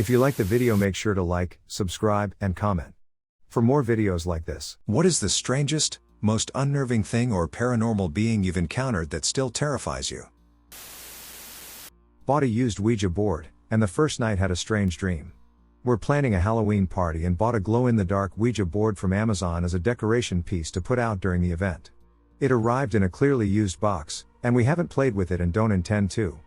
If you like the video, make sure to like, subscribe, and comment for more videos like this. What is the strangest, most unnerving thing or paranormal being you've encountered that still terrifies you? Bought a used Ouija board, and the first night had a strange dream. We're planning a Halloween party and bought a glow-in-the-dark Ouija board from Amazon as a decoration piece to put out during the event. It arrived in a clearly used box, and we haven't played with it and don't intend to.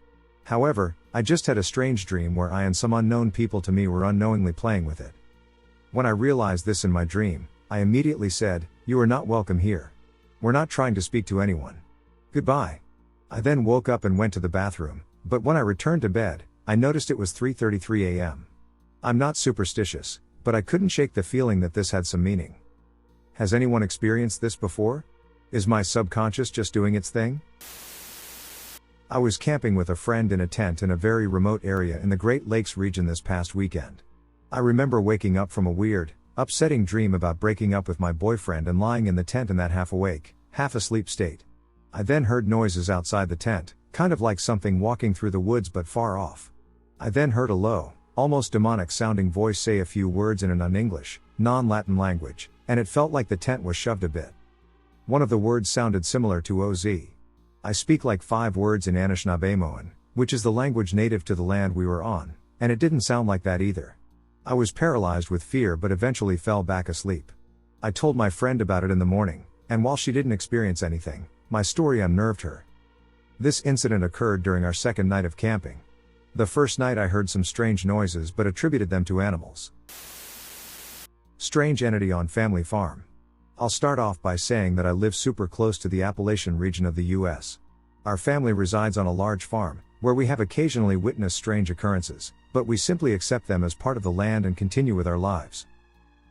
However, I just had a strange dream where I and some unknown people to me were unknowingly playing with it. When I realized this in my dream, I immediately said, "You are not welcome here. We're not trying to speak to anyone. Goodbye." I then woke up and went to the bathroom, but when I returned to bed, I noticed it was 3:33 a.m. I'm not superstitious, but I couldn't shake the feeling that this had some meaning. Has anyone experienced this before? Is my subconscious just doing its thing? I was camping with a friend in a tent in a very remote area in the Great Lakes region this past weekend. I remember waking up from a weird, upsetting dream about breaking up with my boyfriend and lying in the tent in that half-awake, half-asleep state. I then heard noises outside the tent, kind of like something walking through the woods but far off. I then heard a low, almost demonic-sounding voice say a few words in an un-English, non-Latin language, and it felt like the tent was shoved a bit. One of the words sounded similar to Oz. I speak like 5 words in Anishinaabemowin, which is the language native to the land we were on, and it didn't sound like that either. I was paralyzed with fear but eventually fell back asleep. I told my friend about it in the morning, and while she didn't experience anything, my story unnerved her. This incident occurred during our second night of camping. The first night I heard some strange noises but attributed them to animals. Strange entity on family farm. I'll start off by saying that I live super close to the Appalachian region of the US. Our family resides on a large farm, where we have occasionally witnessed strange occurrences, but we simply accept them as part of the land and continue with our lives.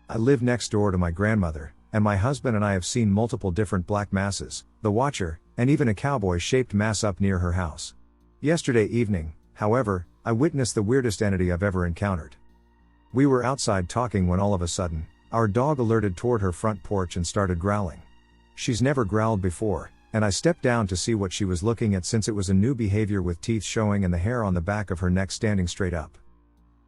I live next door to my grandmother, and my husband and I have seen multiple different black masses, the Watcher, and even a cowboy-shaped mass up near her house. Yesterday evening, however, I witnessed the weirdest entity I've ever encountered. We were outside talking when all of a sudden, our dog alerted toward her front porch and started growling. She's never growled before, and I stepped down to see what she was looking at since it was a new behavior with teeth showing and the hair on the back of her neck standing straight up.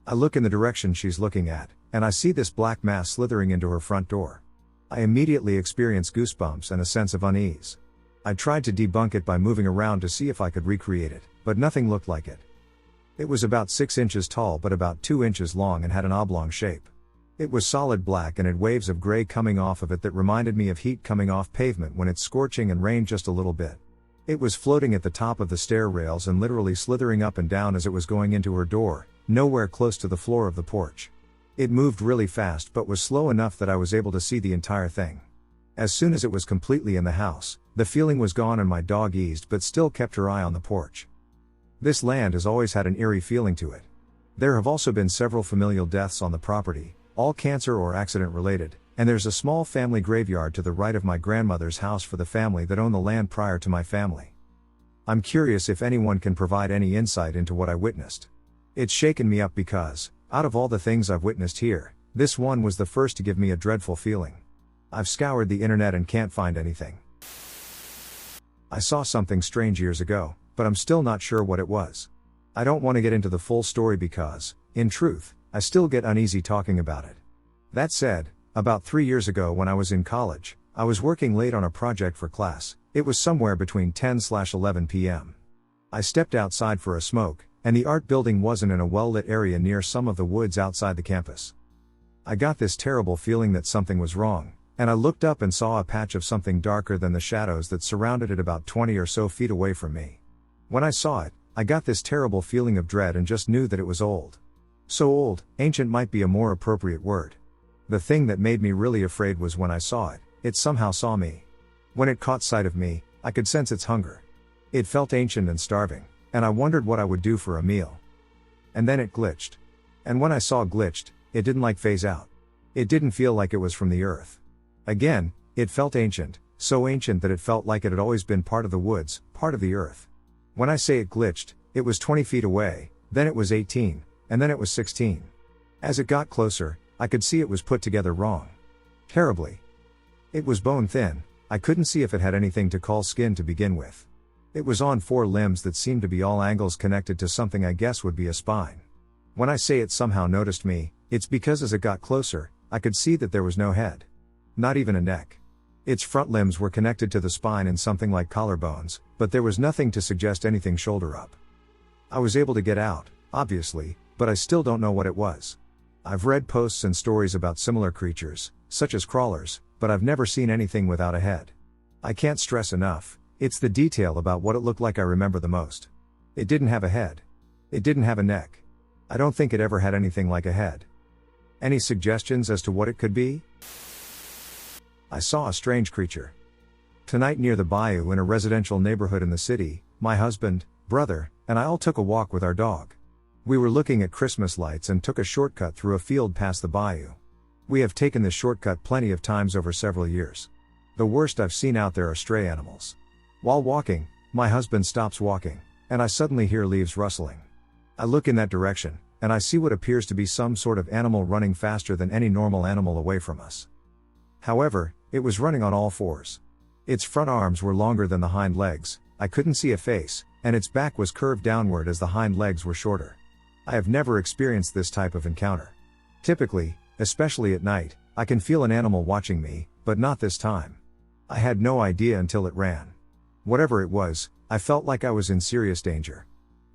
I look in the direction she's looking at, and I see this black mass slithering into her front door. I immediately experience goosebumps and a sense of unease. I tried to debunk it by moving around to see if I could recreate it, but nothing looked like it. It was about 6 inches tall but about 2 inches long and had an oblong shape. It was solid black and had waves of gray coming off of it that reminded me of heat coming off pavement when it's scorching and rained just a little bit. It was floating at the top of the stair rails and literally slithering up and down as it was going into her door, nowhere close to the floor of the porch. It moved really fast but was slow enough that I was able to see the entire thing. As soon as it was completely in the house, the feeling was gone and my dog eased but still kept her eye on the porch. This land has always had an eerie feeling to it. There have also been several familial deaths on the property, all cancer or accident related, and there's a small family graveyard to the right of my grandmother's house for the family that owned the land prior to my family. I'm curious if anyone can provide any insight into what I witnessed. It's shaken me up because, out of all the things I've witnessed here, this one was the first to give me a dreadful feeling. I've scoured the internet and can't find anything. I saw something strange years ago, but I'm still not sure what it was. I don't want to get into the full story because, in truth, I still get uneasy talking about it. That said, about 3 years ago when I was in college, I was working late on a project for class. It was somewhere between 10/11 p.m. I stepped outside for a smoke, and the art building wasn't in a well-lit area near some of the woods outside the campus. I got this terrible feeling that something was wrong, and I looked up and saw a patch of something darker than the shadows that surrounded it about 20 or so feet away from me. When I saw it, I got this terrible feeling of dread and just knew that it was old. So old, ancient might be a more appropriate word. The thing that made me really afraid was when I saw it, it somehow saw me. When it caught sight of me, I could sense its hunger. It felt ancient and starving, and I wondered what I would do for a meal. And then it glitched. And when I saw glitched, it didn't phase out. It didn't feel like it was from the earth. Again, it felt ancient, so ancient that it felt like it had always been part of the woods, part of the earth. When I say it glitched, it was 20 feet away, then it was 18, and then it was 16. As it got closer, I could see it was put together wrong. Terribly. It was bone thin. I couldn't see if it had anything to call skin to begin with. It was on 4 limbs that seemed to be all angles connected to something I guess would be a spine. When I say it somehow noticed me, it's because as it got closer, I could see that there was no head. Not even a neck. Its front limbs were connected to the spine in something like collarbones, but there was nothing to suggest anything shoulder up. I was able to get out, obviously, but I still don't know what it was. I've read posts and stories about similar creatures, such as crawlers, but I've never seen anything without a head. I can't stress enough, it's the detail about what it looked like I remember the most. It didn't have a head. It didn't have a neck. I don't think it ever had anything like a head. Any suggestions as to what it could be? I saw a strange creature tonight near the bayou in a residential neighborhood in the city. My husband, brother, and I all took a walk with our dog. We were looking at Christmas lights and took a shortcut through a field past the bayou. We have taken this shortcut plenty of times over several years. The worst I've seen out there are stray animals. While walking, my husband stops walking, and I suddenly hear leaves rustling. I look in that direction, and I see what appears to be some sort of animal running faster than any normal animal away from us. However, it was running on all fours. Its front arms were longer than the hind legs, I couldn't see a face, and its back was curved downward as the hind legs were shorter. I have never experienced this type of encounter. Typically, especially at night, I can feel an animal watching me, but not this time. I had no idea until it ran. Whatever it was, I felt like I was in serious danger.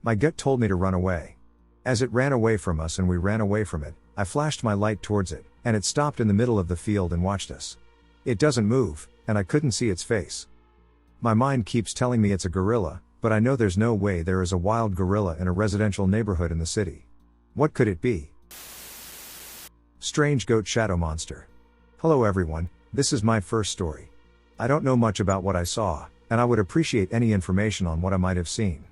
My gut told me to run away. As it ran away from us and we ran away from it, I flashed my light towards it, and it stopped in the middle of the field and watched us. It doesn't move, and I couldn't see its face. My mind keeps telling me it's a gorilla, but I know there's no way there is a wild gorilla in a residential neighborhood in the city. What could it be? Strange goat shadow monster. Hello everyone, this is my first story. I don't know much about what I saw, and I would appreciate any information on what I might have seen.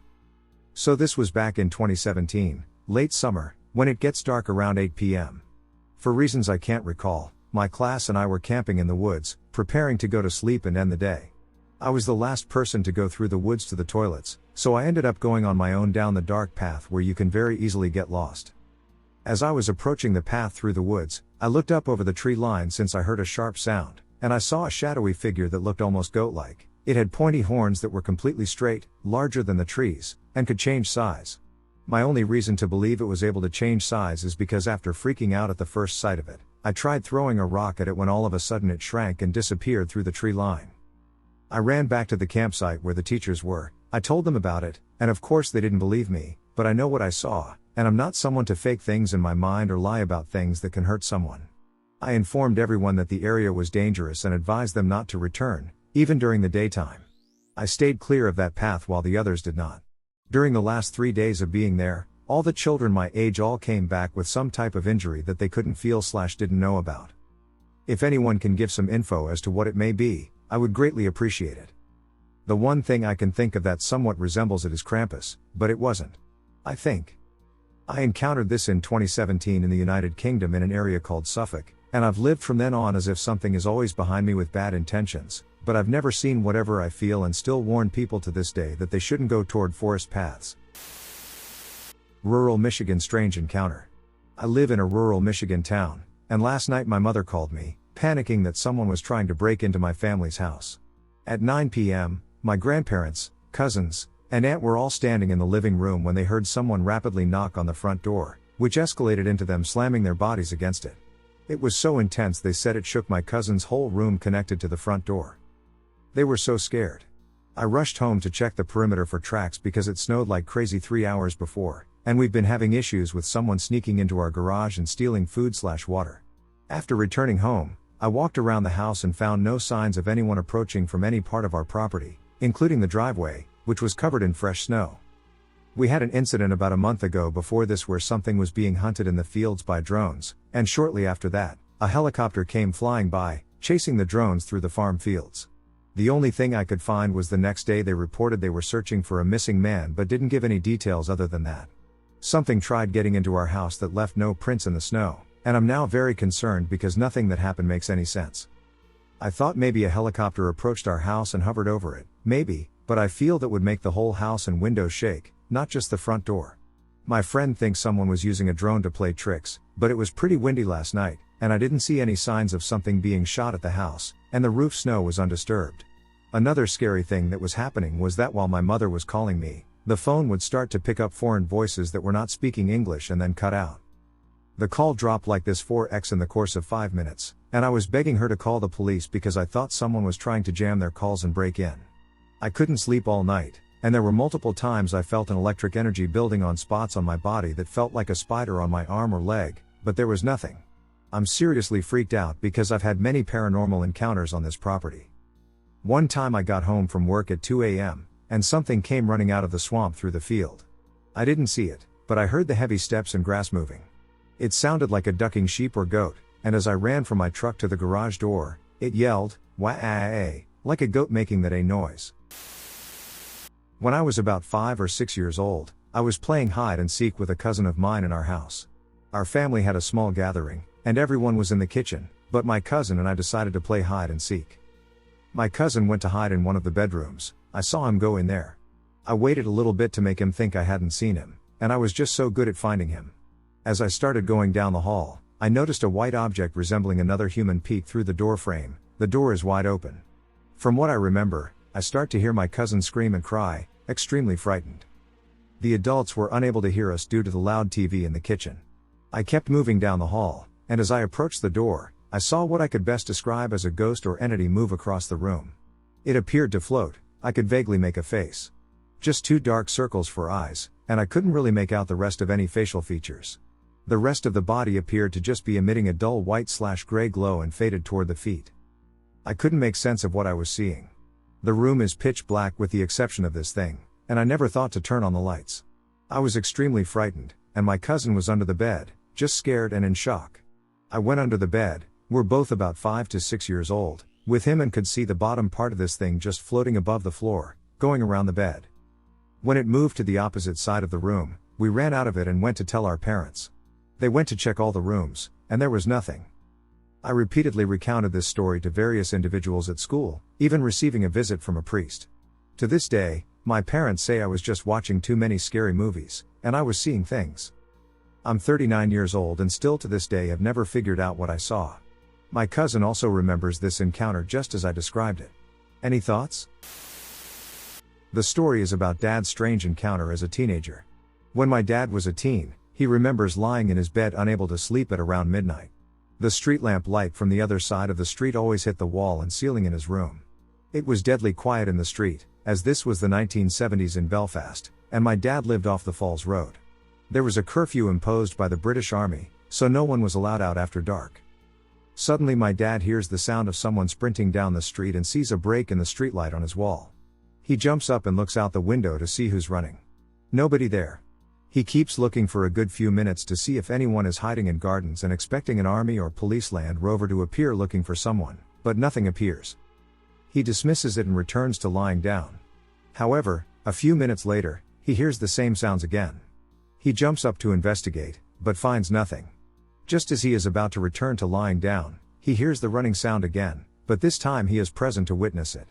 So this was back in 2017, late summer, when it gets dark around 8 p.m. For reasons I can't recall, my class and I were camping in the woods, preparing to go to sleep and end the day. I was the last person to go through the woods to the toilets, so I ended up going on my own down the dark path where you can very easily get lost. As I was approaching the path through the woods, I looked up over the tree line since I heard a sharp sound, and I saw a shadowy figure that looked almost goat-like. It had pointy horns that were completely straight, larger than the trees, and could change size. My only reason to believe it was able to change size is because after freaking out at the first sight of it, I tried throwing a rock at it when all of a sudden it shrank and disappeared through the tree line. I ran back to the campsite where the teachers were. I told them about it, and of course they didn't believe me, but I know what I saw, and I'm not someone to fake things in my mind or lie about things that can hurt someone. I informed everyone that the area was dangerous and advised them not to return, even during the daytime. I stayed clear of that path while the others did not. During the last 3 days of being there, all the children my age all came back with some type of injury that they couldn't feel/didn't know about. If anyone can give some info as to what it may be, I would greatly appreciate it. The one thing I can think of that somewhat resembles it is Krampus, but it wasn't. I think. I encountered this in 2017 in the United Kingdom in an area called Suffolk, and I've lived from then on as if something is always behind me with bad intentions, but I've never seen whatever I feel and still warn people to this day that they shouldn't go toward forest paths. Rural Michigan strange encounter. I live in a rural Michigan town, and last night my mother called me, panicking that someone was trying to break into my family's house. At 9 p.m., my grandparents, cousins, and aunt were all standing in the living room when they heard someone rapidly knock on the front door, which escalated into them slamming their bodies against it. It was so intense they said it shook my cousin's whole room connected to the front door. They were so scared. I rushed home to check the perimeter for tracks because it snowed like crazy 3 hours before, and we've been having issues with someone sneaking into our garage and stealing food/water. After returning home, I walked around the house and found no signs of anyone approaching from any part of our property, including the driveway, which was covered in fresh snow. We had an incident about a month ago before this where something was being hunted in the fields by drones, and shortly after that, a helicopter came flying by, chasing the drones through the farm fields. The only thing I could find was the next day they reported they were searching for a missing man but didn't give any details other than that. Something tried getting into our house that left no prints in the snow, and I'm now very concerned because nothing that happened makes any sense. I thought maybe a helicopter approached our house and hovered over it, maybe, but I feel that would make the whole house and windows shake, not just the front door. My friend thinks someone was using a drone to play tricks, but it was pretty windy last night, and I didn't see any signs of something being shot at the house, and the roof snow was undisturbed. Another scary thing that was happening was that while my mother was calling me, The phone would start to pick up foreign voices that were not speaking English and then cut out. The call dropped like this 4x in the course of 5 minutes, and I was begging her to call the police because I thought someone was trying to jam their calls and break in. I couldn't sleep all night, and there were multiple times I felt an electric energy building on spots on my body that felt like a spider on my arm or leg, but there was nothing. I'm seriously freaked out because I've had many paranormal encounters on this property. One time I got home from work at 2 a.m., and something came running out of the swamp through the field. I didn't see it, but I heard the heavy steps and grass moving. It sounded like a ducking sheep or goat, and as I ran from my truck to the garage door, it yelled, wah-ah-ah, like a goat making that noise. When I was about 5 or 6 years old, I was playing hide and seek with a cousin of mine in our house. Our family had a small gathering, and everyone was in the kitchen, but my cousin and I decided to play hide and seek. My cousin went to hide in one of the bedrooms. I saw him go in there. I waited a little bit to make him think I hadn't seen him, and I was just so good at finding him. As I started going down the hall, I noticed a white object resembling another human peek through the door frame. The door is wide open. From what I remember, I start to hear my cousin scream and cry, extremely frightened. The adults were unable to hear us due to the loud TV in the kitchen. I kept moving down the hall, and as I approached the door, I saw what I could best describe as a ghost or entity move across the room. It appeared to float. I could vaguely make a face. Just 2 dark circles for eyes, and I couldn't really make out the rest of any facial features. The rest of the body appeared to just be emitting a dull white/gray glow and faded toward the feet. I couldn't make sense of what I was seeing. The room is pitch black with the exception of this thing, and I never thought to turn on the lights. I was extremely frightened, and my cousin was under the bed, just scared and in shock. I went under the bed. We're both about 5 to 6 years old, with him, and could see the bottom part of this thing just floating above the floor, going around the bed. When it moved to the opposite side of the room, we ran out of it and went to tell our parents. They went to check all the rooms, and there was nothing. I repeatedly recounted this story to various individuals at school, even receiving a visit from a priest. To this day, my parents say I was just watching too many scary movies, and I was seeing things. I'm 39 years old and still to this day have never figured out what I saw. My cousin also remembers this encounter just as I described it. Any thoughts? The story is about Dad's strange encounter as a teenager. When my dad was a teen, he remembers lying in his bed unable to sleep at around midnight. The street lamp light from the other side of the street always hit the wall and ceiling in his room. It was deadly quiet in the street, as this was the 1970s in Belfast, and my dad lived off the Falls Road. There was a curfew imposed by the British Army, so no one was allowed out after dark. Suddenly my dad hears the sound of someone sprinting down the street and sees a break in the streetlight on his wall. He jumps up and looks out the window to see who's running. Nobody there. He keeps looking for a good few minutes to see if anyone is hiding in gardens and expecting an army or police Land Rover to appear looking for someone, but nothing appears. He dismisses it and returns to lying down. However, a few minutes later, he hears the same sounds again. He jumps up to investigate, but finds nothing. Just as he is about to return to lying down, he hears the running sound again, but this time he is present to witness it.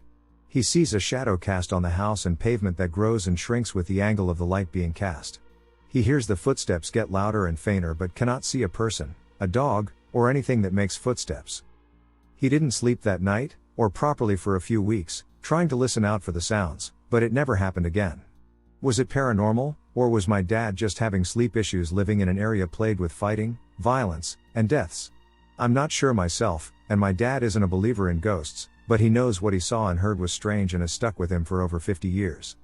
He sees a shadow cast on the house and pavement that grows and shrinks with the angle of the light being cast. He hears the footsteps get louder and fainter but cannot see a person, a dog, or anything that makes footsteps. He didn't sleep that night, or properly for a few weeks, trying to listen out for the sounds, but it never happened again. Was it paranormal, or was my dad just having sleep issues living in an area plagued with fighting, violence, and deaths? I'm not sure myself, and my dad isn't a believer in ghosts, but he knows what he saw and heard was strange and has stuck with him for over 50 years.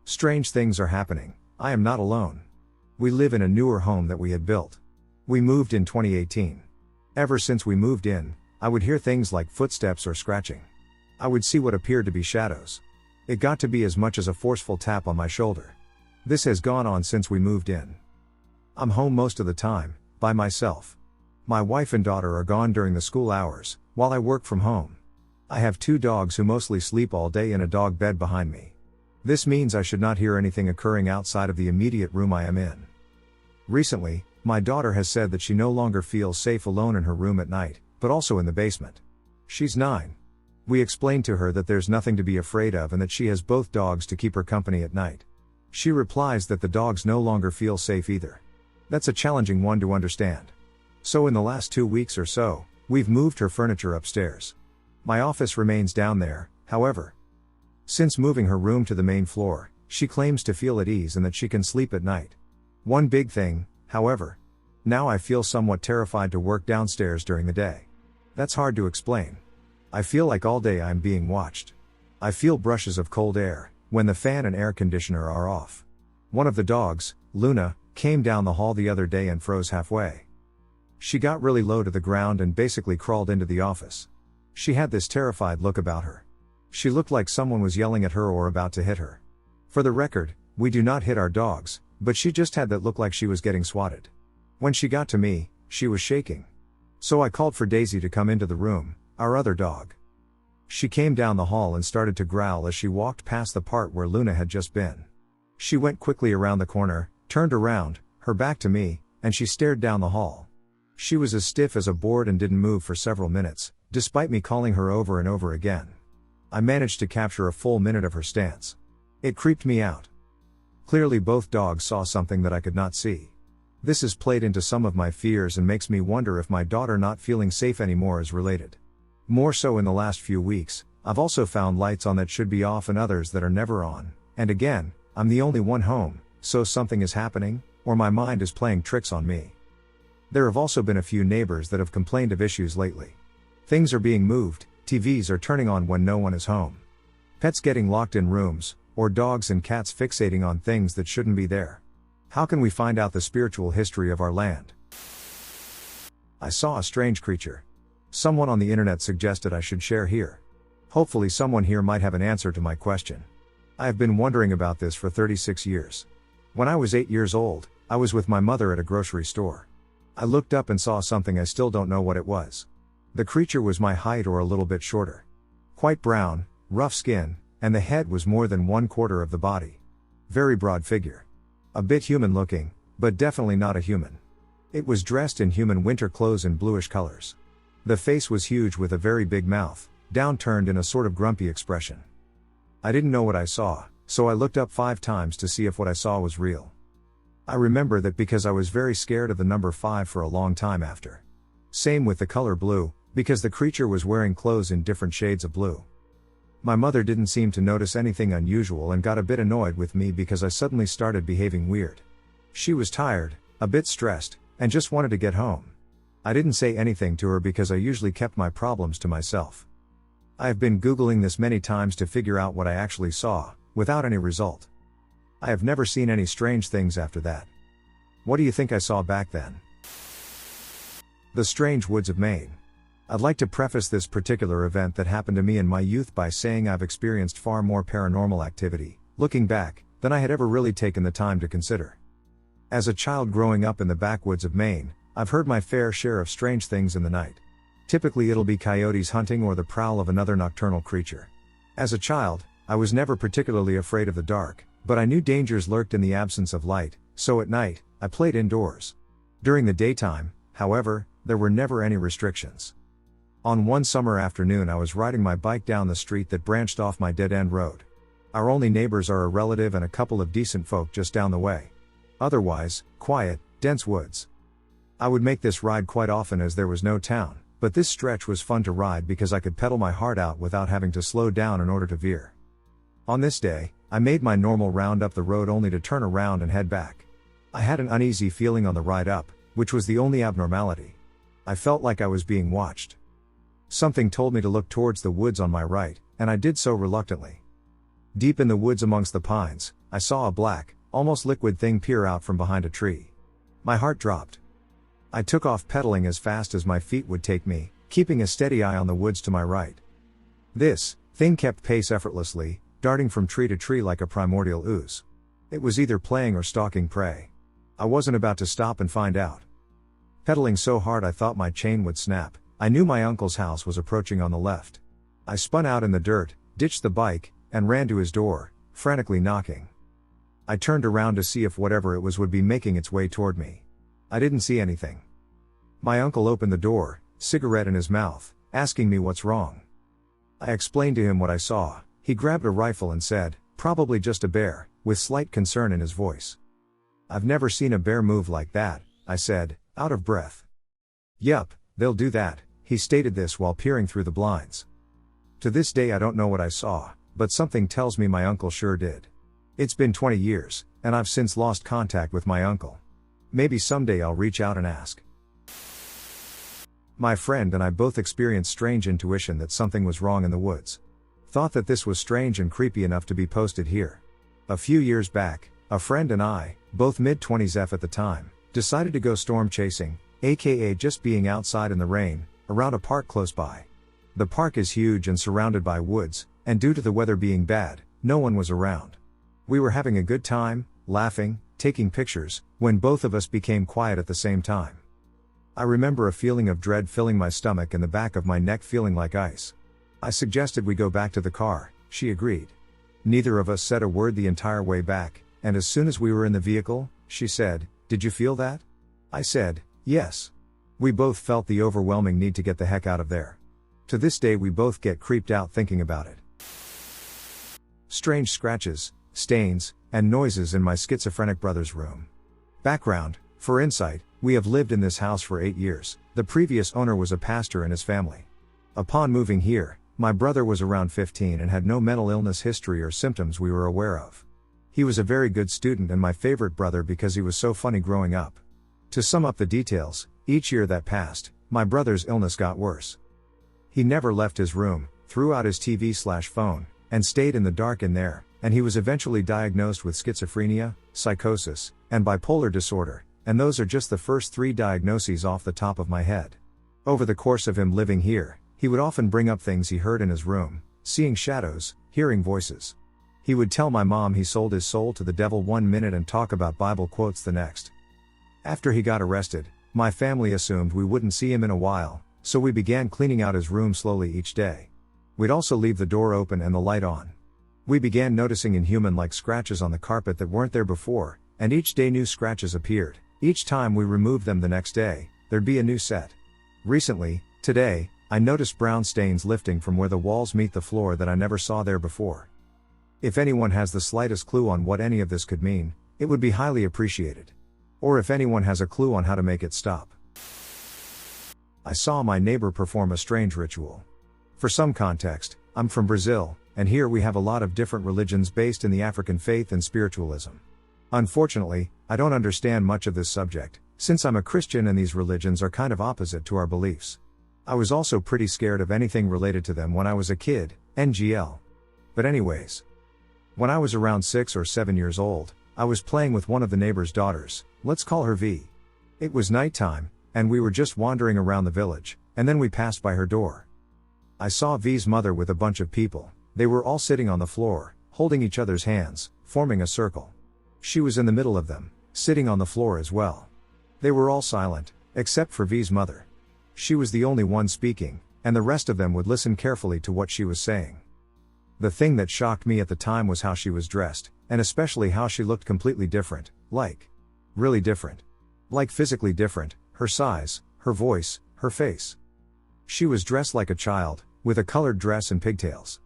Strange things are happening. I am not alone. We live in a newer home that we had built. We moved in 2018. Ever since we moved in, I would hear things like footsteps or scratching. I would see what appeared to be shadows. It got to be as much as a forceful tap on my shoulder. This has gone on since we moved in. I'm home most of the time, by myself. My wife and daughter are gone during the school hours, while I work from home. I have 2 dogs who mostly sleep all day in a dog bed behind me. This means I should not hear anything occurring outside of the immediate room I am in. Recently, my daughter has said that she no longer feels safe alone in her room at night, but also in the basement. She's 9. We explained to her that there's nothing to be afraid of and that she has both dogs to keep her company at night. She replies that the dogs no longer feel safe either. That's a challenging one to understand. So in the last 2 weeks or so, we've moved her furniture upstairs. My office remains down there, however. Since moving her room to the main floor, she claims to feel at ease and that she can sleep at night. One big thing, however. Now I feel somewhat terrified to work downstairs during the day. That's hard to explain. I feel like all day I'm being watched. I feel brushes of cold air, when the fan and air conditioner are off. One of the dogs, Luna, came down the hall the other day and froze halfway. She got really low to the ground and basically crawled into the office. She had this terrified look about her. She looked like someone was yelling at her or about to hit her. For the record, we do not hit our dogs, but she just had that look like she was getting swatted. When she got to me, she was shaking. So I called for Daisy to come into the room, our other dog. She came down the hall and started to growl as she walked past the part where Luna had just been. She went quickly around the corner, turned around, her back to me, and she stared down the hall. She was as stiff as a board and didn't move for several minutes, despite me calling her over and over again. I managed to capture a full minute of her stance. It creeped me out. Clearly both dogs saw something that I could not see. This has played into some of my fears and makes me wonder if my daughter not feeling safe anymore is related. More so in the last few weeks, I've also found lights on that should be off and others that are never on, and again, I'm the only one home, so something is happening, or my mind is playing tricks on me. There have also been a few neighbors that have complained of issues lately. Things are being moved, TVs are turning on when no one is home. Pets getting locked in rooms, or dogs and cats fixating on things that shouldn't be there. How can we find out the spiritual history of our land? I saw a strange creature. Someone on the internet suggested I should share here. Hopefully someone here might have an answer to my question. I have been wondering about this for 36 years. When I was 8 years old, I was with my mother at a grocery store. I looked up and saw something I still don't know what it was. The creature was my height or a little bit shorter. Quite brown, rough skin, and the head was more than 1/4 of the body. Very broad figure. A bit human looking, but definitely not a human. It was dressed in human winter clothes in bluish colors. The face was huge with a very big mouth, downturned in a sort of grumpy expression. I didn't know what I saw, so I looked up 5 times to see if what I saw was real. I remember that because I was very scared of the number 5 for a long time after. Same with the color blue, because the creature was wearing clothes in different shades of blue. My mother didn't seem to notice anything unusual and got a bit annoyed with me because I suddenly started behaving weird. She was tired, a bit stressed, and just wanted to get home. I didn't say anything to her because I usually kept my problems to myself. I have been Googling this many times to figure out what I actually saw, without any result. I have never seen any strange things after that. What do you think I saw back then? The strange woods of Maine. I'd like to preface this particular event that happened to me in my youth by saying I've experienced far more paranormal activity, looking back, than I had ever really taken the time to consider. As a child growing up in the backwoods of Maine, I've heard my fair share of strange things in the night. Typically it'll be coyotes hunting or the prowl of another nocturnal creature. As a child, I was never particularly afraid of the dark, but I knew dangers lurked in the absence of light, so at night, I played indoors. During the daytime, however, there were never any restrictions. On one summer afternoon I was riding my bike down the street that branched off my dead-end road. Our only neighbors are a relative and a couple of decent folk just down the way. Otherwise, quiet, dense woods. I would make this ride quite often as there was no town, but this stretch was fun to ride because I could pedal my heart out without having to slow down in order to veer. On this day, I made my normal round up the road only to turn around and head back. I had an uneasy feeling on the ride up, which was the only abnormality. I felt like I was being watched. Something told me to look towards the woods on my right, and I did so reluctantly. Deep in the woods amongst the pines, I saw a black, almost liquid thing peer out from behind a tree. My heart dropped. I took off pedaling as fast as my feet would take me, keeping a steady eye on the woods to my right. This thing kept pace effortlessly, darting from tree to tree like a primordial ooze. It was either playing or stalking prey. I wasn't about to stop and find out. Pedaling so hard I thought my chain would snap. I knew my uncle's house was approaching on the left. I spun out in the dirt, ditched the bike, and ran to his door, frantically knocking. I turned around to see if whatever it was would be making its way toward me. I didn't see anything. My uncle opened the door, cigarette in his mouth, asking me what's wrong. I explained to him what I saw. He grabbed a rifle and said, "Probably just a bear," with slight concern in his voice. "I've never seen a bear move like that," I said, out of breath. "Yup, they'll do that," he stated this while peering through the blinds. To this day I don't know what I saw, but something tells me my uncle sure did. It's been 20 years, and I've since lost contact with my uncle. Maybe someday I'll reach out and ask. My friend and I both experienced strange intuition that something was wrong in the woods. Thought that this was strange and creepy enough to be posted here. A few years back, a friend and I, both mid-20s at the time, decided to go storm chasing, aka just being outside in the rain, around a park close by. The park is huge and surrounded by woods, and due to the weather being bad, no one was around. We were having a good time, laughing, taking pictures, when both of us became quiet at the same time. I remember a feeling of dread filling my stomach and the back of my neck feeling like ice. I suggested we go back to the car, she agreed. Neither of us said a word the entire way back, and as soon as we were in the vehicle, she said, "Did you feel that?" I said, "Yes." We both felt the overwhelming need to get the heck out of there. To this day we both get creeped out thinking about it. Strange scratches, stains, and noises in my schizophrenic brother's room. Background, for insight, we have lived in this house for 8 years. The previous owner was a pastor and his family. Upon moving here, my brother was around 15 and had no mental illness history or symptoms we were aware of. He was a very good student and my favorite brother because he was so funny growing up. To sum up the details, each year that passed, my brother's illness got worse. He never left his room, threw out his TV/phone, and stayed in the dark in there, and he was eventually diagnosed with schizophrenia, psychosis, and bipolar disorder, and those are just the first 3 diagnoses off the top of my head. Over the course of him living here, he would often bring up things he heard in his room, seeing shadows, hearing voices. He would tell my mom he sold his soul to the devil 1 minute and talk about Bible quotes the next. After he got arrested, my family assumed we wouldn't see him in a while, so we began cleaning out his room slowly each day. We'd also leave the door open and the light on. We began noticing inhuman-like scratches on the carpet that weren't there before, and each day new scratches appeared. Each time we removed them the next day, there'd be a new set. Recently, today, I noticed brown stains lifting from where the walls meet the floor that I never saw there before. If anyone has the slightest clue on what any of this could mean, it would be highly appreciated. Or if anyone has a clue on how to make it stop. I saw my neighbor perform a strange ritual. For some context, I'm from Brazil, and here we have a lot of different religions based in the African faith and spiritualism. Unfortunately, I don't understand much of this subject, since I'm a Christian and these religions are kind of opposite to our beliefs. I was also pretty scared of anything related to them when I was a kid, NGL. But anyways. When I was around 6 or 7 years old, I was playing with one of the neighbor's daughters, let's call her V. It was nighttime, and we were just wandering around the village, and then we passed by her door. I saw V's mother with a bunch of people. They were all sitting on the floor, holding each other's hands, forming a circle. She was in the middle of them, sitting on the floor as well. They were all silent, except for V's mother. She was the only one speaking, and the rest of them would listen carefully to what she was saying. The thing that shocked me at the time was how she was dressed, and especially how she looked completely different, like really different. Like physically different, her size, her voice, her face. She was dressed like a child, with a colored dress and pigtails.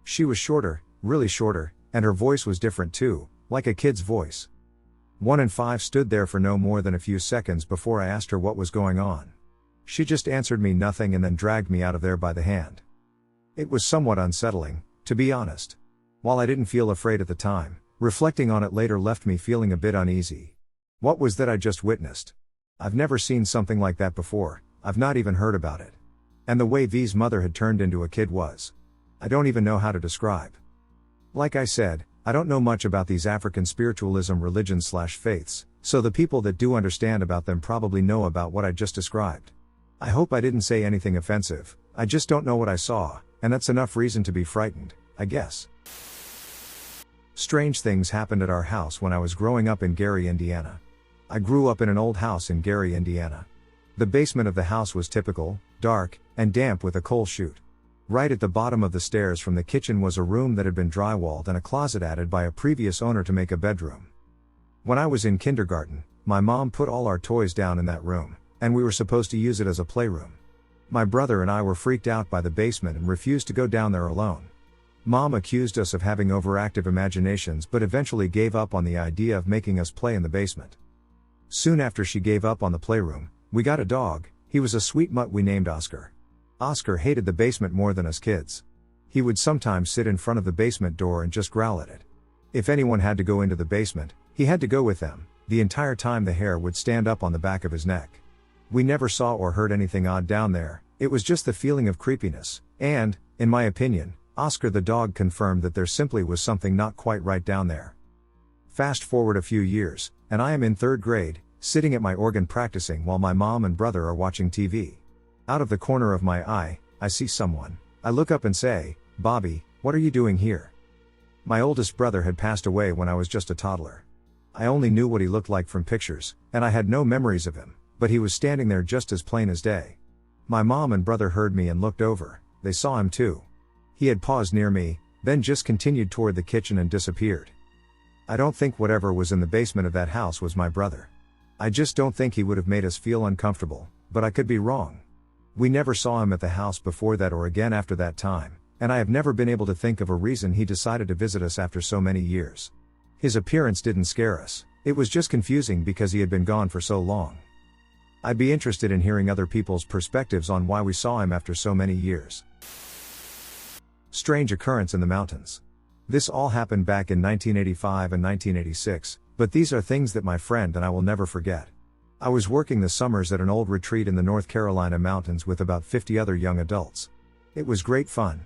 She was shorter, really shorter, and her voice was different too, like a kid's voice. 1 and 5 stood there for no more than a few seconds before I asked her what was going on. She just answered me nothing and then dragged me out of there by the hand. It was somewhat unsettling, to be honest. While I didn't feel afraid at the time, reflecting on it later left me feeling a bit uneasy. What was that I just witnessed? I've never seen something like that before, I've not even heard about it. And the way V's mother had turned into a kid was. I don't even know how to describe. Like I said, I don't know much about these African spiritualism religions/faiths, so the people that do understand about them probably know about what I just described. I hope I didn't say anything offensive, I just don't know what I saw, and that's enough reason to be frightened, I guess. Strange things happened at our house when I was growing up in Gary, Indiana. I grew up in an old house in Gary, Indiana. The basement of the house was typical, dark, and damp with a coal chute. Right at the bottom of the stairs from the kitchen was a room that had been drywalled and a closet added by a previous owner to make a bedroom. When I was in kindergarten, my mom put all our toys down in that room, and we were supposed to use it as a playroom. My brother and I were freaked out by the basement and refused to go down there alone. Mom accused us of having overactive imaginations but eventually gave up on the idea of making us play in the basement. Soon after she gave up on the playroom, we got a dog. He was a sweet mutt we named Oscar. Oscar hated the basement more than us kids. He would sometimes sit in front of the basement door and just growl at it. If anyone had to go into the basement, he had to go with them. The entire time the hair would stand up on the back of his neck. We never saw or heard anything odd down there, it was just the feeling of creepiness, and, in my opinion, Oscar the dog confirmed that there simply was something not quite right down there. Fast forward a few years, and I am in 3rd grade, sitting at my organ practicing while my mom and brother are watching TV. Out of the corner of my eye, I see someone. I look up and say, "Bobby, what are you doing here?" My oldest brother had passed away when I was just a toddler. I only knew what he looked like from pictures, and I had no memories of him, but he was standing there just as plain as day. My mom and brother heard me and looked over, they saw him too. He had paused near me, then just continued toward the kitchen and disappeared. I don't think whatever was in the basement of that house was my brother. I just don't think he would have made us feel uncomfortable, but I could be wrong. We never saw him at the house before that or again after that time, and I have never been able to think of a reason he decided to visit us after so many years. His appearance didn't scare us, it was just confusing because he had been gone for so long. I'd be interested in hearing other people's perspectives on why we saw him after so many years. Strange occurrence in the mountains. This all happened back in 1985 and 1986, but these are things that my friend and I will never forget. I was working the summers at an old retreat in the North Carolina mountains with about 50 other young adults. It was great fun.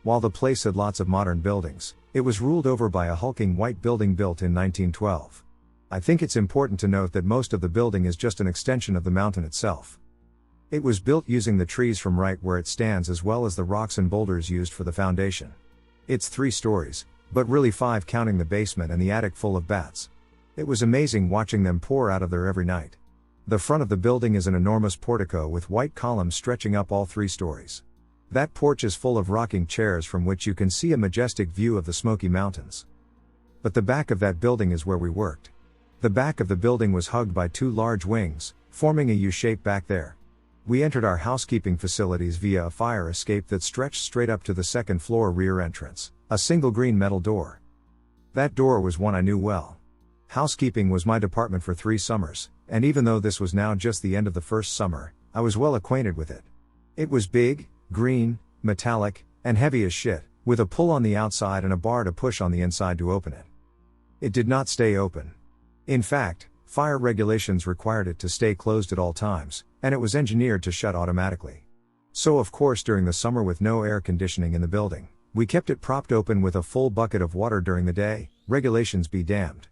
While the place had lots of modern buildings, it was ruled over by a hulking white building built in 1912. I think it's important to note that most of the building is just an extension of the mountain itself. It was built using the trees from right where it stands as well as the rocks and boulders used for the foundation. It's 3 stories, but really 5 counting the basement and the attic full of bats. It was amazing watching them pour out of there every night. The front of the building is an enormous portico with white columns stretching up all 3 stories. That porch is full of rocking chairs from which you can see a majestic view of the Smoky Mountains. But the back of that building is where we worked. The back of the building was hugged by 2 large wings, forming a U shape back there. We entered our housekeeping facilities via a fire escape that stretched straight up to the 2nd floor rear entrance, a single green metal door. That door was one I knew well. Housekeeping was my department for 3 summers, and even though this was now just the end of the first summer, I was well acquainted with it. It was big, green, metallic, and heavy as shit, with a pull on the outside and a bar to push on the inside to open it. It did not stay open. In fact, fire regulations required it to stay closed at all times, and it was engineered to shut automatically. So of course during the summer with no air conditioning in the building, we kept it propped open with a full bucket of water during the day, regulations be damned.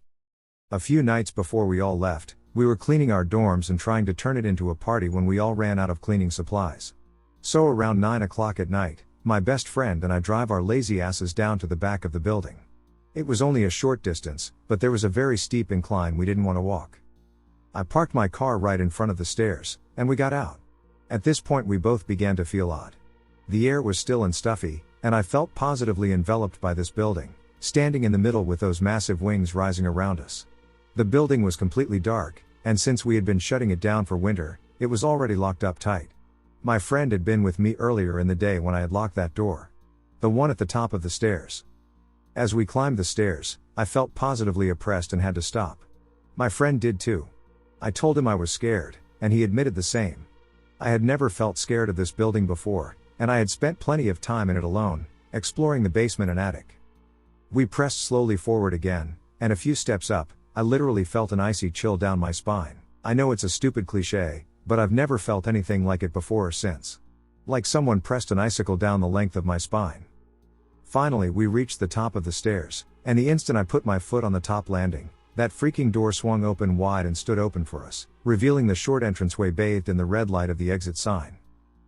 A few nights before we all left, we were cleaning our dorms and trying to turn it into a party when we all ran out of cleaning supplies. So around 9 o'clock at night, my best friend and I drive our lazy asses down to the back of the building. It was only a short distance, but there was a very steep incline we didn't want to walk. I parked my car right in front of the stairs, and we got out. At this point we both began to feel odd. The air was still and stuffy, and I felt positively enveloped by this building, standing in the middle with those massive wings rising around us. The building was completely dark, and since we had been shutting it down for winter, it was already locked up tight. My friend had been with me earlier in the day when I had locked that door. The one at the top of the stairs. As we climbed the stairs, I felt positively oppressed and had to stop. My friend did too. I told him I was scared, and he admitted the same. I had never felt scared of this building before, and I had spent plenty of time in it alone, exploring the basement and attic. We pressed slowly forward again, and a few steps up, I literally felt an icy chill down my spine. I know it's a stupid cliche, but I've never felt anything like it before or since. Like someone pressed an icicle down the length of my spine. Finally we reached the top of the stairs, and the instant I put my foot on the top landing, that freaking door swung open wide and stood open for us, revealing the short entranceway bathed in the red light of the exit sign.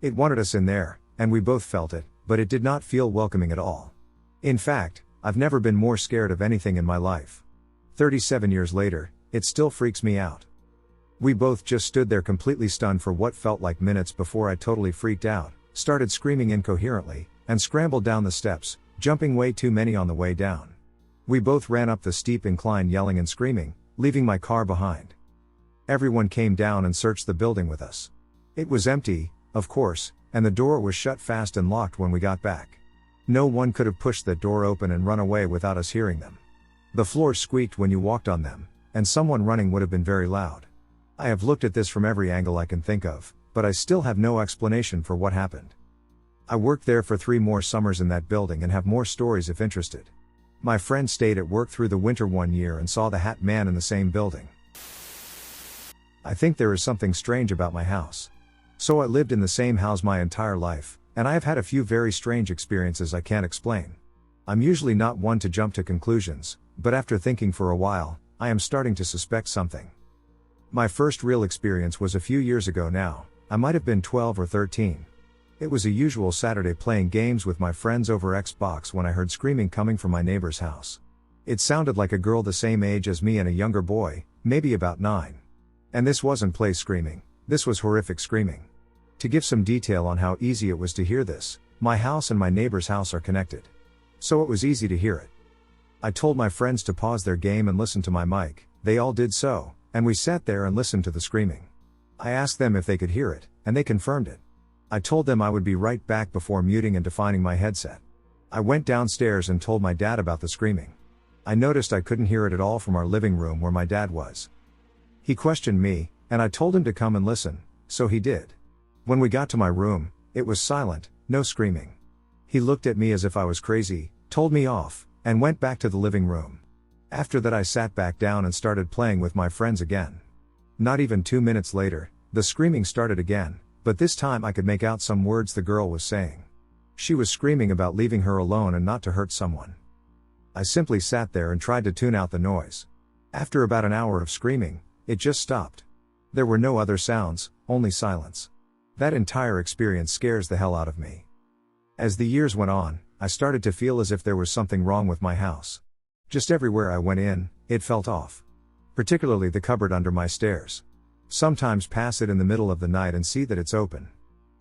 It wanted us in there, and we both felt it, but it did not feel welcoming at all. In fact, I've never been more scared of anything in my life. 37 years later, it still freaks me out. We both just stood there completely stunned for what felt like minutes before I totally freaked out, started screaming incoherently, and scrambled down the steps, jumping way too many on the way down. We both ran up the steep incline yelling and screaming, leaving my car behind. Everyone came down and searched the building with us. It was empty, of course, and the door was shut fast and locked when we got back. No one could have pushed that door open and run away without us hearing them. The floors squeaked when you walked on them, and someone running would have been very loud. I have looked at this from every angle I can think of, but I still have no explanation for what happened. I worked there for 3 more summers in that building and have more stories if interested. My friend stayed at work through the winter one year and saw the Hat Man in the same building. I think there is something strange about my house. So I lived in the same house my entire life, and I have had a few very strange experiences I can't explain. I'm usually not one to jump to conclusions, but after thinking for a while, I am starting to suspect something. My first real experience was a few years ago now. I might have been 12 or 13. It was a usual Saturday playing games with my friends over Xbox when I heard screaming coming from my neighbor's house. It sounded like a girl the same age as me and a younger boy, maybe about 9. And this wasn't play screaming, this was horrific screaming. To give some detail on how easy it was to hear this, my house and my neighbor's house are connected. So it was easy to hear it. I told my friends to pause their game and listen to my mic, they all did so, and we sat there and listened to the screaming. I asked them if they could hear it, and they confirmed it. I told them I would be right back before muting and defining my headset. I went downstairs and told my dad about the screaming. I noticed I couldn't hear it at all from our living room where my dad was. He questioned me, and I told him to come and listen, so he did. When we got to my room, it was silent, no screaming. He looked at me as if I was crazy, told me off, and went back to the living room. After that I sat back down and started playing with my friends again. Not even 2 minutes later, the screaming started again, but this time I could make out some words the girl was saying. She was screaming about leaving her alone and not to hurt someone. I simply sat there and tried to tune out the noise. After about an hour of screaming, it just stopped. There were no other sounds, only silence. That entire experience scares the hell out of me. As the years went on, I started to feel as if there was something wrong with my house. Just everywhere I went in, it felt off. Particularly the cupboard under my stairs. Sometimes pass it in the middle of the night and see that it's open.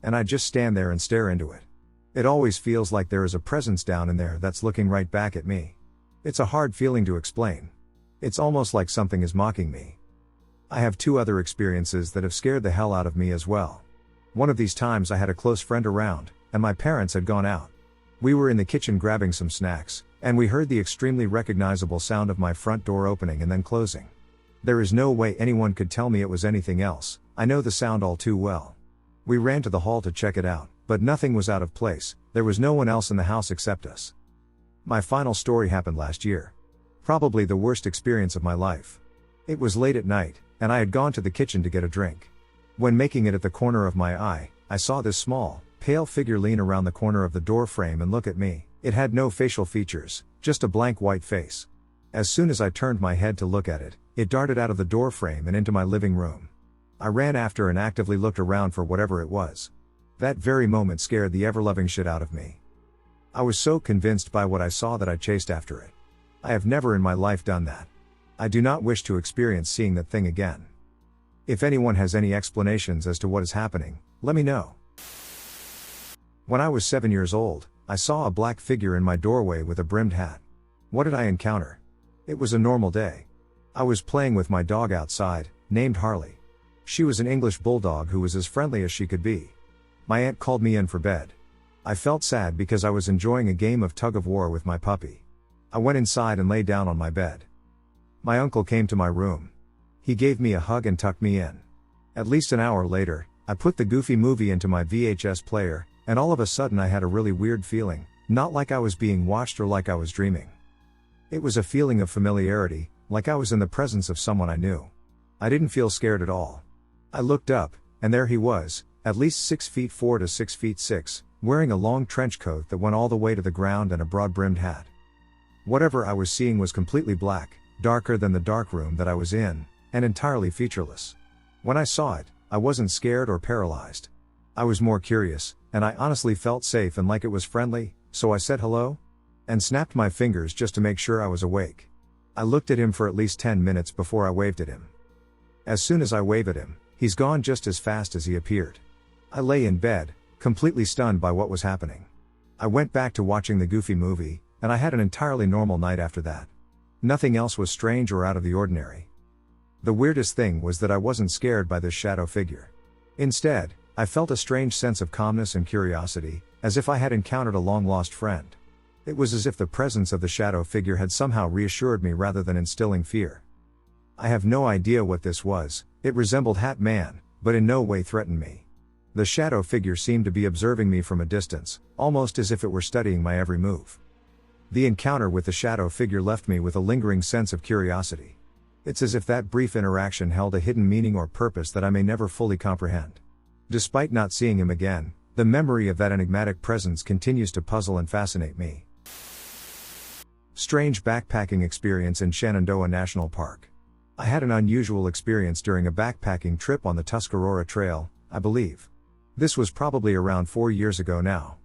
And I just stand there and stare into it. It always feels like there is a presence down in there that's looking right back at me. It's a hard feeling to explain. It's almost like something is mocking me. I have 2 other experiences that have scared the hell out of me as well. One of these times I had a close friend around, and my parents had gone out. We were in the kitchen grabbing some snacks, and we heard the extremely recognizable sound of my front door opening and then closing. There is no way anyone could tell me it was anything else, I know the sound all too well. We ran to the hall to check it out, but nothing was out of place, there was no one else in the house except us. My final story happened last year. Probably the worst experience of my life. It was late at night, and I had gone to the kitchen to get a drink. When making it at the corner of my eye, I saw this small, pale figure lean around the corner of the door frame and look at me. It had no facial features, just a blank white face. As soon as I turned my head to look at it, it darted out of the door frame and into my living room. I ran after and actively looked around for whatever it was. That very moment scared the ever-loving shit out of me. I was so convinced by what I saw that I chased after it. I have never in my life done that. I do not wish to experience seeing that thing again. If anyone has any explanations as to what is happening, let me know. When I was 7 years old, I saw a black figure in my doorway with a brimmed hat. What did I encounter? It was a normal day. I was playing with my dog outside, named Harley. She was an English bulldog who was as friendly as she could be. My aunt called me in for bed. I felt sad because I was enjoying a game of tug-of-war with my puppy. I went inside and lay down on my bed. My uncle came to my room. He gave me a hug and tucked me in. At least an hour later, I put the Goofy movie into my VHS player, and all of a sudden I had a really weird feeling, not like I was being watched or like I was dreaming. It was a feeling of familiarity, like I was in the presence of someone I knew. I didn't feel scared at all. I looked up, and there he was, at least 6'4" to 6'6", wearing a long trench coat that went all the way to the ground and a broad-brimmed hat. Whatever I was seeing was completely black, darker than the dark room that I was in, and entirely featureless. When I saw it, I wasn't scared or paralyzed. I was more curious, and I honestly felt safe and like it was friendly, so I said hello? And snapped my fingers just to make sure I was awake. I looked at him for at least 10 minutes before I waved at him. As soon as I wave at him, he's gone just as fast as he appeared. I lay in bed, completely stunned by what was happening. I went back to watching the Goofy movie, and I had an entirely normal night after that. Nothing else was strange or out of the ordinary. The weirdest thing was that I wasn't scared by this shadow figure. Instead, I felt a strange sense of calmness and curiosity, as if I had encountered a long-lost friend. It was as if the presence of the shadow figure had somehow reassured me rather than instilling fear. I have no idea what this was. It resembled Hat Man, but in no way threatened me. The shadow figure seemed to be observing me from a distance, almost as if it were studying my every move. The encounter with the shadow figure left me with a lingering sense of curiosity. It's as if that brief interaction held a hidden meaning or purpose that I may never fully comprehend. Despite not seeing him again, the memory of that enigmatic presence continues to puzzle and fascinate me. Strange backpacking experience in Shenandoah National Park. I had an unusual experience during a backpacking trip on the Tuscarora Trail, I believe. This was probably around 4 years ago now.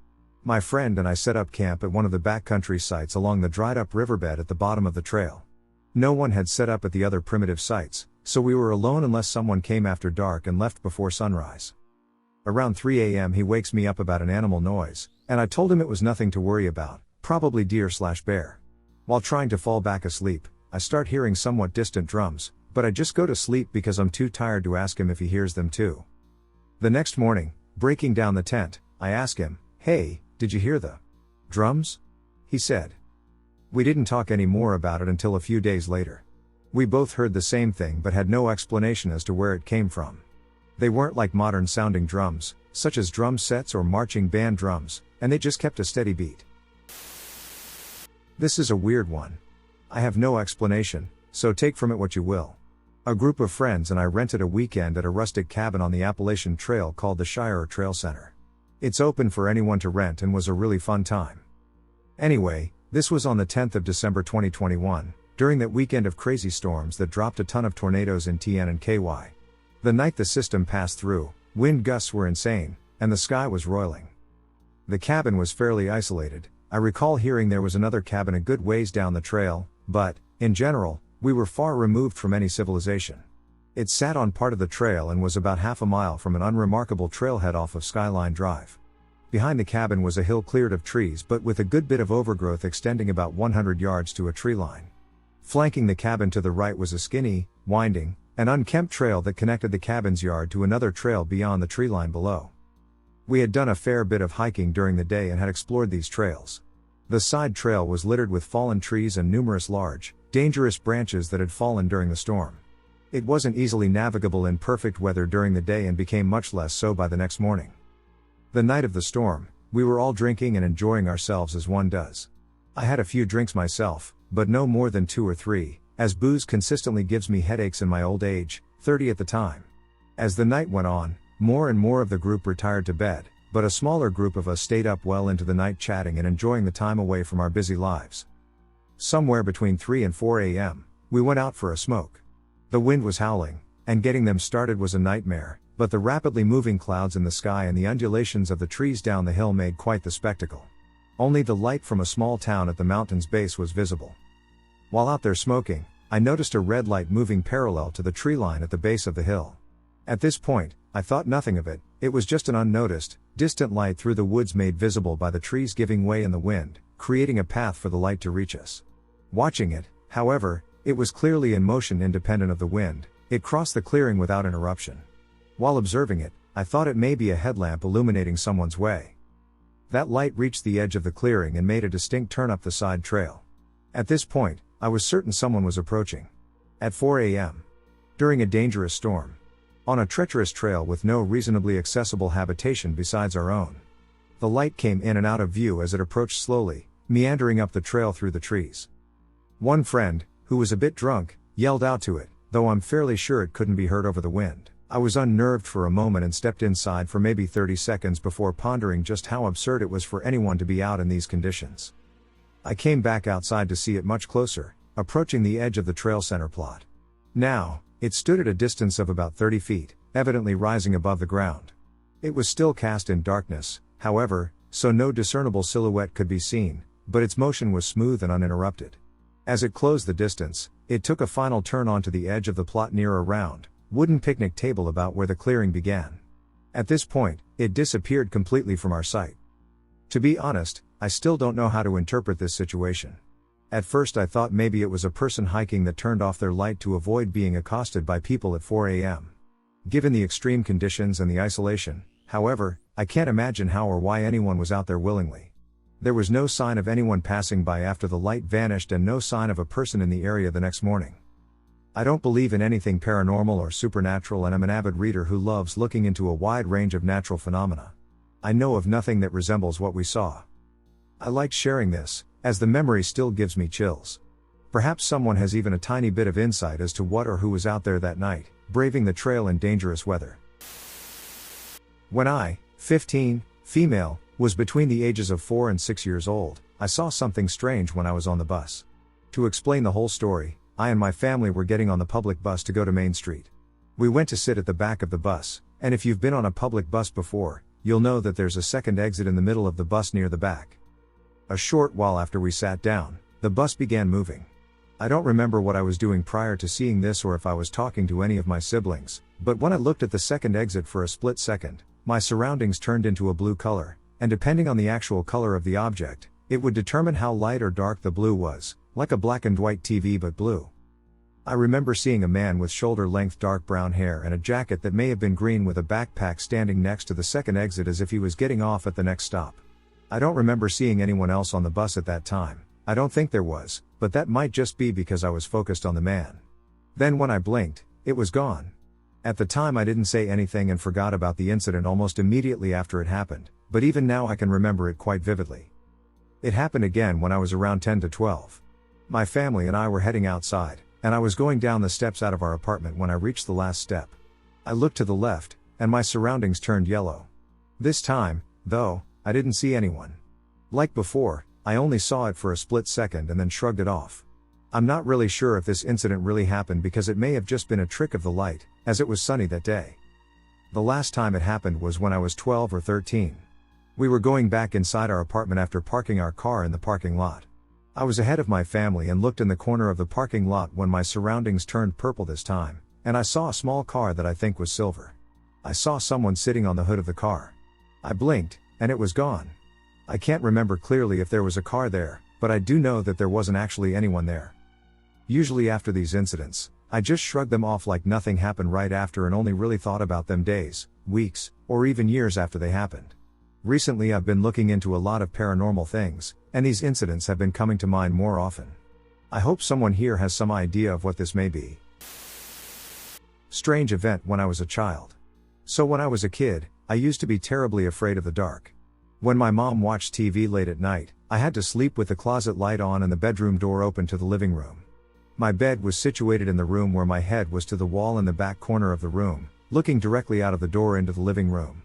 My friend and I set up camp at one of the backcountry sites along the dried-up riverbed at the bottom of the trail. No one had set up at the other primitive sites, so we were alone unless someone came after dark and left before sunrise. Around 3 a.m. he wakes me up about an animal noise, and I told him it was nothing to worry about, probably deer/bear. While trying to fall back asleep, I start hearing somewhat distant drums, but I just go to sleep because I'm too tired to ask him if he hears them too. The next morning, breaking down the tent, I ask him, "Hey, did you hear the drums?" He said. We didn't talk any more about it until a few days later. We both heard the same thing but had no explanation as to where it came from. They weren't like modern sounding drums, such as drum sets or marching band drums, and they just kept a steady beat. This is a weird one. I have no explanation, so take from it what you will. A group of friends and I rented a weekend at a rustic cabin on the Appalachian Trail called the Shire Trail Center. It's open for anyone to rent and was a really fun time. Anyway, this was on the 10th of December 2021, during that weekend of crazy storms that dropped a ton of tornadoes in TN and KY. The night the system passed through, wind gusts were insane, and the sky was roiling. The cabin was fairly isolated. I recall hearing there was another cabin a good ways down the trail, but, in general, we were far removed from any civilization. It sat on part of the trail and was about half a mile from an unremarkable trailhead off of Skyline Drive. Behind the cabin was a hill cleared of trees but with a good bit of overgrowth extending about 100 yards to a tree line. Flanking the cabin to the right was a skinny, winding, and unkempt trail that connected the cabin's yard to another trail beyond the tree line below. We had done a fair bit of hiking during the day and had explored these trails. The side trail was littered with fallen trees and numerous large, dangerous branches that had fallen during the storm. It wasn't easily navigable in perfect weather during the day and became much less so by the next morning. The night of the storm, we were all drinking and enjoying ourselves as one does. I had a few drinks myself, but no more than 2 or 3, as booze consistently gives me headaches in my old age, 30 at the time. As the night went on, more and more of the group retired to bed, but a smaller group of us stayed up well into the night chatting and enjoying the time away from our busy lives. Somewhere between 3 and 4 a.m., we went out for a smoke. The wind was howling, and getting them started was a nightmare, but the rapidly moving clouds in the sky and the undulations of the trees down the hill made quite the spectacle. Only the light from a small town at the mountain's base was visible. While out there smoking, I noticed a red light moving parallel to the tree line at the base of the hill. At this point, I thought nothing of it. It was just an unnoticed, distant light through the woods made visible by the trees giving way in the wind, creating a path for the light to reach us. Watching it, however, it was clearly in motion independent of the wind. It crossed the clearing without interruption. While observing it, I thought it may be a headlamp illuminating someone's way. That light reached the edge of the clearing and made a distinct turn up the side trail. At this point, I was certain someone was approaching. At 4 a.m. During a dangerous storm. On a treacherous trail with no reasonably accessible habitation besides our own. The light came in and out of view as it approached slowly, meandering up the trail through the trees. One friend, who was a bit drunk, yelled out to it, though I'm fairly sure it couldn't be heard over the wind. I was unnerved for a moment and stepped inside for maybe 30 seconds before pondering just how absurd it was for anyone to be out in these conditions. I came back outside to see it much closer, approaching the edge of the trail center plot. Now, it stood at a distance of about 30 feet, evidently rising above the ground. It was still cast in darkness, however, so no discernible silhouette could be seen, but its motion was smooth and uninterrupted. As it closed the distance, it took a final turn onto the edge of the plot near a round, wooden picnic table about where the clearing began. At this point, it disappeared completely from our sight. To be honest, I still don't know how to interpret this situation. At first I thought maybe it was a person hiking that turned off their light to avoid being accosted by people at 4 a.m. Given the extreme conditions and the isolation, however, I can't imagine how or why anyone was out there willingly. There was no sign of anyone passing by after the light vanished and no sign of a person in the area the next morning. I don't believe in anything paranormal or supernatural and I'm an avid reader who loves looking into a wide range of natural phenomena. I know of nothing that resembles what we saw. I liked sharing this, as the memory still gives me chills. Perhaps someone has even a tiny bit of insight as to what or who was out there that night, braving the trail in dangerous weather. When I, 15, female, was between the ages of 4 and 6 years old, I saw something strange when I was on the bus. To explain the whole story, I and my family were getting on the public bus to go to Main Street. We went to sit at the back of the bus, and if you've been on a public bus before, you'll know that there's a second exit in the middle of the bus near the back. A short while after we sat down, the bus began moving. I don't remember what I was doing prior to seeing this or if I was talking to any of my siblings, but when I looked at the second exit for a split second, my surroundings turned into a blue color, and depending on the actual color of the object, it would determine how light or dark the blue was, like a black and white TV but blue. I remember seeing a man with shoulder-length dark brown hair and a jacket that may have been green with a backpack standing next to the second exit as if he was getting off at the next stop. I don't remember seeing anyone else on the bus at that time. I don't think there was, but that might just be because I was focused on the man. Then when I blinked, it was gone. At the time I didn't say anything and forgot about the incident almost immediately after it happened, but even now I can remember it quite vividly. It happened again when I was around 10 to 12. My family and I were heading outside, and I was going down the steps out of our apartment when I reached the last step. I looked to the left, and my surroundings turned yellow. This time, though, I didn't see anyone. Like before, I only saw it for a split second and then shrugged it off. I'm not really sure if this incident really happened because it may have just been a trick of the light, as it was sunny that day. The last time it happened was when I was 12 or 13. We were going back inside our apartment after parking our car in the parking lot. I was ahead of my family and looked in the corner of the parking lot when my surroundings turned purple this time, and I saw a small car that I think was silver. I saw someone sitting on the hood of the car. I blinked, and it was gone. I can't remember clearly if there was a car there, but I do know that there wasn't actually anyone there. Usually after these incidents, I just shrugged them off like nothing happened right after and only really thought about them days, weeks, or even years after they happened. Recently I've been looking into a lot of paranormal things, and these incidents have been coming to mind more often. I hope someone here has some idea of what this may be. Strange event when I was a child. So when I was a kid, I used to be terribly afraid of the dark. When my mom watched TV late at night, I had to sleep with the closet light on and the bedroom door open to the living room. My bed was situated in the room where my head was to the wall in the back corner of the room, looking directly out of the door into the living room.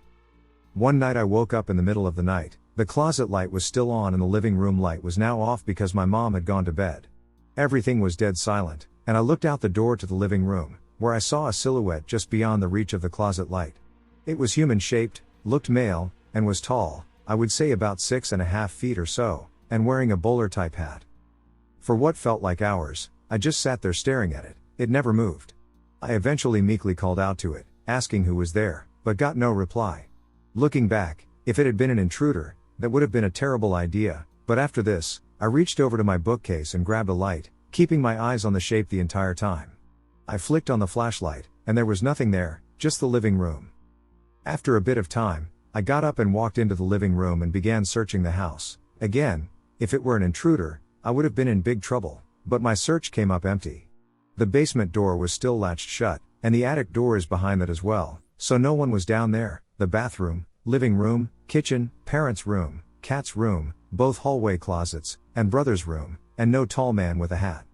One night I woke up in the middle of the night, the closet light was still on and the living room light was now off because my mom had gone to bed. Everything was dead silent, and I looked out the door to the living room, where I saw a silhouette just beyond the reach of the closet light. It was human-shaped, looked male, and was tall, I would say about 6.5 feet or so, and wearing a bowler-type hat. For what felt like hours, I just sat there staring at it. It never moved. I eventually meekly called out to it, asking who was there, but got no reply. Looking back, if it had been an intruder, that would have been a terrible idea, but after this, I reached over to my bookcase and grabbed a light, keeping my eyes on the shape the entire time. I flicked on the flashlight, and there was nothing there, just the living room. After a bit of time, I got up and walked into the living room and began searching the house. Again, if it were an intruder, I would have been in big trouble, but my search came up empty. The basement door was still latched shut, and the attic door is behind that as well, so no one was down there. The bathroom, living room, kitchen, parents' room, cat's room, both hallway closets, and brother's room, and no tall man with a hat.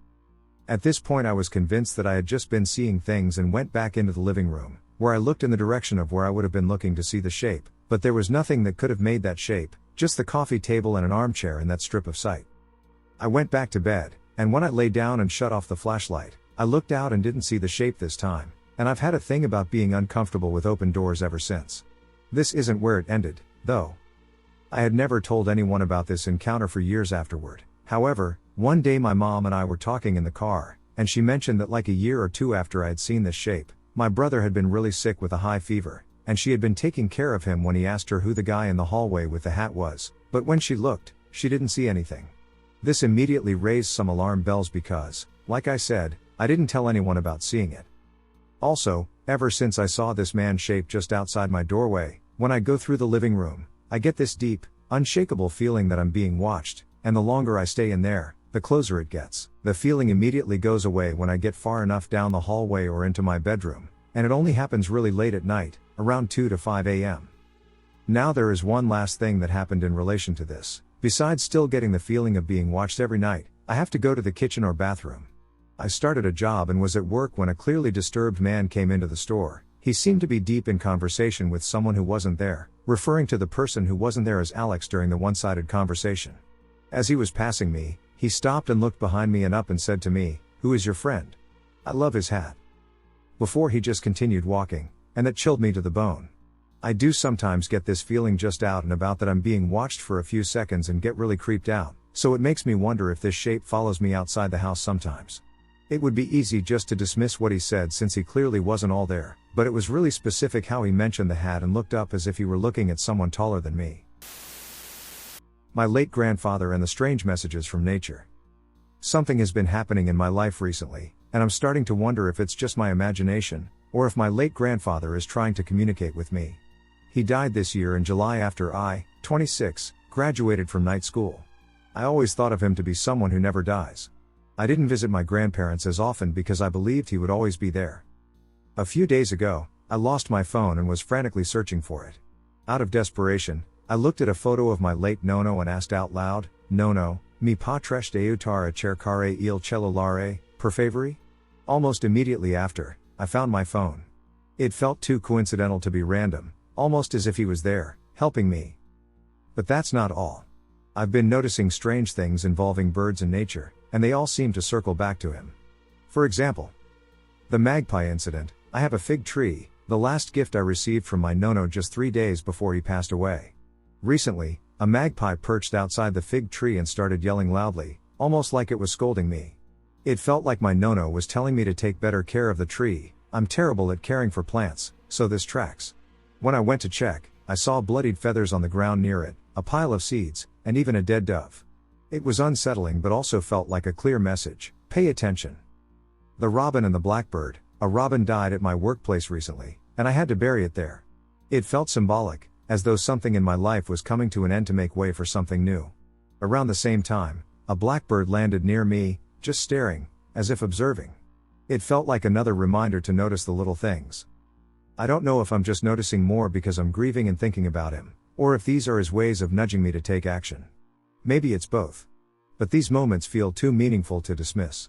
At this point I was convinced that I had just been seeing things and went back into the living room, where I looked in the direction of where I would have been looking to see the shape, but there was nothing that could have made that shape, just the coffee table and an armchair in that strip of sight. I went back to bed, and when I lay down and shut off the flashlight, I looked out and didn't see the shape this time, and I've had a thing about being uncomfortable with open doors ever since. This isn't where it ended, though. I had never told anyone about this encounter for years afterward. However, one day my mom and I were talking in the car, and she mentioned that like a year or two after I had seen this shape, my brother had been really sick with a high fever, and she had been taking care of him when he asked her who the guy in the hallway with the hat was, but when she looked, she didn't see anything. This immediately raised some alarm bells because, like I said, I didn't tell anyone about seeing it. Also, ever since I saw this man shape just outside my doorway, when I go through the living room, I get this deep, unshakable feeling that I'm being watched, and the longer I stay in there, the closer it gets. The feeling immediately goes away when I get far enough down the hallway or into my bedroom, and it only happens really late at night, around 2 to 5 a.m. Now there is one last thing that happened in relation to this. Besides still getting the feeling of being watched every night, I have to go to the kitchen or bathroom. I started a job and was at work when a clearly disturbed man came into the store. He seemed to be deep in conversation with someone who wasn't there, referring to the person who wasn't there as Alex during the one-sided conversation. As he was passing me, he stopped and looked behind me and up and said to me, "Who is your friend? I love his hat." Before he just continued walking, and that chilled me to the bone. I do sometimes get this feeling just out and about that I'm being watched for a few seconds and get really creeped out, so it makes me wonder if this shape follows me outside the house sometimes. It would be easy just to dismiss what he said since he clearly wasn't all there, but it was really specific how he mentioned the hat and looked up as if he were looking at someone taller than me. My late grandfather and the strange messages from nature. Something has been happening in my life recently, and I'm starting to wonder if it's just my imagination, or if my late grandfather is trying to communicate with me. He died this year in July after I, 26, graduated from night school. I always thought of him to be someone who never dies. I didn't visit my grandparents as often because I believed he would always be there. A few days ago, I lost my phone and was frantically searching for it. Out of desperation, I looked at a photo of my late Nono and asked out loud, "Nono, mi patres de aiutare a cercare il cellulare, per favore?" Almost immediately after, I found my phone. It felt too coincidental to be random, almost as if he was there, helping me. But that's not all. I've been noticing strange things involving birds and nature, and they all seem to circle back to him. For example, the magpie incident. I have a fig tree, the last gift I received from my Nono just 3 days before he passed away. Recently, a magpie perched outside the fig tree and started yelling loudly, almost like it was scolding me. It felt like my Nono was telling me to take better care of the tree. I'm terrible at caring for plants, so this tracks. When I went to check, I saw bloodied feathers on the ground near it, a pile of seeds, and even a dead dove. It was unsettling but also felt like a clear message: pay attention. The robin and the blackbird. A robin died at my workplace recently, and I had to bury it there. It felt symbolic, as though something in my life was coming to an end to make way for something new. Around the same time, a blackbird landed near me, just staring, as if observing. It felt like another reminder to notice the little things. I don't know if I'm just noticing more because I'm grieving and thinking about him, or if these are his ways of nudging me to take action. Maybe it's both. But these moments feel too meaningful to dismiss.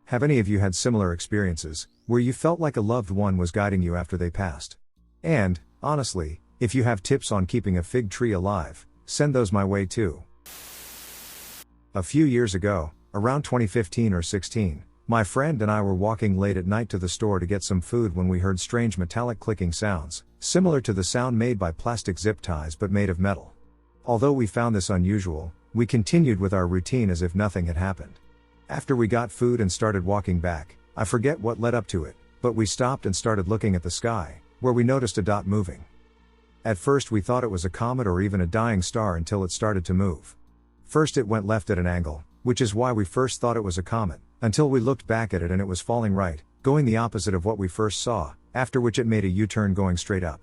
Have any of you had similar experiences, where you felt like a loved one was guiding you after they passed? And, honestly, if you have tips on keeping a fig tree alive, send those my way too. A few years ago, around 2015 or 16, my friend and I were walking late at night to the store to get some food when we heard strange metallic clicking sounds, similar to the sound made by plastic zip ties but made of metal. Although we found this unusual, we continued with our routine as if nothing had happened. After we got food and started walking back, I forget what led up to it, but we stopped and started looking at the sky, where we noticed a dot moving. At first we thought it was a comet or even a dying star until it started to move. First it went left at an angle, which is why we first thought it was a comet, until we looked back at it and it was falling right, going the opposite of what we first saw, after which it made a U-turn going straight up.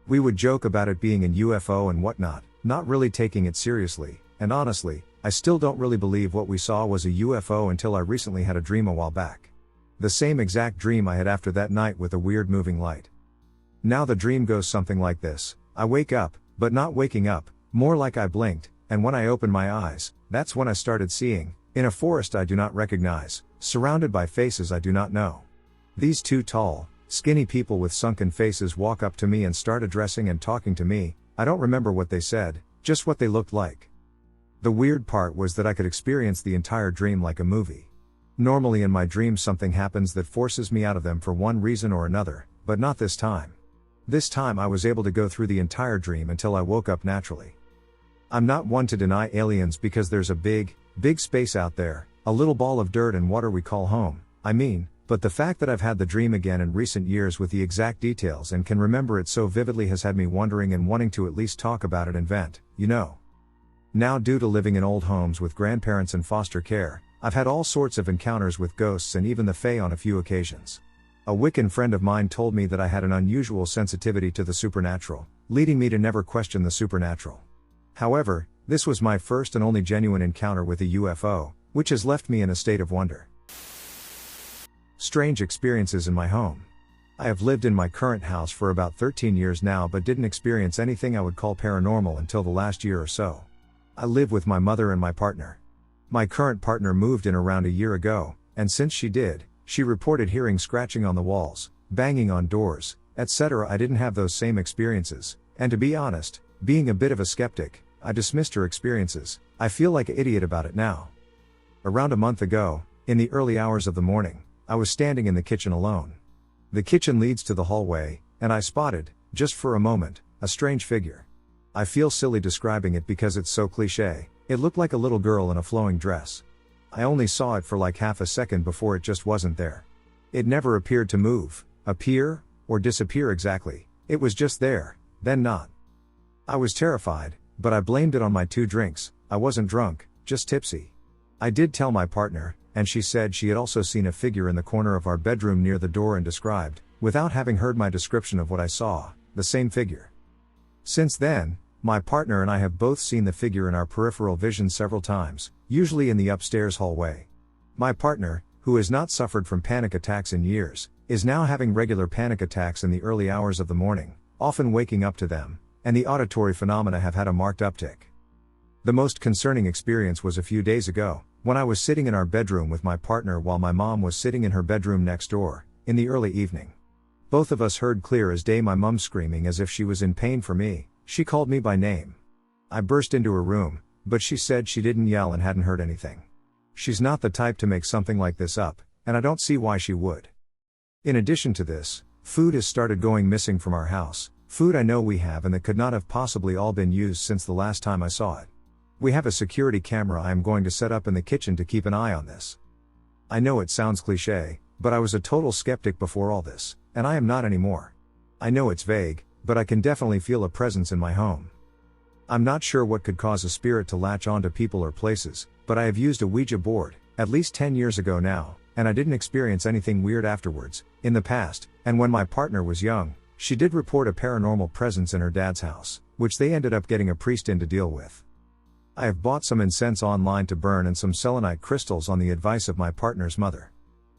We would joke about it being an UFO and whatnot, not really taking it seriously, and honestly, I still don't really believe what we saw was a UFO until I recently had a dream a while back. The same exact dream I had after that night with a weird moving light. Now the dream goes something like this: I wake up, but not waking up, more like I blinked, and when I opened my eyes, that's when I started seeing, in a forest I do not recognize, surrounded by faces I do not know. These two tall, skinny people with sunken faces walk up to me and start addressing and talking to me. I don't remember what they said, just what they looked like. The weird part was that I could experience the entire dream like a movie. Normally in my dreams something happens that forces me out of them for one reason or another, but not this time. This time I was able to go through the entire dream until I woke up naturally. I'm not one to deny aliens because there's a big space out there, a little ball of dirt and water we call home, but the fact that I've had the dream again in recent years with the exact details and can remember it so vividly has had me wondering and wanting to at least talk about it and vent, you know. Now, due to living in old homes with grandparents and foster care, I've had all sorts of encounters with ghosts and even the Fae on a few occasions. A Wiccan friend of mine told me that I had an unusual sensitivity to the supernatural, leading me to never question the supernatural. However, this was my first and only genuine encounter with a UFO, which has left me in a state of wonder. Strange experiences in my home. I have lived in my current house for about 13 years now but didn't experience anything I would call paranormal until the last year or so. I live with my mother and my partner. My current partner moved in around a year ago, and since she did, she reported hearing scratching on the walls, banging on doors, etc. I didn't have those same experiences, and to be honest, being a bit of a skeptic, I dismissed her experiences. I feel like an idiot about it now. Around a month ago, in the early hours of the morning, I was standing in the kitchen alone. The kitchen leads to the hallway, and I spotted, just for a moment, a strange figure. I feel silly describing it because it's so cliché. It looked like a little girl in a flowing dress. I only saw it for like half a second before it just wasn't there. It never appeared to move, appear, or disappear exactly. It was just there, then not. I was terrified, but I blamed it on my 2 drinks. I wasn't drunk, just tipsy. I did tell my partner, and she said she had also seen a figure in the corner of our bedroom near the door and described, without having heard my description of what I saw, the same figure. Since then, my partner and I have both seen the figure in our peripheral vision several times, usually in the upstairs hallway. My partner, who has not suffered from panic attacks in years, is now having regular panic attacks in the early hours of the morning, often waking up to them, and the auditory phenomena have had a marked uptick. The most concerning experience was a few days ago, when I was sitting in our bedroom with my partner while my mom was sitting in her bedroom next door, in the early evening. Both of us heard clear as day my mom screaming as if she was in pain for me. She called me by name. I burst into her room, but she said she didn't yell and hadn't heard anything. She's not the type to make something like this up, and I don't see why she would. In addition to this, food has started going missing from our house, food I know we have and that could not have possibly all been used since the last time I saw it. We have a security camera I am going to set up in the kitchen to keep an eye on this. I know it sounds cliché, but I was a total skeptic before all this, and I am not anymore. I know it's vague, but I can definitely feel a presence in my home. I'm not sure what could cause a spirit to latch onto people or places, but I have used a Ouija board, at least 10 years ago now, and I didn't experience anything weird afterwards. In the past, and when my partner was young, she did report a paranormal presence in her dad's house, which they ended up getting a priest in to deal with. I have bought some incense online to burn and some selenite crystals on the advice of my partner's mother.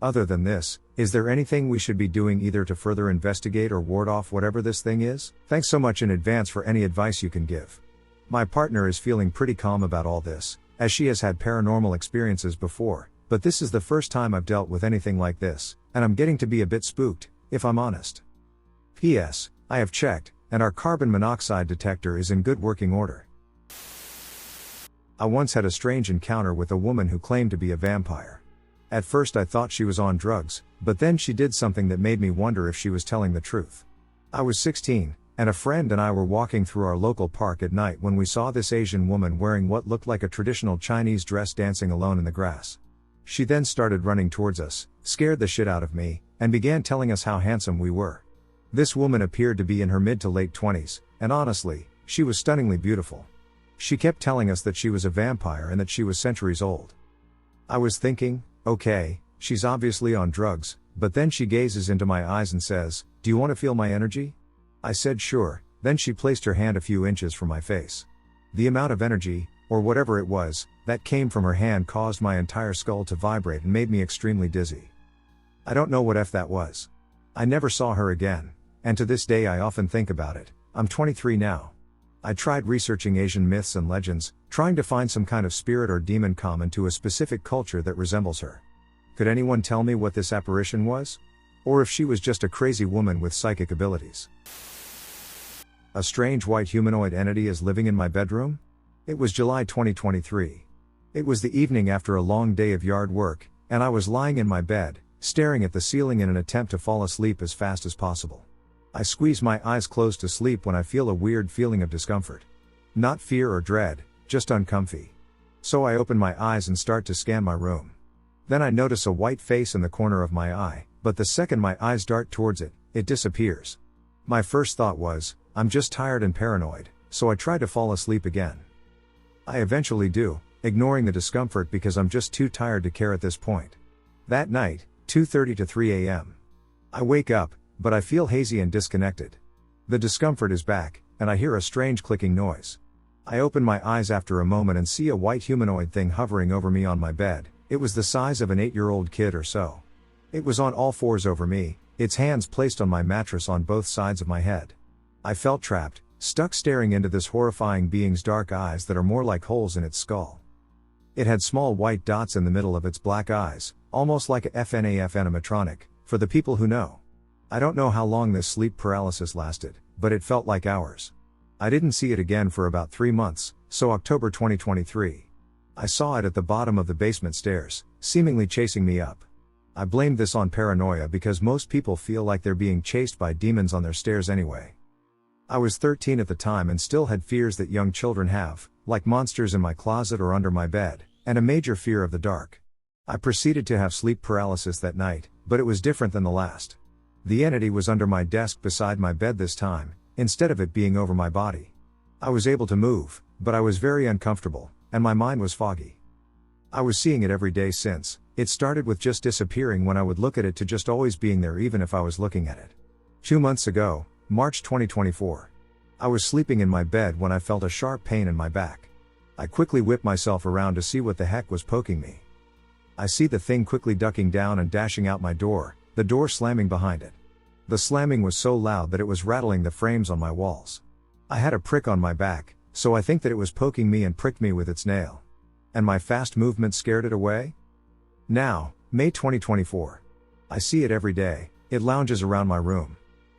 Other than this, is there anything we should be doing either to further investigate or ward off whatever this thing is? Thanks so much in advance for any advice you can give. My partner is feeling pretty calm about all this, as she has had paranormal experiences before, but this is the first time I've dealt with anything like this, and I'm getting to be a bit spooked, if I'm honest. P.S. I have checked, and our carbon monoxide detector is in good working order. I once had a strange encounter with a woman who claimed to be a vampire. At first I thought she was on drugs, but then she did something that made me wonder if she was telling the truth. I was 16, and a friend and I were walking through our local park at night when we saw this Asian woman wearing what looked like a traditional Chinese dress dancing alone in the grass. She then started running towards us, scared the shit out of me, and began telling us how handsome we were. This woman appeared to be in her mid to late 20s, and honestly, she was stunningly beautiful. She kept telling us that she was a vampire and that she was centuries old. I was thinking, okay, she's obviously on drugs, but then she gazes into my eyes and says, "Do you want to feel my energy?" I said sure, then she placed her hand a few inches from my face. The amount of energy, or whatever it was, that came from her hand caused my entire skull to vibrate and made me extremely dizzy. I don't know what that was. I never saw her again, and to this day I often think about it. I'm 23 now. I tried researching Asian myths and legends, trying to find some kind of spirit or demon common to a specific culture that resembles her. Could anyone tell me what this apparition was? Or if she was just a crazy woman with psychic abilities? A strange white humanoid entity is living in my bedroom? It was July 2023. It was the evening after a long day of yard work, and I was lying in my bed, staring at the ceiling in an attempt to fall asleep as fast as possible. I squeeze my eyes closed to sleep when I feel a weird feeling of discomfort. Not fear or dread, just uncomfy. So I open my eyes and start to scan my room. Then I notice a white face in the corner of my eye, but the second my eyes dart towards it, it disappears. My first thought was, I'm just tired and paranoid, so I try to fall asleep again. I eventually do, ignoring the discomfort because I'm just too tired to care at this point. That night, 2:30 to 3 a.m. I wake up, but I feel hazy and disconnected. The discomfort is back, and I hear a strange clicking noise. I open my eyes after a moment and see a white humanoid thing hovering over me on my bed. It was the size of an 8-year-old kid or so. It was on all fours over me, its hands placed on my mattress on both sides of my head. I felt trapped, stuck staring into this horrifying being's dark eyes that are more like holes in its skull. It had small white dots in the middle of its black eyes, almost like a FNAF animatronic, for the people who know. I don't know how long this sleep paralysis lasted, but it felt like hours. I didn't see it again for about 3 months, so October 2023. I saw it at the bottom of the basement stairs, seemingly chasing me up. I blamed this on paranoia because most people feel like they're being chased by demons on their stairs anyway. I was 13 at the time and still had fears that young children have, like monsters in my closet or under my bed, and a major fear of the dark. I proceeded to have sleep paralysis that night, but it was different than the last. The entity was under my desk beside my bed this time, instead of it being over my body. I was able to move, but I was very uncomfortable, and my mind was foggy. I was seeing it every day since. It started with just disappearing when I would look at it to just always being there even if I was looking at it. 2 months ago, March 2024. I was sleeping in my bed when I felt a sharp pain in my back. I quickly whipped myself around to see what the heck was poking me. I see the thing quickly ducking down and dashing out my door, the door slamming behind it. The slamming was so loud that it was rattling the frames on my walls. I had a prick on my back, so I think that it was poking me and pricked me with its nail. And my fast movement scared it away? Now, May 2024. I see it every day. It lounges around my room.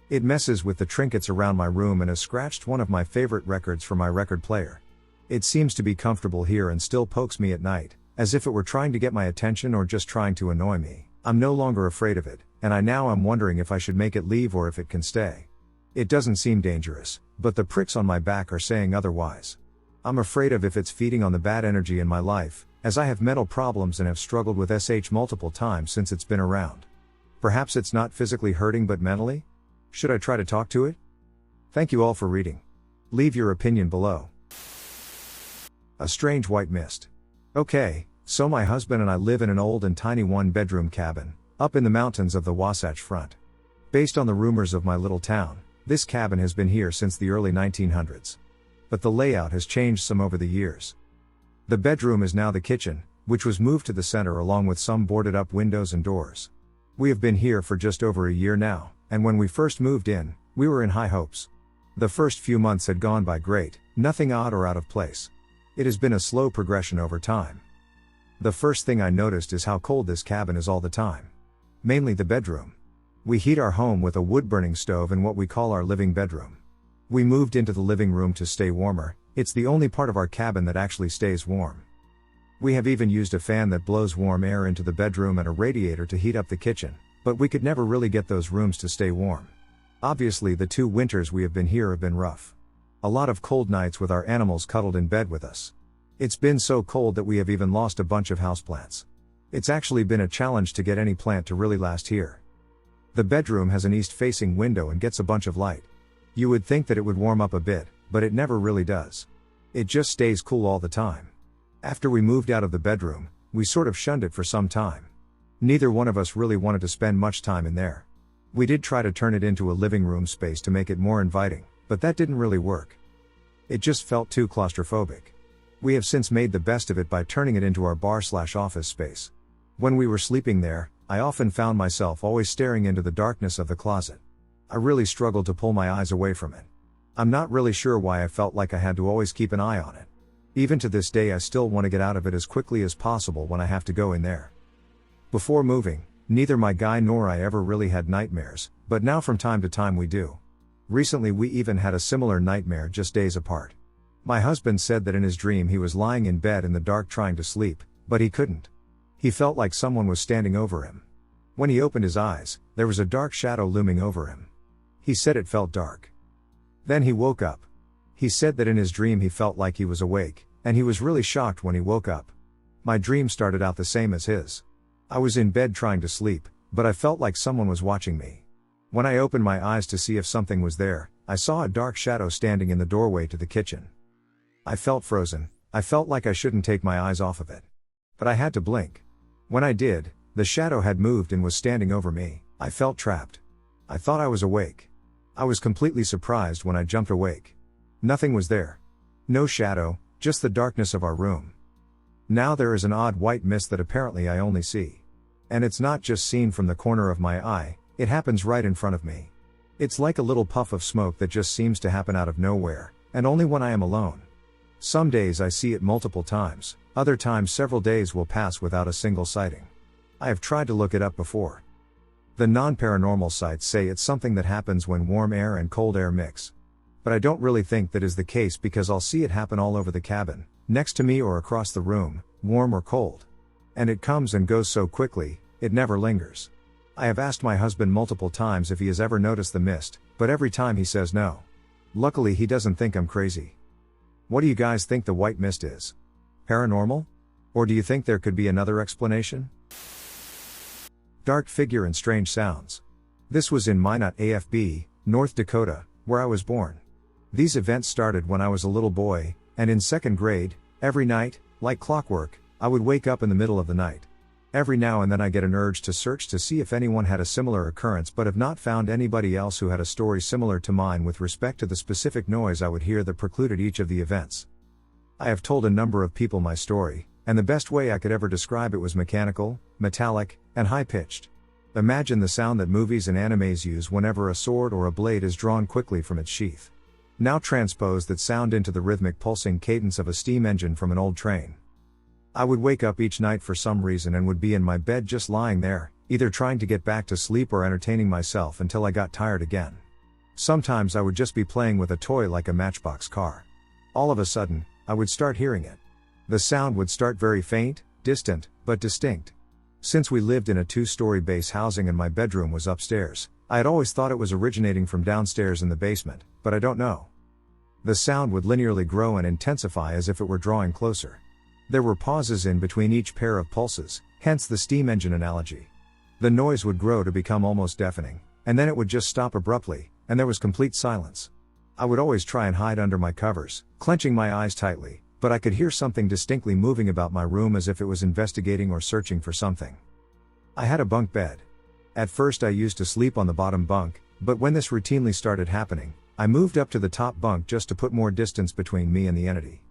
It messes with the trinkets around my room and has scratched one of my favorite records from my record player. It seems to be comfortable here and still pokes me at night, as if it were trying to get my attention or just trying to annoy me. I'm no longer afraid of it, and I now am wondering if I should make it leave or if it can stay. It doesn't seem dangerous, but the pricks on my back are saying otherwise. I'm afraid of if it's feeding on the bad energy in my life, as I have mental problems and have struggled with SH multiple times since it's been around. Perhaps it's not physically hurting but mentally? Should I try to talk to it? Thank you all for reading. Leave your opinion below. A strange white mist. Okay, so my husband and I live in an old and tiny one-bedroom cabin, up in the mountains of the Wasatch Front. Based on the rumors of my little town, this cabin has been here since the early 1900s. But the layout has changed some over the years. The bedroom is now the kitchen, which was moved to the center along with some boarded up windows and doors. We have been here for just over a year now, and when we first moved in, we were in high hopes. The first few months had gone by great, nothing odd or out of place. It has been a slow progression over time. The first thing I noticed is how cold this cabin is all the time. Mainly the bedroom. We heat our home with a wood-burning stove in what we call our living bedroom. We moved into the living room to stay warmer. It's the only part of our cabin that actually stays warm. We have even used a fan that blows warm air into the bedroom and a radiator to heat up the kitchen, but we could never really get those rooms to stay warm. Obviously, the 2 winters we have been here have been rough. A lot of cold nights with our animals cuddled in bed with us. It's been so cold that we have even lost a bunch of houseplants. It's actually been a challenge to get any plant to really last here. The bedroom has an east-facing window and gets a bunch of light. You would think that it would warm up a bit, but it never really does. It just stays cool all the time. After we moved out of the bedroom, we sort of shunned it for some time. Neither one of us really wanted to spend much time in there. We did try to turn it into a living room space to make it more inviting, but that didn't really work. It just felt too claustrophobic. We have since made the best of it by turning it into our bar/office space. When we were sleeping there, I often found myself always staring into the darkness of the closet. I really struggled to pull my eyes away from it. I'm not really sure why I felt like I had to always keep an eye on it. Even to this day I still want to get out of it as quickly as possible when I have to go in there. Before moving, neither my guy nor I ever really had nightmares, but now from time to time we do. Recently we even had a similar nightmare just days apart. My husband said that in his dream he was lying in bed in the dark trying to sleep, but he couldn't. He felt like someone was standing over him. When he opened his eyes, there was a dark shadow looming over him. He said it felt dark. Then he woke up. He said that in his dream he felt like he was awake, and he was really shocked when he woke up. My dream started out the same as his. I was in bed trying to sleep, but I felt like someone was watching me. When I opened my eyes to see if something was there, I saw a dark shadow standing in the doorway to the kitchen. I felt frozen. I felt like I shouldn't take my eyes off of it. But I had to blink. When I did, the shadow had moved and was standing over me. I felt trapped. I thought I was awake. I was completely surprised when I jumped awake. Nothing was there. No shadow, just the darkness of our room. Now there is an odd white mist that apparently I only see. And it's not just seen from the corner of my eye, it happens right in front of me. It's like a little puff of smoke that just seems to happen out of nowhere, and only when I am alone. Some days I see it multiple times, other times several days will pass without a single sighting. I have tried to look it up before. The non-paranormal sites say it's something that happens when warm air and cold air mix. But I don't really think that is the case because I'll see it happen all over the cabin, next to me or across the room, warm or cold. And it comes and goes so quickly, it never lingers. I have asked my husband multiple times if he has ever noticed the mist, but every time he says no. Luckily he doesn't think I'm crazy. What do you guys think the white mist is? Paranormal? Or do you think there could be another explanation? Dark figure and strange sounds. This was in Minot AFB, North Dakota, where I was born. These events started when I was a little boy, and in second grade, every night, like clockwork, I would wake up in the middle of the night. Every now and then I get an urge to search to see if anyone had a similar occurrence but have not found anybody else who had a story similar to mine with respect to the specific noise I would hear that precluded each of the events. I have told a number of people my story, and the best way I could ever describe it was mechanical, metallic, and high-pitched. Imagine the sound that movies and animes use whenever a sword or a blade is drawn quickly from its sheath. Now transpose that sound into the rhythmic pulsing cadence of a steam engine from an old train. I would wake up each night for some reason and would be in my bed just lying there, either trying to get back to sleep or entertaining myself until I got tired again. Sometimes I would just be playing with a toy like a matchbox car. All of a sudden, I would start hearing it. The sound would start very faint, distant, but distinct. Since we lived in a 2-story base housing and my bedroom was upstairs, I had always thought it was originating from downstairs in the basement, but I don't know. The sound would linearly grow and intensify as if it were drawing closer. There were pauses in between each pair of pulses, hence the steam engine analogy. The noise would grow to become almost deafening, and then it would just stop abruptly, and there was complete silence. I would always try and hide under my covers, clenching my eyes tightly, but I could hear something distinctly moving about my room as if it was investigating or searching for something. I had a bunk bed. At first I used to sleep on the bottom bunk, but when this routinely started happening, I moved up to the top bunk just to put more distance between me and the entity.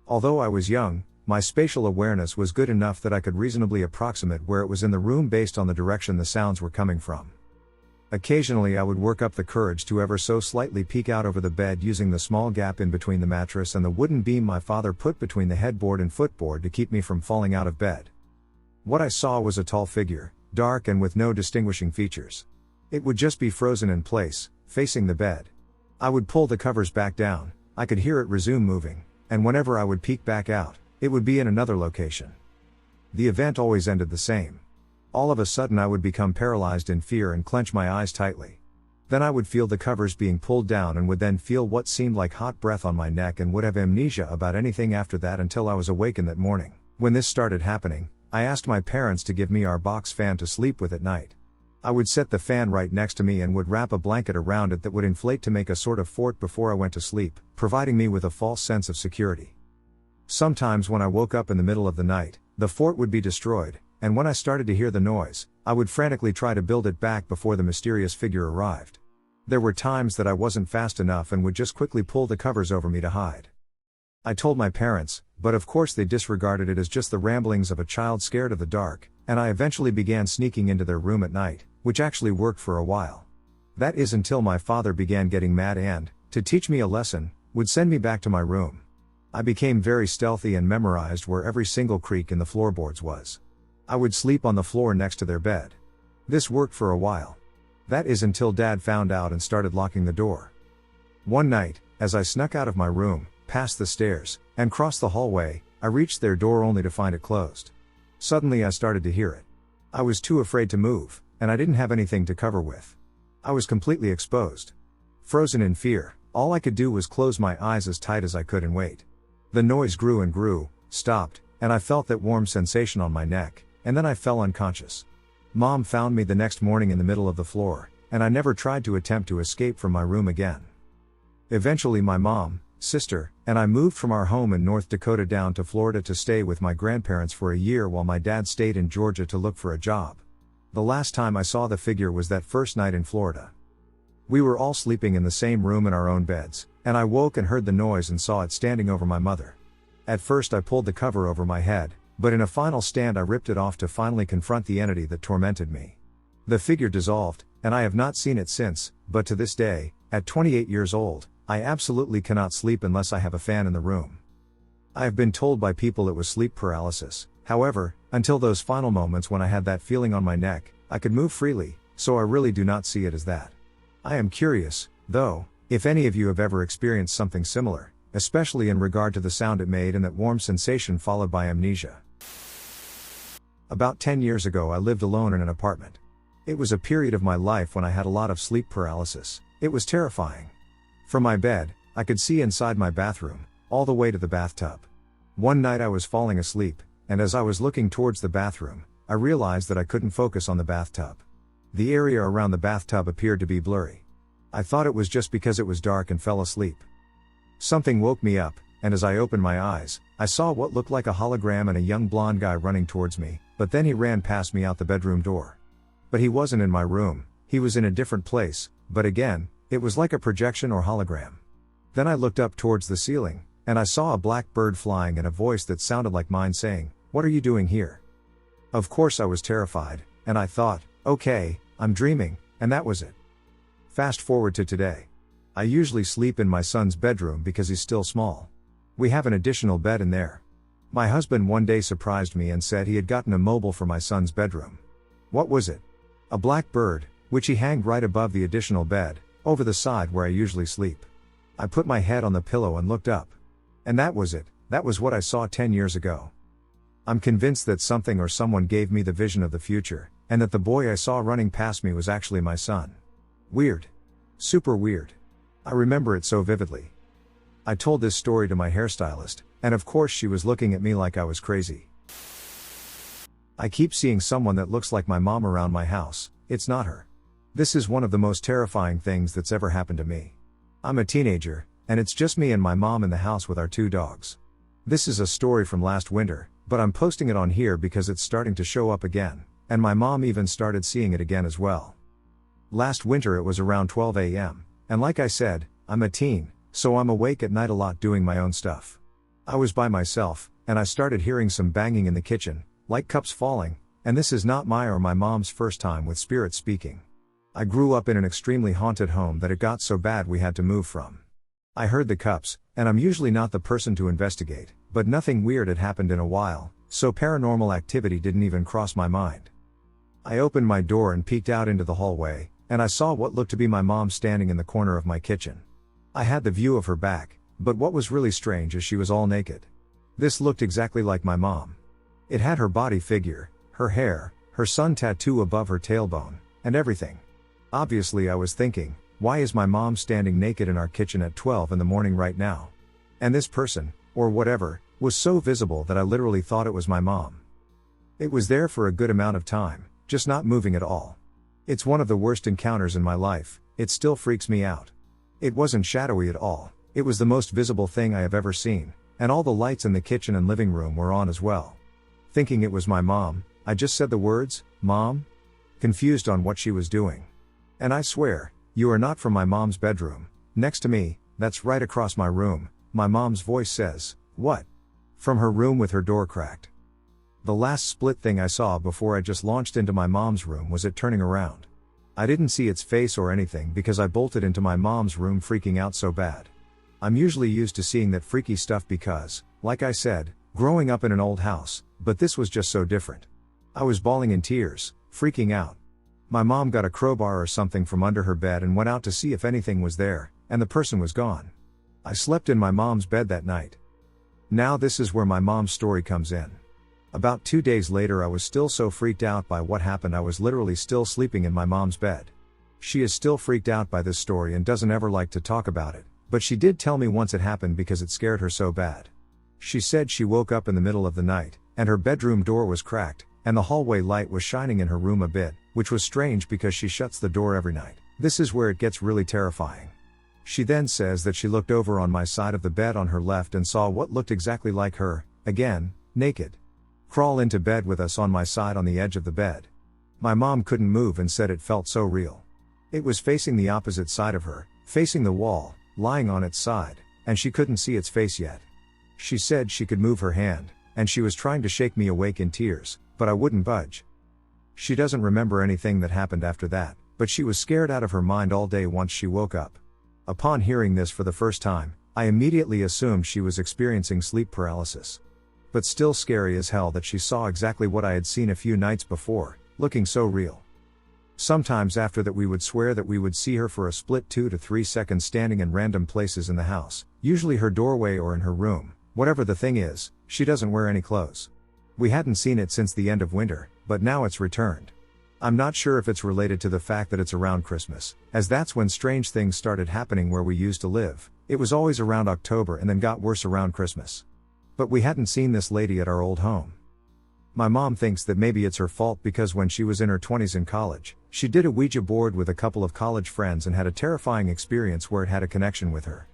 Although I was young, my spatial awareness was good enough that I could reasonably approximate where it was in the room based on the direction the sounds were coming from. Occasionally I would work up the courage to ever so slightly peek out over the bed using the small gap in between the mattress and the wooden beam my father put between the headboard and footboard to keep me from falling out of bed. What I saw was a tall figure, dark and with no distinguishing features. It would just be frozen in place, facing the bed. I would pull the covers back down, I could hear it resume moving, and whenever I would peek back out, it would be in another location. The event always ended the same. All of a sudden I would become paralyzed in fear and clench my eyes tightly. Then I would feel the covers being pulled down and would then feel what seemed like hot breath on my neck and would have amnesia about anything after that until I was awakened that morning. When this started happening, I asked my parents to give me our box fan to sleep with at night. I would set the fan right next to me and would wrap a blanket around it that would inflate to make a sort of fort before I went to sleep, providing me with a false sense of security. Sometimes when I woke up in the middle of the night, the fort would be destroyed, and when I started to hear the noise, I would frantically try to build it back before the mysterious figure arrived. There were times that I wasn't fast enough and would just quickly pull the covers over me to hide. I told my parents, but of course they disregarded it as just the ramblings of a child scared of the dark, and I eventually began sneaking into their room at night, which actually worked for a while. That is until my father began getting mad and, to teach me a lesson, would send me back to my room. I became very stealthy and memorized where every single creak in the floorboards was. I would sleep on the floor next to their bed. This worked for a while. That is until Dad found out and started locking the door. One night, as I snuck out of my room, past the stairs, and crossed the hallway, I reached their door only to find it closed. Suddenly I started to hear it. I was too afraid to move, and I didn't have anything to cover with. I was completely exposed. Frozen in fear, all I could do was close my eyes as tight as I could and wait. The noise grew and grew, stopped, and I felt that warm sensation on my neck, and then I fell unconscious. Mom found me the next morning in the middle of the floor, and I never tried to attempt to escape from my room again. Eventually my mom, sister, and I moved from our home in North Dakota down to Florida to stay with my grandparents for a year while my dad stayed in Georgia to look for a job. The last time I saw the figure was that first night in Florida. We were all sleeping in the same room in our own beds, and I woke and heard the noise and saw it standing over my mother. At first I pulled the cover over my head, but in a final stand I ripped it off to finally confront the entity that tormented me. The figure dissolved, and I have not seen it since, but to this day, at 28 years old, I absolutely cannot sleep unless I have a fan in the room. I have been told by people it was sleep paralysis. However, until those final moments when I had that feeling on my neck, I could move freely, so I really do not see it as that. I am curious, though, if any of you have ever experienced something similar, especially in regard to the sound it made and that warm sensation followed by amnesia. About 10 years ago I lived alone in an apartment. It was a period of my life when I had a lot of sleep paralysis. It was terrifying. From my bed, I could see inside my bathroom, all the way to the bathtub. One night I was falling asleep, and as I was looking towards the bathroom, I realized that I couldn't focus on the bathtub. The area around the bathtub appeared to be blurry. I thought it was just because it was dark and fell asleep. Something woke me up, and as I opened my eyes, I saw what looked like a hologram and a young blonde guy running towards me, but then he ran past me out the bedroom door. But he wasn't in my room, he was in a different place, but again, it was like a projection or hologram. Then I looked up towards the ceiling, and I saw a black bird flying and a voice that sounded like mine saying, "What are you doing here?" Of course I was terrified, and I thought, okay, I'm dreaming, and that was it. Fast forward to today. I usually sleep in my son's bedroom because he's still small. We have an additional bed in there. My husband one day surprised me and said he had gotten a mobile for my son's bedroom. What was it? A black bird, which he hanged right above the additional bed, over the side where I usually sleep. I put my head on the pillow and looked up. And that was it, that was what I saw 10 years ago. I'm convinced that something or someone gave me the vision of the future, and that the boy I saw running past me was actually my son. Weird. Super weird. I remember it so vividly. I told this story to my hairstylist, and of course she was looking at me like I was crazy. I keep seeing someone that looks like my mom around my house. It's not her. This is one of the most terrifying things that's ever happened to me. I'm a teenager, and it's just me and my mom in the house with our 2 dogs. This is a story from last winter, but I'm posting it on here because it's starting to show up again, and my mom even started seeing it again as well. Last winter it was around 12 a.m., and like I said, I'm a teen, so I'm awake at night a lot doing my own stuff. I was by myself, and I started hearing some banging in the kitchen, like cups falling, and this is not my or my mom's first time with spirits speaking. I grew up in an extremely haunted home that it got so bad we had to move from. I heard the cups, and I'm usually not the person to investigate, but nothing weird had happened in a while, so paranormal activity didn't even cross my mind. I opened my door and peeked out into the hallway, and I saw what looked to be my mom standing in the corner of my kitchen. I had the view of her back, but what was really strange is she was all naked. This looked exactly like my mom. It had her body figure, her hair, her sun tattoo above her tailbone, and everything. Obviously I was thinking, why is my mom standing naked in our kitchen at 12 in the morning right now? And this person, or whatever, was so visible that I literally thought it was my mom. It was there for a good amount of time, just not moving at all. It's one of the worst encounters in my life, it still freaks me out. It wasn't shadowy at all, it was the most visible thing I have ever seen, and all the lights in the kitchen and living room were on as well. Thinking it was my mom, I just said the words, "Mom?" confused on what she was doing. And I swear, you are not from my mom's bedroom. Next to me, that's right across my room, my mom's voice says, "What?" from her room with her door cracked. The last split thing I saw before I just launched into my mom's room was it turning around. I didn't see its face or anything because I bolted into my mom's room freaking out so bad. I'm usually used to seeing that freaky stuff because, like I said, growing up in an old house, but this was just so different. I was bawling in tears, freaking out. My mom got a crowbar or something from under her bed and went out to see if anything was there, and the person was gone. I slept in my mom's bed that night. Now this is where my mom's story comes in. About 2 days later I was still so freaked out by what happened I was literally still sleeping in my mom's bed. She is still freaked out by this story and doesn't ever like to talk about it, but she did tell me once it happened because it scared her so bad. She said she woke up in the middle of the night, and her bedroom door was cracked, and the hallway light was shining in her room a bit, which was strange because she shuts the door every night. This is where it gets really terrifying. She then says that she looked over on my side of the bed on her left and saw what looked exactly like her, again, naked, crawl into bed with us on my side on the edge of the bed. My mom couldn't move and said it felt so real. It was facing the opposite side of her, facing the wall, lying on its side, and she couldn't see its face yet. She said she could move her hand, and she was trying to shake me awake in tears, but I wouldn't budge. She doesn't remember anything that happened after that, but she was scared out of her mind all day once she woke up. Upon hearing this for the first time, I immediately assumed she was experiencing sleep paralysis. But still scary as hell that she saw exactly what I had seen a few nights before, looking so real. Sometimes after that we would swear that we would see her for a split 2 to 3 seconds standing in random places in the house, usually her doorway or in her room. Whatever the thing is, she doesn't wear any clothes. We hadn't seen it since the end of winter, but now it's returned. I'm not sure if it's related to the fact that it's around Christmas, as that's when strange things started happening where we used to live. It was always around October and then got worse around Christmas. But we hadn't seen this lady at our old home. My mom thinks that maybe it's her fault because when she was in her 20s in college, she did a Ouija board with a couple of college friends and had a terrifying experience where it had a connection with her.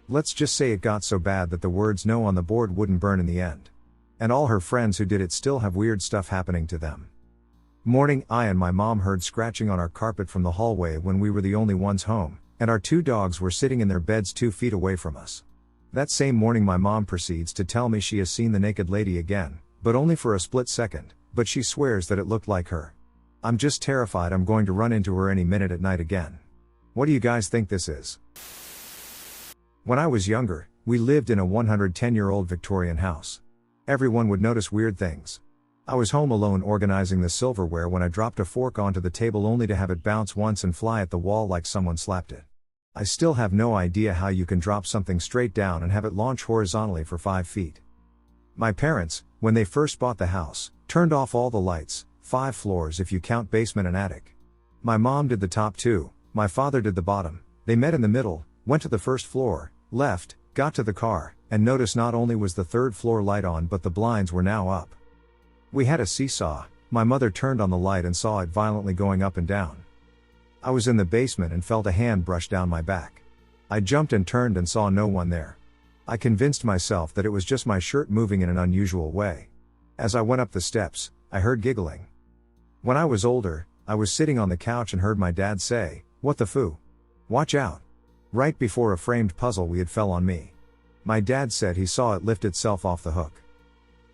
Let's just say it got so bad that the words no on the board wouldn't burn in the end. And all her friends who did it still have weird stuff happening to them. Morning, I and my mom heard scratching on our carpet from the hallway when we were the only ones home, and our 2 dogs were sitting in their beds 2 feet away from us. That same morning my mom proceeds to tell me she has seen the naked lady again, but only for a split second, but she swears that it looked like her. I'm just terrified I'm going to run into her any minute at night again. What do you guys think this is? When I was younger, we lived in a 110-year-old Victorian house. Everyone would notice weird things. I was home alone organizing the silverware when I dropped a fork onto the table only to have it bounce once and fly at the wall like someone slapped it. I still have no idea how you can drop something straight down and have it launch horizontally for 5 feet. My parents, when they first bought the house, turned off all the lights, 5 floors if you count basement and attic. My mom did the top 2, my father did the bottom. They met in the middle, went to the first floor, left, got to the car, and noticed not only was the 3rd floor light on but the blinds were now up. We had a seesaw. My mother turned on the light and saw it violently going up and down. I was in the basement and felt a hand brush down my back. I jumped and turned and saw no one there. I convinced myself that it was just my shirt moving in an unusual way. As I went up the steps, I heard giggling. When I was older, I was sitting on the couch and heard my dad say, "What the foo? Watch out." Right before a framed puzzle we had fell on me. My dad said he saw it lift itself off the hook.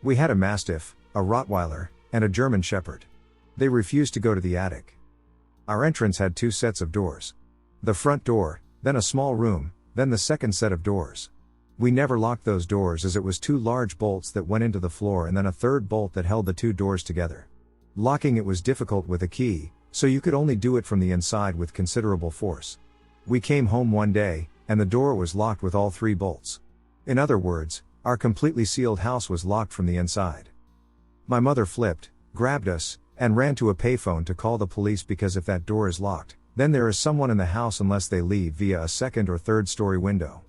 We had a Mastiff, a Rottweiler, and a German Shepherd. They refused to go to the attic. Our entrance had 2 sets of doors. The front door, then a small room, then the second set of doors. We never locked those doors as it was 2 large bolts that went into the floor and then a 3rd bolt that held the 2 doors together. Locking it was difficult with a key, so you could only do it from the inside with considerable force. We came home one day, and the door was locked with all 3 bolts. In other words, our completely sealed house was locked from the inside. My mother flipped, grabbed us, and ran to a payphone to call the police because if that door is locked, then there is someone in the house unless they leave via a 2nd or 3rd story window.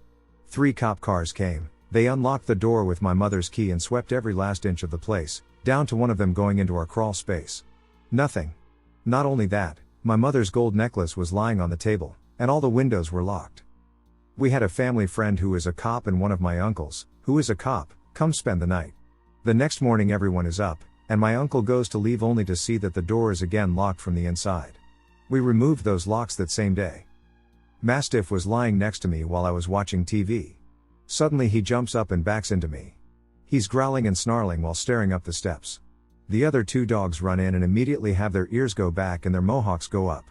3 cop cars came, they unlocked the door with my mother's key and swept every last inch of the place, down to one of them going into our crawl space. Nothing. Not only that, my mother's gold necklace was lying on the table, and all the windows were locked. We had a family friend who is a cop and one of my uncles, who is a cop, come spend the night. The next morning everyone is up, and my uncle goes to leave only to see that the door is again locked from the inside. We removed those locks that same day. Mastiff was lying next to me while I was watching TV. Suddenly he jumps up and backs into me. He's growling and snarling while staring up the steps. The other 2 dogs run in and immediately have their ears go back and their mohawks go up.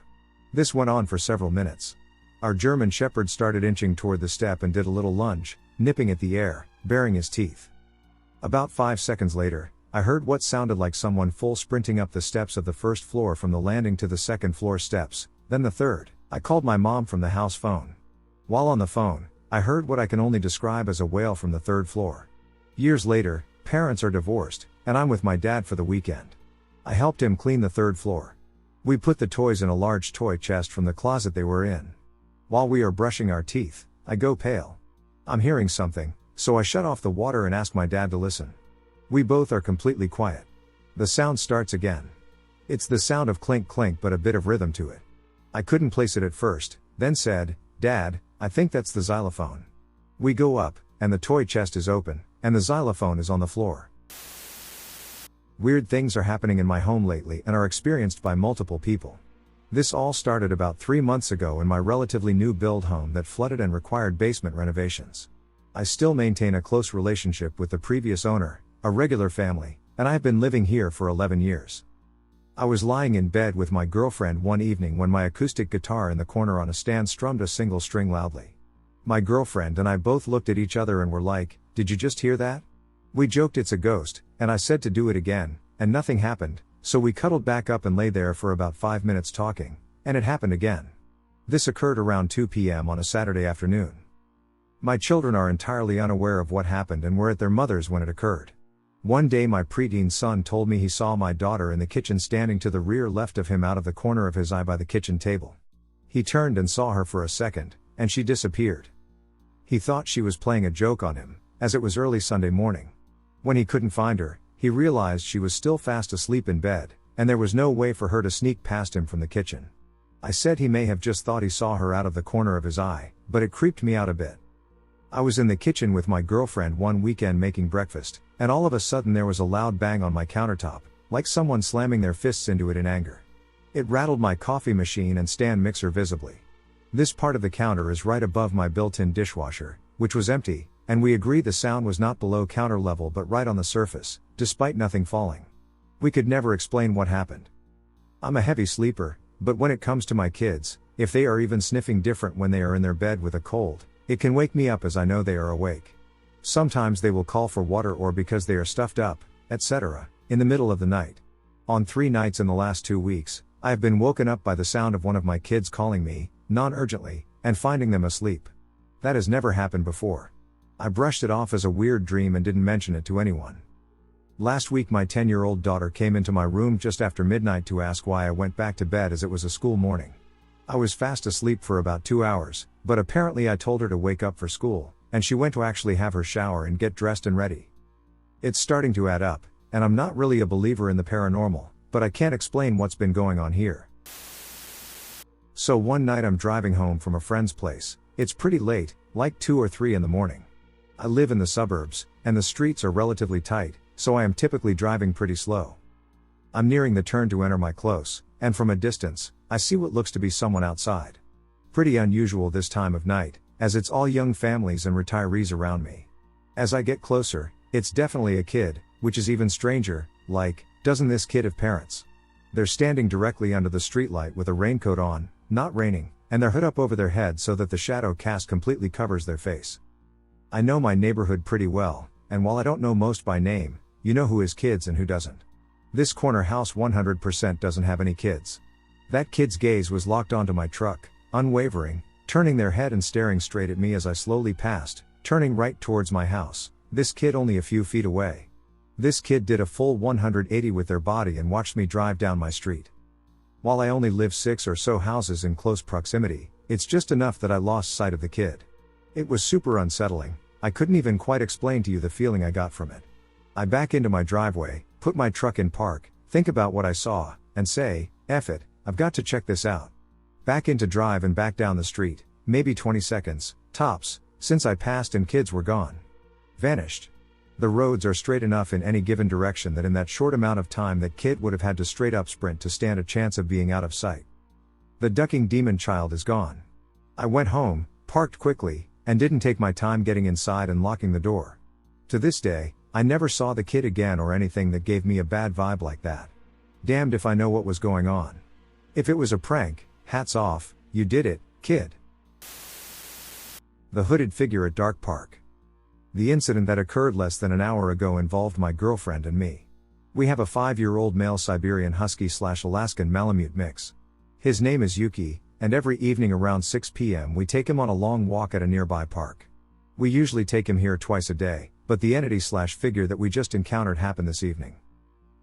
This went on for several minutes. Our German Shepherd started inching toward the step and did a little lunge, nipping at the air, baring his teeth. About 5 seconds later, I heard what sounded like someone full sprinting up the steps of the 1st floor from the landing to the 2nd floor steps, then the 3rd. I called my mom from the house phone. While on the phone, I heard what I can only describe as a wail from the 3rd floor. Years later, parents are divorced, and I'm with my dad for the weekend. I helped him clean the 3rd floor. We put the toys in a large toy chest from the closet they were in. While we are brushing our teeth, I go pale. I'm hearing something, so I shut off the water and ask my dad to listen. We both are completely quiet. The sound starts again. It's the sound of clink clink but a bit of rhythm to it. I couldn't place it at first, then said, "Dad, I think that's the xylophone." We go up, and the toy chest is open, and the xylophone is on the floor. Weird things are happening in my home lately and are experienced by multiple people. This all started about 3 months ago in my relatively new build home that flooded and required basement renovations. I still maintain a close relationship with the previous owner, a regular family, and I have been living here for 11 years. I was lying in bed with my girlfriend one evening when my acoustic guitar in the corner on a stand strummed a single string loudly. My girlfriend and I both looked at each other and were like, "Did you just hear that?" We joked it's a ghost, and I said to do it again, and nothing happened, so we cuddled back up and lay there for about 5 minutes talking, and it happened again. This occurred around 2 p.m. on a Saturday afternoon. My children are entirely unaware of what happened and were at their mother's when it occurred. One day my preteen son told me he saw my daughter in the kitchen standing to the rear left of him out of the corner of his eye by the kitchen table. He turned and saw her for a second, and she disappeared. He thought she was playing a joke on him, as it was early Sunday morning. When he couldn't find her, he realized she was still fast asleep in bed, and there was no way for her to sneak past him from the kitchen. I said he may have just thought he saw her out of the corner of his eye, but it creeped me out a bit. I was in the kitchen with my girlfriend one weekend making breakfast, and all of a sudden there was a loud bang on my countertop, like someone slamming their fists into it in anger. It rattled my coffee machine and stand mixer visibly. This part of the counter is right above my built-in dishwasher, which was empty, and we agreed the sound was not below counter level but right on the surface, despite nothing falling. We could never explain what happened. I'm a heavy sleeper, but when it comes to my kids, if they are even sniffing different when they are in their bed with a cold, it can wake me up as I know they are awake. Sometimes they will call for water or because they are stuffed up, etc., in the middle of the night. On 3 nights in the last 2 weeks, I have been woken up by the sound of one of my kids calling me, non-urgently, and finding them asleep. That has never happened before. I brushed it off as a weird dream and didn't mention it to anyone. Last week my 10-year-old daughter came into my room just after midnight to ask why I went back to bed as it was a school morning. I was fast asleep for about 2 hours, but apparently I told her to wake up for school, and she went to actually have her shower and get dressed and ready. It's starting to add up, and I'm not really a believer in the paranormal, but I can't explain what's been going on here. So one night I'm driving home from a friend's place. It's pretty late, like 2 or 3 in the morning. I live in the suburbs, and the streets are relatively tight, so I am typically driving pretty slow. I'm nearing the turn to enter my close, and from a distance, I see what looks to be someone outside. Pretty unusual this time of night, as it's all young families and retirees around me. As I get closer, it's definitely a kid, which is even stranger, like, doesn't this kid have parents? They're standing directly under the streetlight with a raincoat on, not raining, and their hood up over their head so that the shadow cast completely covers their face. I know my neighborhood pretty well, and while I don't know most by name, you know who has kids and who doesn't. This corner house 100% doesn't have any kids. That kid's gaze was locked onto my truck, unwavering, turning their head and staring straight at me as I slowly passed, turning right towards my house, this kid only a few feet away. This kid did a full 180 with their body and watched me drive down my street. While I only live 6 or so houses in close proximity, it's just enough that I lost sight of the kid. It was super unsettling. I couldn't even quite explain to you the feeling I got from it. I back into my driveway, put my truck in park, think about what I saw, and say, F it, I've got to check this out. Back into drive and back down the street, maybe 20 seconds, tops, since I passed and kids were gone. Vanished. The roads are straight enough in any given direction that in that short amount of time that kid would have had to straight up sprint to stand a chance of being out of sight. The ducking demon child is gone. I went home, parked quickly, and didn't take my time getting inside and locking the door. To this day, I never saw the kid again or anything that gave me a bad vibe like that. Damned if I know what was going on. If it was a prank, hats off, you did it, kid. The hooded figure at Dark Park. The incident that occurred less than an hour ago involved my girlfriend and me. We have a 5-year-old male Siberian Husky/Alaskan Malamute mix. His name is Yuki, and every evening around 6 p.m. we take him on a long walk at a nearby park. We usually take him here twice a day, but the entity/figure that we just encountered happened this evening.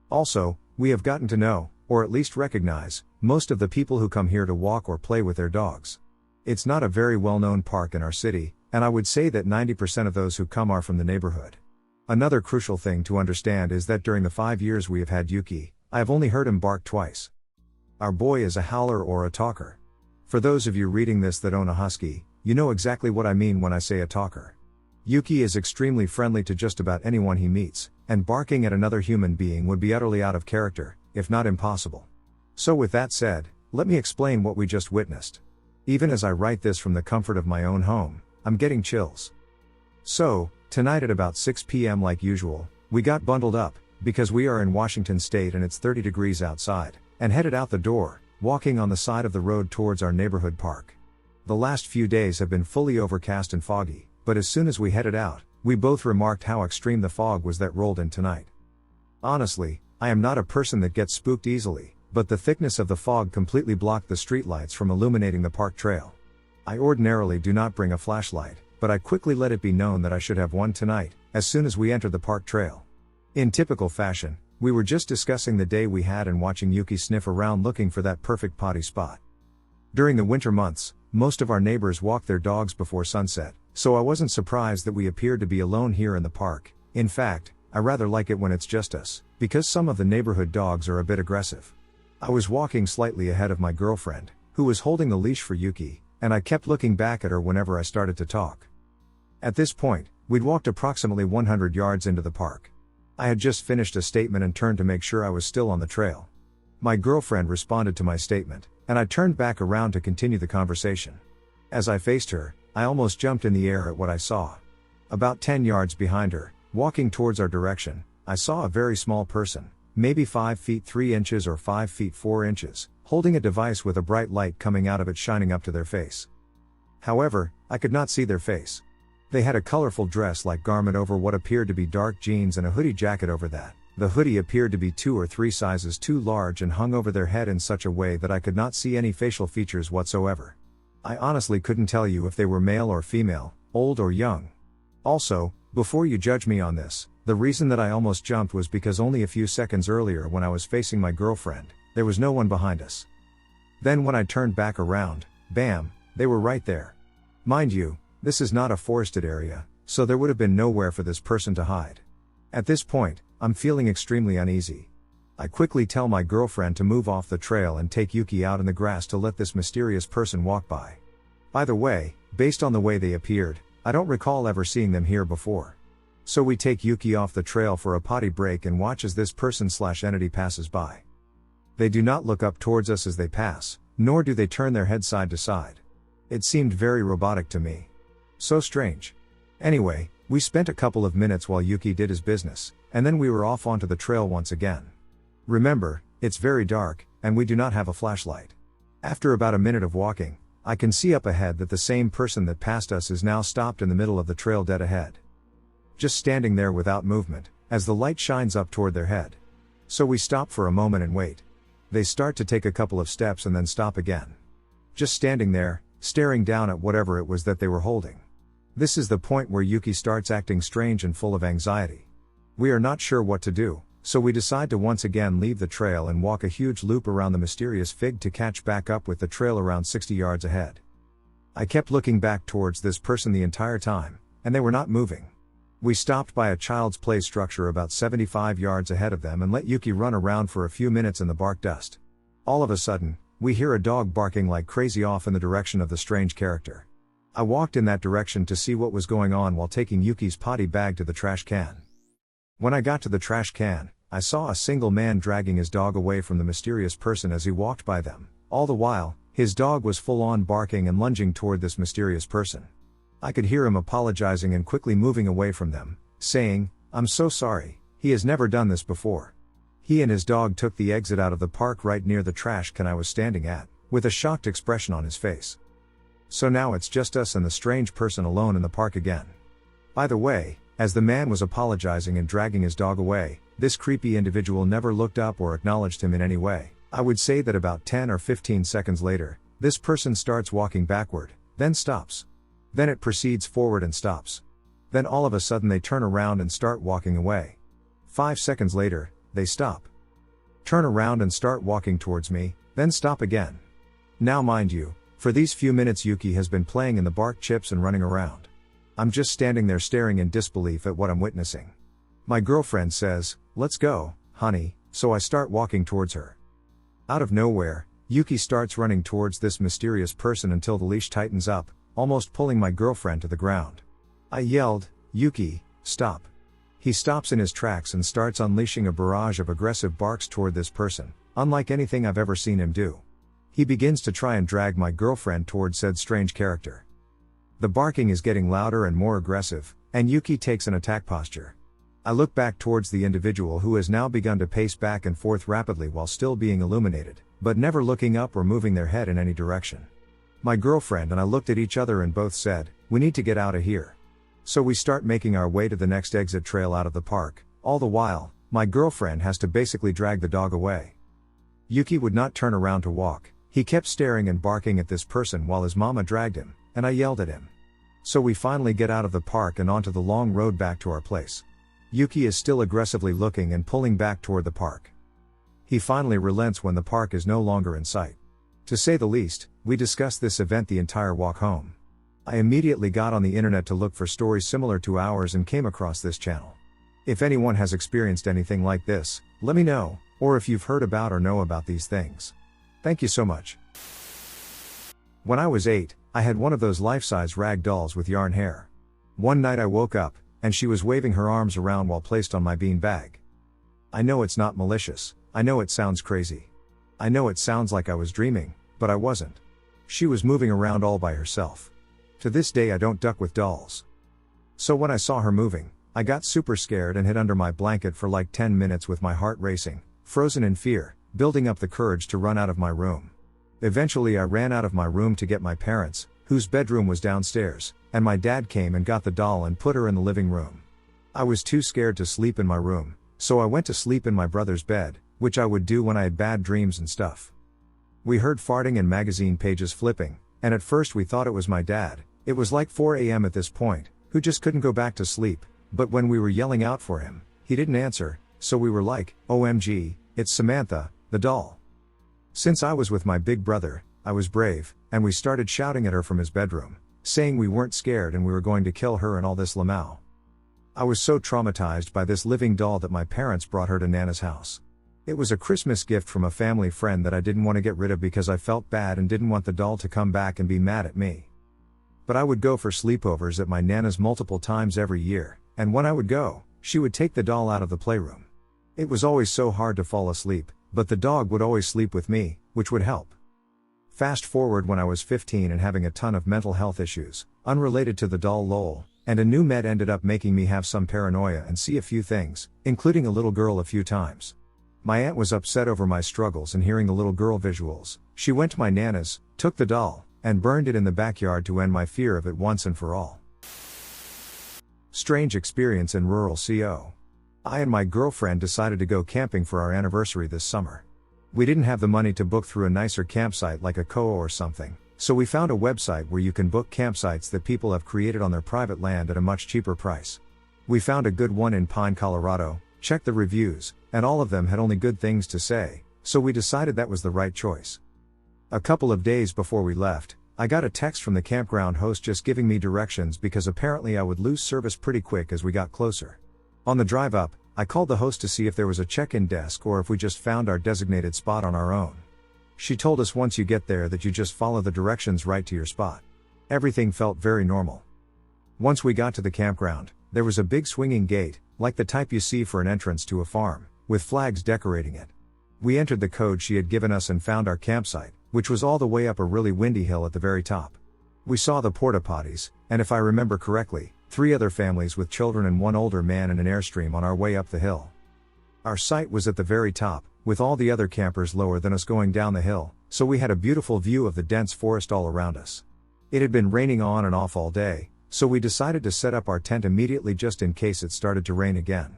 Also, we have gotten to know, or at least recognize, most of the people who come here to walk or play with their dogs. It's not a very well-known park in our city, and I would say that 90% of those who come are from the neighborhood. Another crucial thing to understand is that during the 5 years we have had Yuki, I have only heard him bark twice. Our boy is a howler or a talker. For those of you reading this that own a husky, you know exactly what I mean when I say a talker. Yuki is extremely friendly to just about anyone he meets, and barking at another human being would be utterly out of character, if not impossible. So with that said, let me explain what we just witnessed. Even as I write this from the comfort of my own home, I'm getting chills. So, tonight at about 6 p.m. like usual, we got bundled up, because we are in Washington state and it's 30 degrees outside, and headed out the door, walking on the side of the road towards our neighborhood park. The last few days have been fully overcast and foggy, but as soon as we headed out, we both remarked how extreme the fog was that rolled in tonight. Honestly, I am not a person that gets spooked easily, but the thickness of the fog completely blocked the streetlights from illuminating the park trail. I ordinarily do not bring a flashlight, but I quickly let it be known that I should have one tonight, as soon as we entered the park trail. In typical fashion, we were just discussing the day we had and watching Yuki sniff around looking for that perfect potty spot. During the winter months, most of our neighbors walk their dogs before sunset, so I wasn't surprised that we appeared to be alone here in the park. In fact, I rather like it when it's just us, because some of the neighborhood dogs are a bit aggressive. I was walking slightly ahead of my girlfriend, who was holding the leash for Yuki, and I kept looking back at her whenever I started to talk. At this point, we'd walked approximately 100 yards into the park. I had just finished a statement and turned to make sure I was still on the trail. My girlfriend responded to my statement, and I turned back around to continue the conversation. As I faced her, I almost jumped in the air at what I saw. About 10 yards behind her, walking towards our direction, I saw a very small person, maybe 5 feet 3 inches or 5 feet 4 inches, holding a device with a bright light coming out of it shining up to their face. However, I could not see their face. They had a colorful dress-like garment over what appeared to be dark jeans and a hoodie jacket over that. The hoodie appeared to be 2 or 3 sizes too large and hung over their head in such a way that I could not see any facial features whatsoever. I honestly couldn't tell you if they were male or female, old or young. Also, before you judge me on this, the reason that I almost jumped was because only a few seconds earlier when I was facing my girlfriend, there was no one behind us. Then when I turned back around, bam, they were right there. Mind you, this is not a forested area, so there would have been nowhere for this person to hide. At this point, I'm feeling extremely uneasy. I quickly tell my girlfriend to move off the trail and take Yuki out in the grass to let this mysterious person walk by. By the way, based on the way they appeared, I don't recall ever seeing them here before. So we take Yuki off the trail for a potty break and watch as this person/entity passes by. They do not look up towards us as they pass, nor do they turn their head side to side. It seemed very robotic to me. So strange. Anyway, we spent a couple of minutes while Yuki did his business, and then we were off onto the trail once again. Remember, it's very dark, and we do not have a flashlight. After about a minute of walking, I can see up ahead that the same person that passed us is now stopped in the middle of the trail dead ahead. Just standing there without movement, as the light shines up toward their head. So we stop for a moment and wait. They start to take a couple of steps and then stop again. Just standing there, staring down at whatever it was that they were holding. This is the point where Yuki starts acting strange and full of anxiety. We are not sure what to do, so we decide to once again leave the trail and walk a huge loop around the mysterious fig to catch back up with the trail around 60 yards ahead. I kept looking back towards this person the entire time, and they were not moving. We stopped by a child's play structure about 75 yards ahead of them and let Yuki run around for a few minutes in the bark dust. All of a sudden, we hear a dog barking like crazy off in the direction of the strange character. I walked in that direction to see what was going on while taking Yuki's potty bag to the trash can. When I got to the trash can, I saw a single man dragging his dog away from the mysterious person as he walked by them. All the while, his dog was full-on barking and lunging toward this mysterious person. I could hear him apologizing and quickly moving away from them, saying, "I'm so sorry, he has never done this before." He and his dog took the exit out of the park right near the trash can I was standing at, with a shocked expression on his face. So now it's just us and the strange person alone in the park again. By the way, as the man was apologizing and dragging his dog away, this creepy individual never looked up or acknowledged him in any way. I would say that about 10 or 15 seconds later, this person starts walking backward, then stops. Then it proceeds forward and stops. Then all of a sudden they turn around and start walking away. 5 seconds later, they stop. Turn around and start walking towards me, then stop again. Now mind you, for these few minutes Yuki has been playing in the bark chips and running around. I'm just standing there staring in disbelief at what I'm witnessing. My girlfriend says, "Let's go, honey," so I start walking towards her. Out of nowhere, Yuki starts running towards this mysterious person until the leash tightens up, almost pulling my girlfriend to the ground. I yelled, "Yuki, stop." He stops in his tracks and starts unleashing a barrage of aggressive barks toward this person, unlike anything I've ever seen him do. He begins to try and drag my girlfriend towards said strange character. The barking is getting louder and more aggressive, and Yuki takes an attack posture. I look back towards the individual who has now begun to pace back and forth rapidly while still being illuminated, but never looking up or moving their head in any direction. My girlfriend and I looked at each other and both said, "We need to get out of here." So we start making our way to the next exit trail out of the park. All the while, my girlfriend has to basically drag the dog away. Yuki would not turn around to walk. He kept staring and barking at this person while his mama dragged him, and I yelled at him. So we finally get out of the park and onto the long road back to our place. Yuki is still aggressively looking and pulling back toward the park. He finally relents when the park is no longer in sight. To say the least, we discussed this event the entire walk home. I immediately got on the internet to look for stories similar to ours and came across this channel. If anyone has experienced anything like this, let me know, or if you've heard about or know about these things. Thank you so much. When I was 8, I had one of those life-size rag dolls with yarn hair. One night I woke up, and she was waving her arms around while placed on my bean bag. I know it's not malicious, I know it sounds crazy. I know it sounds like I was dreaming, but I wasn't. She was moving around all by herself. To this day I don't duck with dolls. So when I saw her moving, I got super scared and hid under my blanket for like 10 minutes with my heart racing, frozen in fear, building up the courage to run out of my room. Eventually I ran out of my room to get my parents, whose bedroom was downstairs, and my dad came and got the doll and put her in the living room. I was too scared to sleep in my room, so I went to sleep in my brother's bed, which I would do when I had bad dreams and stuff. We heard farting and magazine pages flipping, and at first we thought it was my dad. It was like 4 a.m. at this point, who just couldn't go back to sleep, but when we were yelling out for him, he didn't answer, so we were like, "OMG, it's Samantha, the doll." Since I was with my big brother, I was brave, and we started shouting at her from his bedroom, saying we weren't scared and we were going to kill her and all this lamau. I was so traumatized by this living doll that my parents brought her to Nana's house. It was a Christmas gift from a family friend that I didn't want to get rid of because I felt bad and didn't want the doll to come back and be mad at me. But I would go for sleepovers at my Nana's multiple times every year, and when I would go, she would take the doll out of the playroom. It was always so hard to fall asleep, but the dog would always sleep with me, which would help. Fast forward when I was 15 and having a ton of mental health issues, unrelated to the doll lol, and a new med ended up making me have some paranoia and see a few things, including a little girl a few times. My aunt was upset over my struggles and hearing the little girl visuals. She went to my Nana's, took the doll, and burned it in the backyard to end my fear of it once and for all. Strange experience in rural CO. I and my girlfriend decided to go camping for our anniversary this summer. We didn't have the money to book through a nicer campsite like a COA or something, so we found a website where you can book campsites that people have created on their private land at a much cheaper price. We found a good one in Pine, Colorado, checked the reviews, and all of them had only good things to say, so we decided that was the right choice. A couple of days before we left, I got a text from the campground host just giving me directions because apparently I would lose service pretty quick as we got closer. On the drive up, I called the host to see if there was a check-in desk or if we just found our designated spot on our own. She told us once you get there that you just follow the directions right to your spot. Everything felt very normal. Once we got to the campground, there was a big swinging gate, like the type you see for an entrance to a farm, with flags decorating it. We entered the code she had given us and found our campsite, which was all the way up a really windy hill at the very top. We saw the porta potties, and if I remember correctly, 3 other families with children and 1 older man and an Airstream on our way up the hill. Our site was at the very top, with all the other campers lower than us going down the hill, so we had a beautiful view of the dense forest all around us. It had been raining on and off all day, so we decided to set up our tent immediately just in case it started to rain again.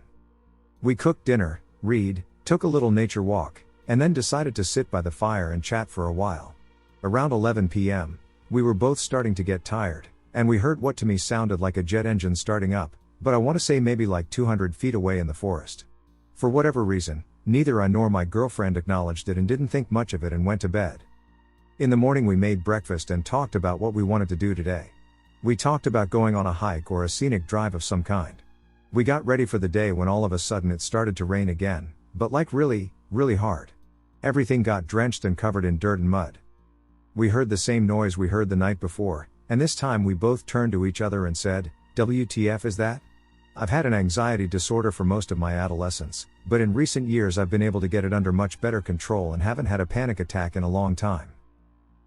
We cooked dinner, read, took a little nature walk, and then decided to sit by the fire and chat for a while. Around 11 p.m., we were both starting to get tired, and we heard what to me sounded like a jet engine starting up, but I want to say maybe like 200 feet away in the forest. For whatever reason, neither I nor my girlfriend acknowledged it and didn't think much of it and went to bed. In the morning we made breakfast and talked about what we wanted to do today. We talked about going on a hike or a scenic drive of some kind. We got ready for the day when all of a sudden it started to rain again, but like really, really hard. Everything got drenched and covered in dirt and mud. We heard the same noise we heard the night before, and this time we both turned to each other and said, "WTF is that?" I've had an anxiety disorder for most of my adolescence, but in recent years I've been able to get it under much better control and haven't had a panic attack in a long time.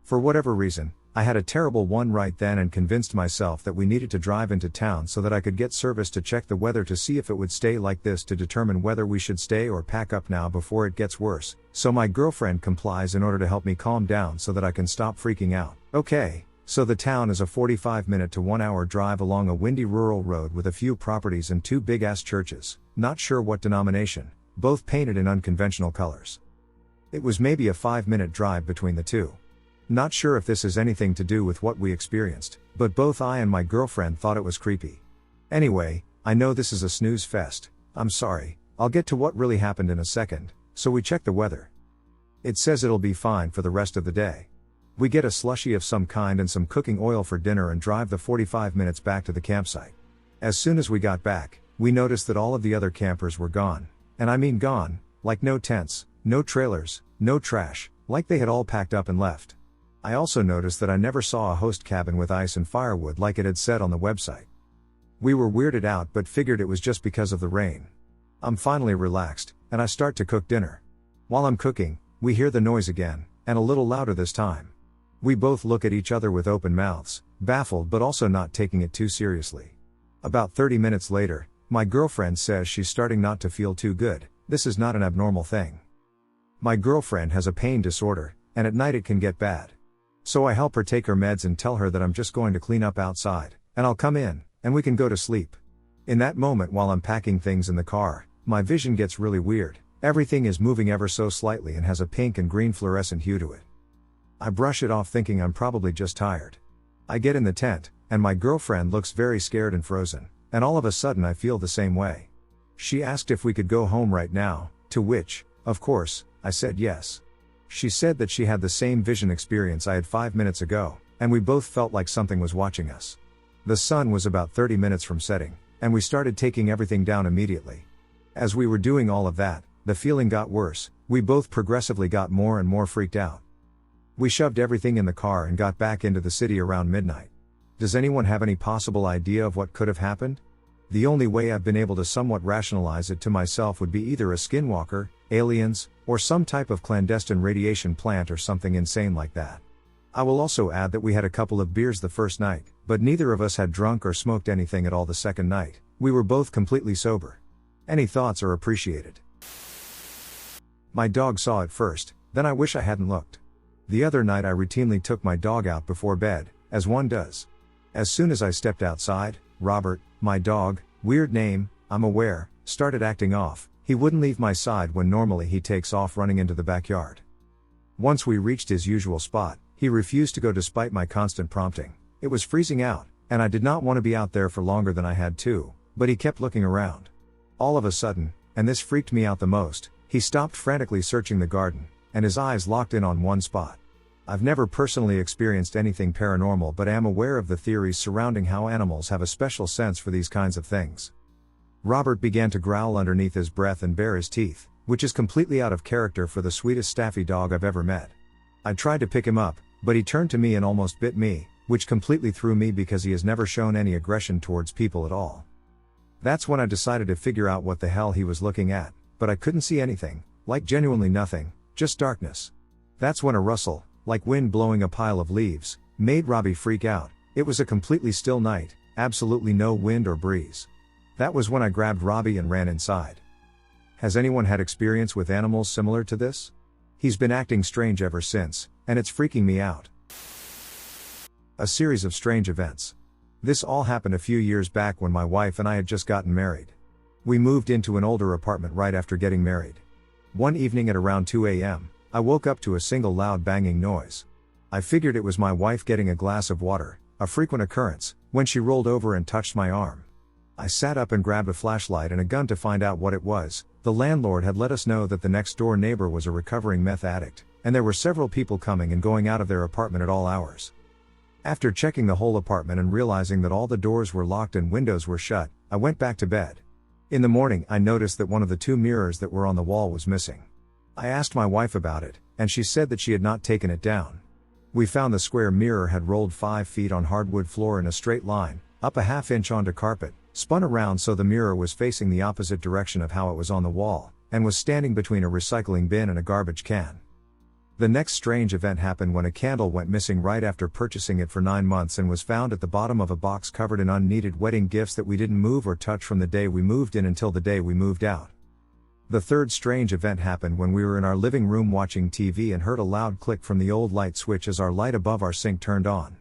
For whatever reason, I had a terrible one right then and convinced myself that we needed to drive into town so that I could get service to check the weather to see if it would stay like this to determine whether we should stay or pack up now before it gets worse. So my girlfriend complies in order to help me calm down so that I can stop freaking out. Okay, so the town is a 45-minute to 1-hour drive along a windy rural road with a few properties and 2 big-ass churches, not sure what denomination, both painted in unconventional colors. It was maybe a 5-minute drive between the two. Not sure if this has anything to do with what we experienced, but both I and my girlfriend thought it was creepy. Anyway, I know this is a snooze fest, I'm sorry, I'll get to what really happened in a second, so we check the weather. It says it'll be fine for the rest of the day. We get a slushie of some kind and some cooking oil for dinner and drive the 45 minutes back to the campsite. As soon as we got back, we noticed that all of the other campers were gone, and I mean gone, like no tents, no trailers, no trash, like they had all packed up and left. I also noticed that I never saw a host cabin with ice and firewood like it had said on the website. We were weirded out but figured it was just because of the rain. I'm finally relaxed, and I start to cook dinner. While I'm cooking, we hear the noise again, and a little louder this time. We both look at each other with open mouths, baffled but also not taking it too seriously. About 30 minutes later, my girlfriend says she's starting not to feel too good. This is not an abnormal thing. My girlfriend has a pain disorder, and at night it can get bad. So I help her take her meds and tell her that I'm just going to clean up outside, and I'll come in, and we can go to sleep. In that moment while I'm packing things in the car, my vision gets really weird. Everything is moving ever so slightly and has a pink and green fluorescent hue to it. I brush it off thinking I'm probably just tired. I get in the tent, and my girlfriend looks very scared and frozen, and all of a sudden I feel the same way. She asked if we could go home right now, to which, of course, I said yes. She said that she had the same vision experience I had 5 minutes ago, and we both felt like something was watching us. The sun was about 30 minutes from setting, and we started taking everything down immediately. As we were doing all of that, the feeling got worse, we both progressively got more and more freaked out. We shoved everything in the car and got back into the city around midnight. Does anyone have any possible idea of what could have happened? The only way I've been able to somewhat rationalize it to myself would be either a skinwalker, aliens, or some type of clandestine radiation plant or something insane like that. I will also add that we had a couple of beers the first night, but neither of us had drunk or smoked anything at all the second night. We were both completely sober. Any thoughts are appreciated. My dog saw it first, then I wish I hadn't looked. The other night I routinely took my dog out before bed, as one does. As soon as I stepped outside, Robert, my dog, weird name, I'm aware, started acting off. He wouldn't leave my side when normally he takes off running into the backyard. Once we reached his usual spot, he refused to go despite my constant prompting. It was freezing out, and I did not want to be out there for longer than I had to, but he kept looking around. All of a sudden, and this freaked me out the most, he stopped frantically searching the garden, and his eyes locked in on one spot. I've never personally experienced anything paranormal but am aware of the theories surrounding how animals have a special sense for these kinds of things. Robert began to growl underneath his breath and bare his teeth, which is completely out of character for the sweetest staffy dog I've ever met. I tried to pick him up, but he turned to me and almost bit me, which completely threw me because he has never shown any aggression towards people at all. That's when I decided to figure out what the hell he was looking at, but I couldn't see anything, like genuinely nothing, just darkness. That's when a rustle, like wind blowing a pile of leaves, made Robbie freak out. It was a completely still night, absolutely no wind or breeze. That was when I grabbed Robbie and ran inside. Has anyone had experience with animals similar to this? He's been acting strange ever since, and it's freaking me out. A series of strange events. This all happened a few years back when my wife and I had just gotten married. We moved into an older apartment right after getting married. One evening at around 2 a.m., I woke up to a single loud banging noise. I figured it was my wife getting a glass of water, a frequent occurrence, when she rolled over and touched my arm. I sat up and grabbed a flashlight and a gun to find out what it was. The landlord had let us know that the next door neighbor was a recovering meth addict, and there were several people coming and going out of their apartment at all hours. After checking the whole apartment and realizing that all the doors were locked and windows were shut, I went back to bed. In the morning, I noticed that one of the 2 mirrors that were on the wall was missing. I asked my wife about it, and she said that she had not taken it down. We found the square mirror had rolled 5 feet on hardwood floor in a straight line, up a half-inch onto carpet, spun around so the mirror was facing the opposite direction of how it was on the wall, and was standing between a recycling bin and a garbage can. The next strange event happened when a candle went missing right after purchasing it for 9 months and was found at the bottom of a box covered in unneeded wedding gifts that we didn't move or touch from the day we moved in until the day we moved out. The third strange event happened when we were in our living room watching TV and heard a loud click from the old light switch as our light above our sink turned on.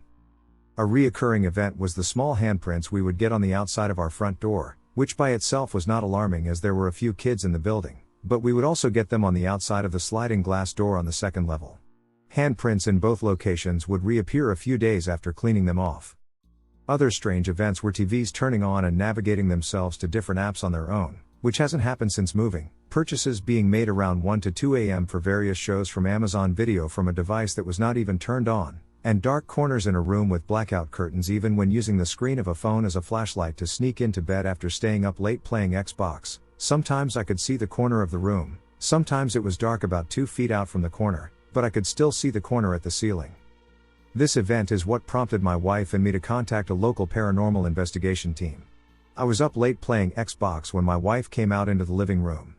A reoccurring event was the small handprints we would get on the outside of our front door, which by itself was not alarming as there were a few kids in the building, but we would also get them on the outside of the sliding glass door on the second level. Handprints in both locations would reappear a few days after cleaning them off. Other strange events were TVs turning on and navigating themselves to different apps on their own, which hasn't happened since moving, purchases being made around 1 to 2 a.m. for various shows from Amazon Video from a device that was not even turned on, and dark corners in a room with blackout curtains even when using the screen of a phone as a flashlight to sneak into bed after staying up late playing Xbox. Sometimes I could see the corner of the room, sometimes it was dark about 2 feet out from the corner, but I could still see the corner at the ceiling. This event is what prompted my wife and me to contact a local paranormal investigation team. I was up late playing Xbox when my wife came out into the living room.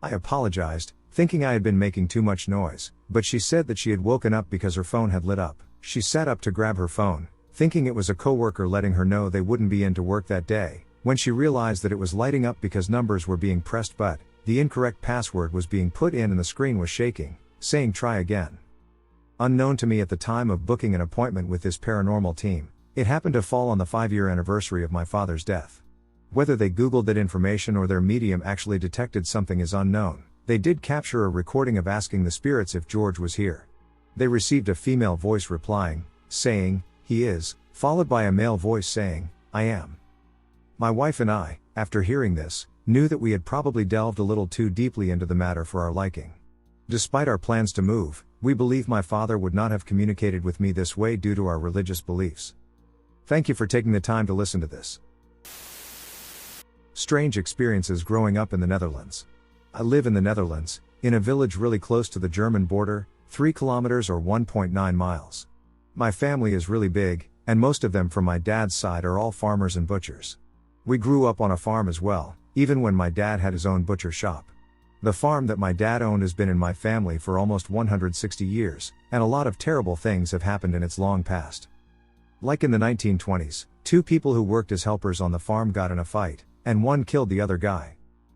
I apologized, thinking I had been making too much noise, but she said that she had woken up because her phone had lit up. She sat up to grab her phone, thinking it was a coworker letting her know they wouldn't be in to work that day, when she realized that it was lighting up because numbers were being pressed but the incorrect password was being put in and the screen was shaking, saying try again. Unknown to me at the time of booking an appointment with this paranormal team, it happened to fall on the 5-year anniversary of my father's death. Whether they Googled that information or their medium actually detected something is unknown. They did capture a recording of asking the spirits if George was here. They received a female voice replying, saying, "He is," followed by a male voice saying, "I am." My wife and I, after hearing this, knew that we had probably delved a little too deeply into the matter for our liking. Despite our plans to move, we believe my father would not have communicated with me this way due to our religious beliefs. Thank you for taking the time to listen to this. Strange experiences growing up in the Netherlands. I live in the Netherlands, in a village really close to the German border, 3 kilometers or 1.9 miles. My family is really big, and most of them from my dad's side are all farmers and butchers. We grew up on a farm as well, even when my dad had his own butcher shop. The farm that my dad owned has been in my family for almost 160 years, and a lot of terrible things have happened in its long past. Like in the 1920s, 2 people who worked as helpers on the farm got in a fight, and one killed the other guy.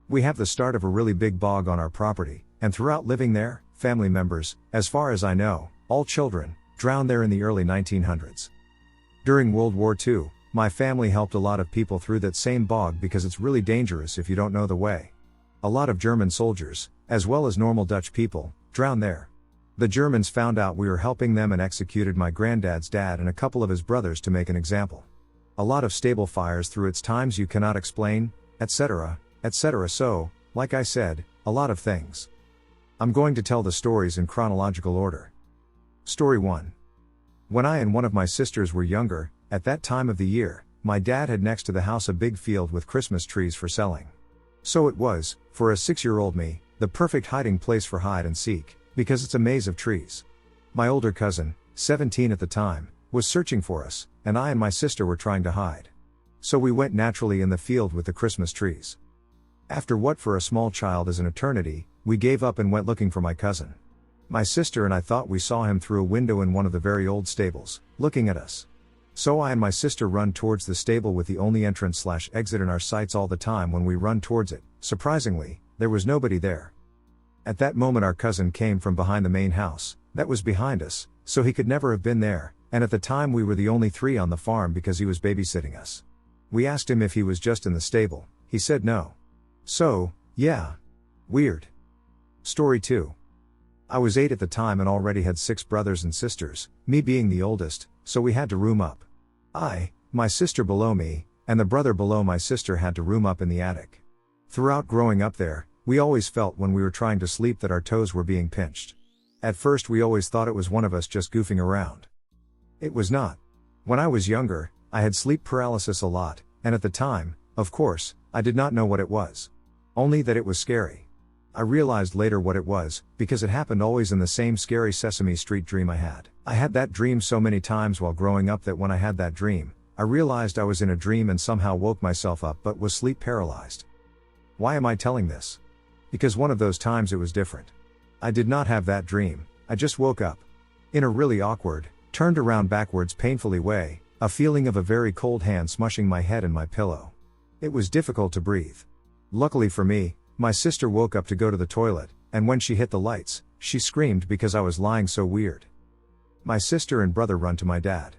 We have the start of a really big bog on our property, and throughout living there, family members, as far as I know, all children, drowned there in the early 1900s. During World War II, my family helped a lot of people through that same bog because it's really dangerous if you don't know the way. A lot of German soldiers, as well as normal Dutch people, drowned there. The Germans found out we were helping them and executed my granddad's dad and a couple of his brothers to make an example. A lot of stable fires through its times you cannot explain, etc., etc. So, like I said, a lot of things. I'm going to tell the stories in chronological order. Story 1. When I and one of my sisters were younger, at that time of the year, my dad had next to the house a big field with Christmas trees for selling. So it was, for a 6-year-old me, the perfect hiding place for hide and seek, because it's a maze of trees. My older cousin, 17 at the time, was searching for us, and I and my sister were trying to hide. So we went naturally in the field with the Christmas trees. After what for a small child is an eternity, we gave up and went looking for my cousin. My sister and I thought we saw him through a window in one of the very old stables, looking at us. So I and my sister run towards the stable with the only entrance/exit in our sights all the time. When we run towards it, surprisingly, there was nobody there. At that moment our cousin came from behind the main house, that was behind us, so he could never have been there, and at the time we were the only 3 on the farm because he was babysitting us. We asked him if he was just in the stable, he said no. So, yeah. Weird. Story 2. I was 8 at the time and already had 6 brothers and sisters, me being the oldest, so we had to room up. My sister below me, and the brother below my sister had to room up in the attic. Throughout growing up there, we always felt when we were trying to sleep that our toes were being pinched. At first we always thought it was one of us just goofing around. It was not. When I was younger, I had sleep paralysis a lot, and at the time, of course, I did not know what it was. Only that it was scary. I realized later what it was, because it happened always in the same scary Sesame Street dream I had. I had that dream so many times while growing up that when I had that dream, I realized I was in a dream and somehow woke myself up but was sleep paralyzed. Why am I telling this? Because one of those times it was different. I did not have that dream, I just woke up. In a really awkward, turned around backwards painfully way, a feeling of a very cold hand smushing my head and my pillow. It was difficult to breathe. Luckily for me, my sister woke up to go to the toilet, and when she hit the lights, she screamed because I was lying so weird. My sister and brother run to my dad.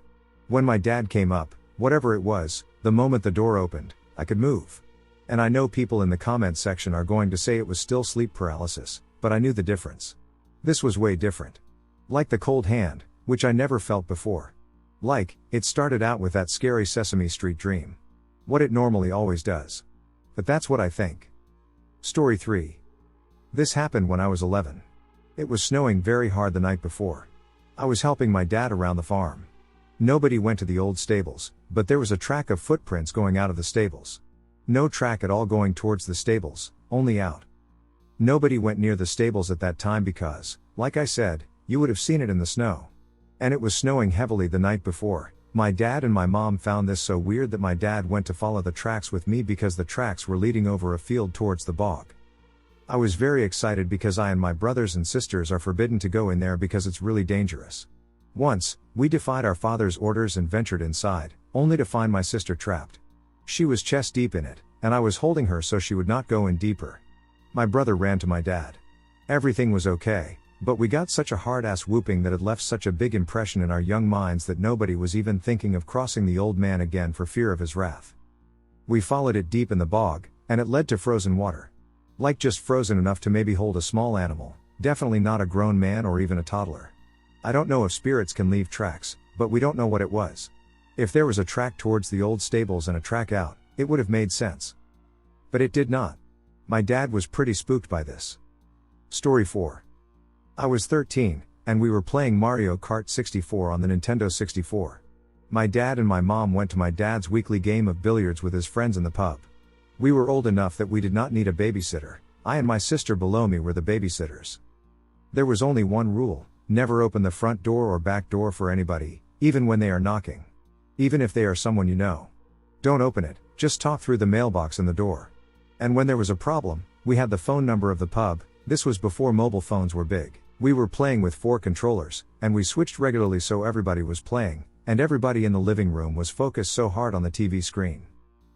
When my dad came up, whatever it was, the moment the door opened, I could move. And I know people in the comments section are going to say it was still sleep paralysis, but I knew the difference. This was way different. Like the cold hand, which I never felt before. Like, it started out with that scary Sesame Street dream. What it normally always does. But that's what I think. Story 3. This happened when I was 11. It was snowing very hard the night before. I was helping my dad around the farm. Nobody went to the old stables, but there was a track of footprints going out of the stables. No track at all going towards the stables, only out. Nobody went near the stables at that time because, like I said, you would have seen it in the snow. And it was snowing heavily the night before. My dad and my mom found this so weird that my dad went to follow the tracks with me because the tracks were leading over a field towards the bog. I was very excited because I and my brothers and sisters are forbidden to go in there because it's really dangerous. Once, we defied our father's orders and ventured inside, only to find my sister trapped. She was chest deep in it, and I was holding her so she would not go in deeper. My brother ran to my dad. Everything was okay, but we got such a hard-ass whooping that it left such a big impression in our young minds that nobody was even thinking of crossing the old man again for fear of his wrath. We followed it deep in the bog, and it led to frozen water. Like just frozen enough to maybe hold a small animal, definitely not a grown man or even a toddler. I don't know if spirits can leave tracks, but we don't know what it was. If there was a track towards the old stables and a track out, it would have made sense. But it did not. My dad was pretty spooked by this. Story 4. I was 13, and we were playing Mario Kart 64 on the Nintendo 64. My dad and my mom went to my dad's weekly game of billiards with his friends in the pub. We were old enough that we did not need a babysitter. I and my sister below me were the babysitters. There was only one rule: never open the front door or back door for anybody, even when they are knocking. Even if they are someone you know. Don't open it, just talk through the mailbox in the door. And when there was a problem, we had the phone number of the pub. This was before mobile phones were big. We were playing with 4 controllers, and we switched regularly so everybody was playing, and everybody in the living room was focused so hard on the TV screen.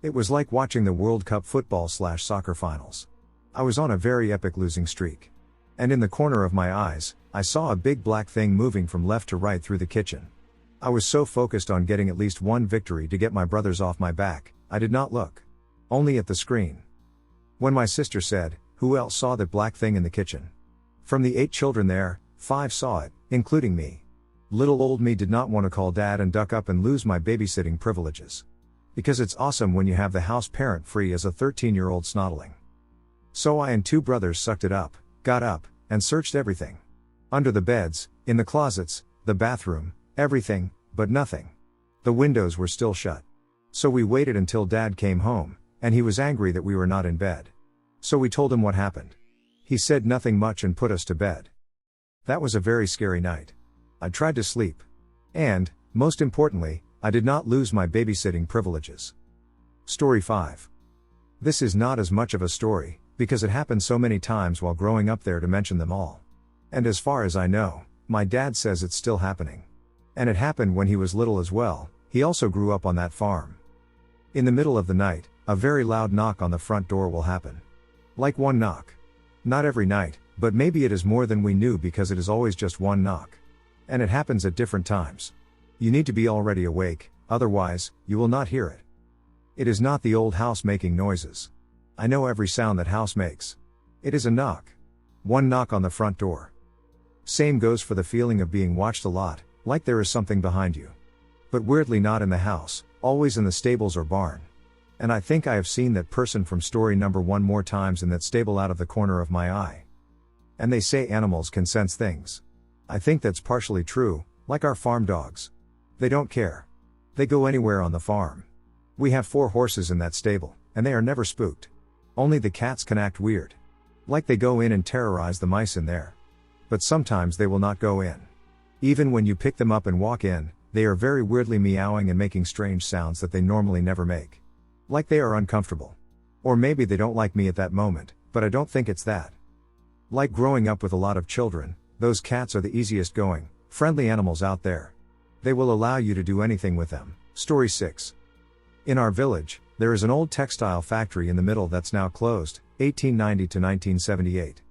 It was like watching the World Cup football/soccer finals. I was on a very epic losing streak. And in the corner of my eyes, I saw a big black thing moving from left to right through the kitchen. I was so focused on getting at least one victory to get my brothers off my back, I did not look. Only at the screen. When my sister said, "Who else saw that black thing in the kitchen?" From the 8 children there, 5 saw it, including me. Little old me did not want to call dad and duck up and lose my babysitting privileges. Because it's awesome when you have the house parent free as a 13-year-old snottling. So I and 2 brothers sucked it up, got up, and searched everything. Under the beds, in the closets, the bathroom, everything, but nothing. The windows were still shut. So we waited until dad came home, and he was angry that we were not in bed. So we told him what happened. He said nothing much and put us to bed. That was a very scary night. I tried to sleep. And, most importantly, I did not lose my babysitting privileges. Story 5. This is not as much of a story, because it happened so many times while growing up there to mention them all. And as far as I know, my dad says it's still happening. And it happened when he was little as well. He also grew up on that farm. In the middle of the night, a very loud knock on the front door will happen. Like one knock. Not every night, but maybe it is more than we knew because it is always just one knock. And it happens at different times. You need to be already awake, otherwise, you will not hear it. It is not the old house making noises. I know every sound that house makes. It is a knock. One knock on the front door. Same goes for the feeling of being watched a lot, like there is something behind you. But weirdly not in the house, always in the stables or barn. And I think I have seen that person from story number 1 more times in that stable out of the corner of my eye. And they say animals can sense things. I think that's partially true, like our farm dogs. They don't care. They go anywhere on the farm. We have 4 horses in that stable, and they are never spooked. Only the cats can act weird. Like they go in and terrorize the mice in there. But sometimes they will not go in. Even when you pick them up and walk in, they are very weirdly meowing and making strange sounds that they normally never make. Like they are uncomfortable. Or maybe they don't like me at that moment, but I don't think it's that. Like growing up with a lot of children, those cats are the easiest going, friendly animals out there. They will allow you to do anything with them. Story 6. In our village, there is an old textile factory in the middle that's now closed, 1890 to 1978.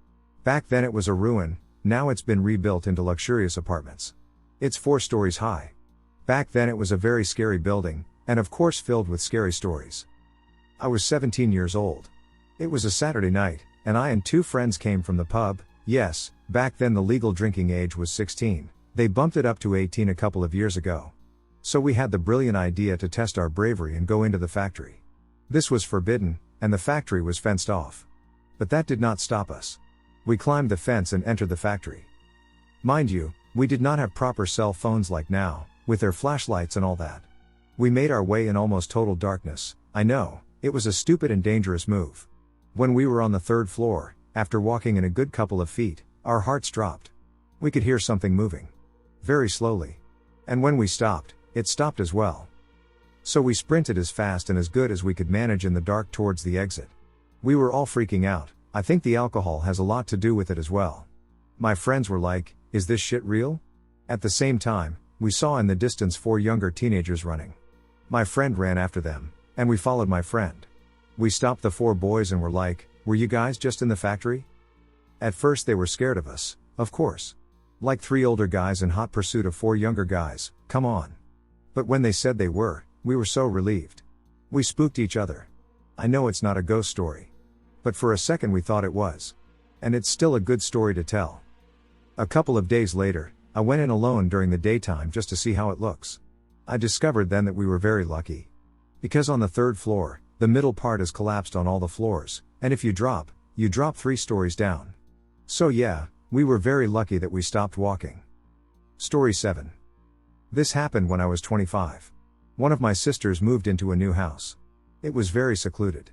Back then it was a ruin, now it's been rebuilt into luxurious apartments. It's 4 stories high. Back then it was a very scary building, and of course filled with scary stories. I was 17 years old. It was a Saturday night, and I and 2 friends came from the pub. Yes, back then the legal drinking age was 16, they bumped it up to 18 a couple of years ago. So we had the brilliant idea to test our bravery and go into the factory. This was forbidden, and the factory was fenced off. But that did not stop us. We climbed the fence and entered the factory. Mind you, we did not have proper cell phones like now, with their flashlights and all that. We made our way in almost total darkness. I know, it was a stupid and dangerous move. When we were on the 3rd floor, after walking in a good couple of feet, our hearts dropped. We could hear something moving. Very slowly. And when we stopped, it stopped as well. So we sprinted as fast and as good as we could manage in the dark towards the exit. We were all freaking out. I think the alcohol has a lot to do with it as well. My friends were like, "Is this shit real?" At the same time, we saw in the distance 4 younger teenagers running. My friend ran after them, and we followed my friend. We stopped the 4 boys and were like, "Were you guys just in the factory?" At first they were scared of us, of course. Like 3 older guys in hot pursuit of 4 younger guys, come on. But when they said they were, we were so relieved. We spooked each other. I know it's not a ghost story. But for a second we thought it was. And it's still a good story to tell. A couple of days later, I went in alone during the daytime just to see how it looks. I discovered then that we were very lucky. Because on the 3rd floor, the middle part is collapsed on all the floors, and if you drop 3 stories down. So yeah, we were very lucky that we stopped walking. Story 7. This happened when I was 25. One of my sisters moved into a new house. It was very secluded.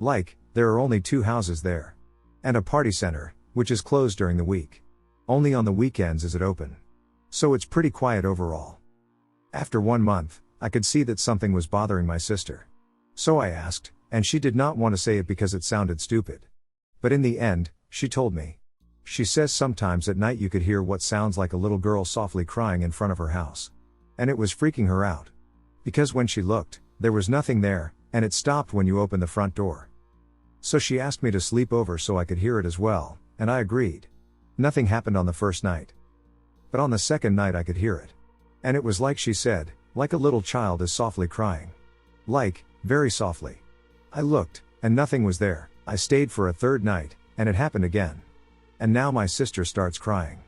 Like, there are only 2 houses there. And a party center, which is closed during the week. Only on the weekends is it open. So it's pretty quiet overall. After 1 month, I could see that something was bothering my sister. So I asked, and she did not want to say it because it sounded stupid. But in the end, she told me. She says sometimes at night you could hear what sounds like a little girl softly crying in front of her house. And it was freaking her out. Because when she looked, there was nothing there, and it stopped when you opened the front door. So she asked me to sleep over so I could hear it as well, and I agreed. Nothing happened on the first night. But on the second night I could hear it. And it was like she said, like a little child is softly crying. Like, very softly. I looked, and nothing was there. I stayed for a 3rd night, and it happened again. And now my sister starts crying.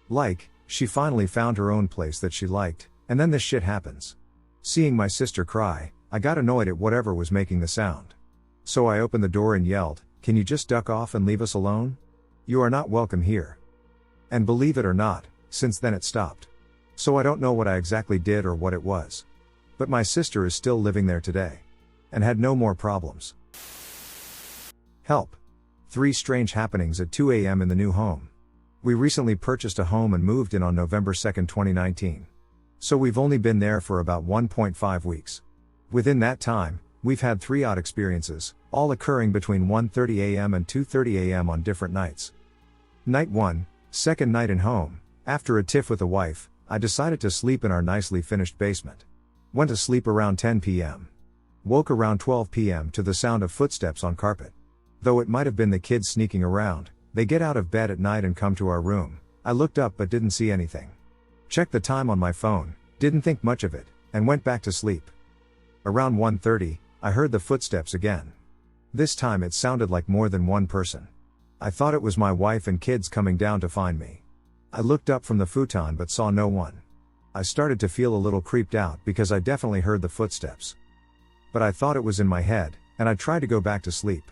Like, she finally found her own place that she liked, and then this shit happens. Seeing my sister cry, I got annoyed at whatever was making the sound. So I opened the door and yelled, "Can you just duck off and leave us alone? You are not welcome here." And believe it or not, since then it stopped. So I don't know what I exactly did or what it was. But my sister is still living there today. And had no more problems. Help. 3 strange happenings at 2 a.m. in the new home. We recently purchased a home and moved in on November 2nd, 2019. So we've only been there for about 1.5 weeks. Within that time, we've had 3 odd experiences, all occurring between 1:30 a.m. and 2:30 a.m. on different nights. Night 1, second night in home. After a tiff with the wife, I decided to sleep in our nicely finished basement. Went to sleep around 10 p.m. Woke around 12 p.m. to the sound of footsteps on carpet. Though it might have been the kids sneaking around, they get out of bed at night and come to our room. I looked up but didn't see anything. Checked the time on my phone, didn't think much of it, and went back to sleep. Around 1:30, I heard the footsteps again. This time it sounded like more than one person. I thought it was my wife and kids coming down to find me. I looked up from the futon but saw no one. I started to feel a little creeped out because I definitely heard the footsteps. But I thought it was in my head, and I tried to go back to sleep.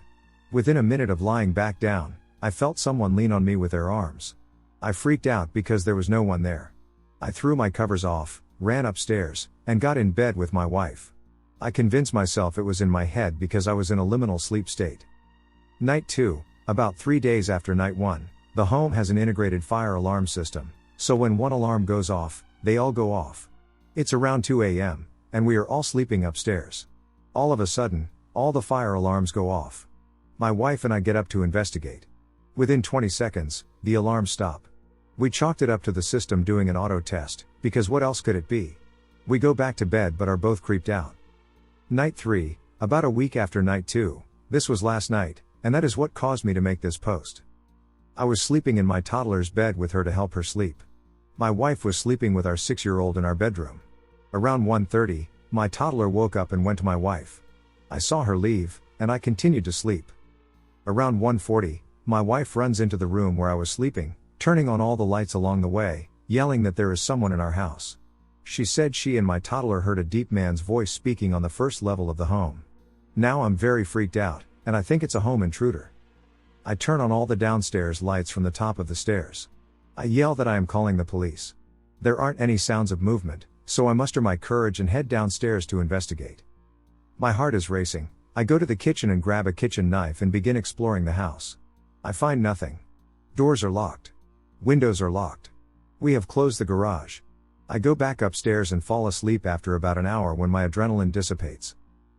Within a minute of lying back down, I felt someone lean on me with their arms. I freaked out because there was no one there. I threw my covers off, ran upstairs, and got in bed with my wife. I convinced myself it was in my head because I was in a liminal sleep state. Night 2, about 3 days after night 1, the home has an integrated fire alarm system, so when one alarm goes off, they all go off. It's around 2 a.m., and we are all sleeping upstairs. All of a sudden, all the fire alarms go off. My wife and I get up to investigate. Within 20 seconds, the alarms stop. We chalked it up to the system doing an auto test, because what else could it be? We go back to bed but are both creeped out. Night 3, about a week after night 2, this was last night, and that is what caused me to make this post. I was sleeping in my toddler's bed with her to help her sleep. My wife was sleeping with our 6-year-old in our bedroom. Around 1:30, my toddler woke up and went to my wife. I saw her leave, and I continued to sleep. Around 1:40, my wife runs into the room where I was sleeping, turning on all the lights along the way, yelling that there is someone in our house. She said she and my toddler heard a deep man's voice speaking on the first level of the home. Now I'm very freaked out, and I think it's a home intruder. I turn on all the downstairs lights from the top of the stairs. I yell that I am calling the police. There aren't any sounds of movement, so I muster my courage and head downstairs to investigate. My heart is racing. I go to the kitchen and grab a kitchen knife and begin exploring the house. I find nothing. Doors are locked. Windows are locked. We have closed the garage. I go back upstairs and fall asleep after about an hour when my adrenaline dissipates.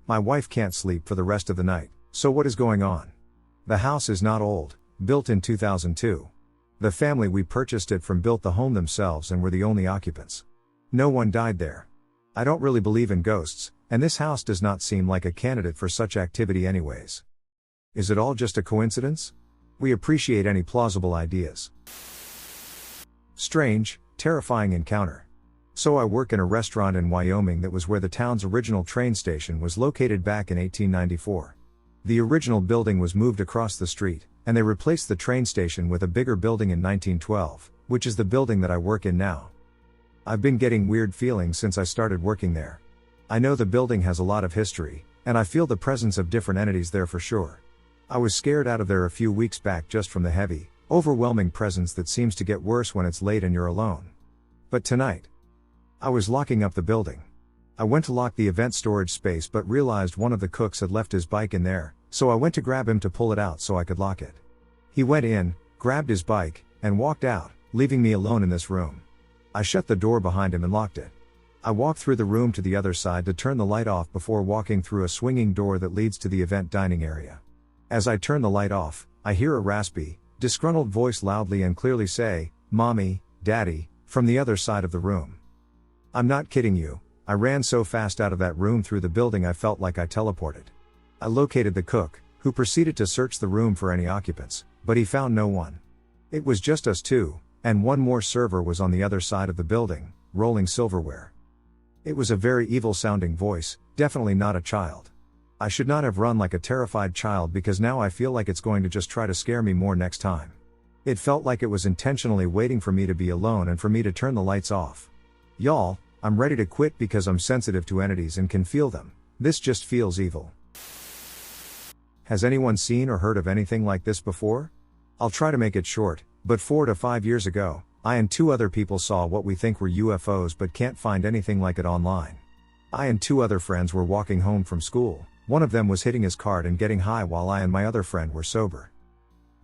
My wife can't sleep for the rest of the night, so what is going on? The house is not old, built in 2002. The family we purchased it from built the home themselves and were the only occupants. No one died there. I don't really believe in ghosts, and this house does not seem like a candidate for such activity anyways. Is it all just a coincidence? We appreciate any plausible ideas. Strange, terrifying encounter. So I work in a restaurant in Wyoming that was where the town's original train station was located back in 1894. The original building was moved across the street, and they replaced the train station with a bigger building in 1912, which is the building that I work in now. I've been getting weird feelings since I started working there. I know the building has a lot of history, and I feel the presence of different entities there for sure. I was scared out of there a few weeks back just from the heavy, overwhelming presence that seems to get worse when it's late and you're alone. But tonight, I was locking up the building. I went to lock the event storage space but realized one of the cooks had left his bike in there, so I went to grab him to pull it out so I could lock it. He went in, grabbed his bike, and walked out, leaving me alone in this room. I shut the door behind him and locked it. I walked through the room to the other side to turn the light off before walking through a swinging door that leads to the event dining area. As I turn the light off, I hear a raspy, disgruntled voice loudly and clearly say, "Mommy, Daddy," from the other side of the room. I'm not kidding you, I ran so fast out of that room through the building I felt like I teleported. I located the cook, who proceeded to search the room for any occupants, but he found no one. It was just us two, and one more server was on the other side of the building, rolling silverware. It was a very evil sounding voice, definitely not a child. I should not have run like a terrified child because now I feel like it's going to just try to scare me more next time. It felt like it was intentionally waiting for me to be alone and for me to turn the lights off. Y'all, I'm ready to quit because I'm sensitive to entities and can feel them. This just feels evil. Has anyone seen or heard of anything like this before? I'll try to make it short, but 4 to 5 years ago, I and 2 other people saw what we think were UFOs but can't find anything like it online. I and 2 other friends were walking home from school. One of them was hitting his cart and getting high while I and my other friend were sober.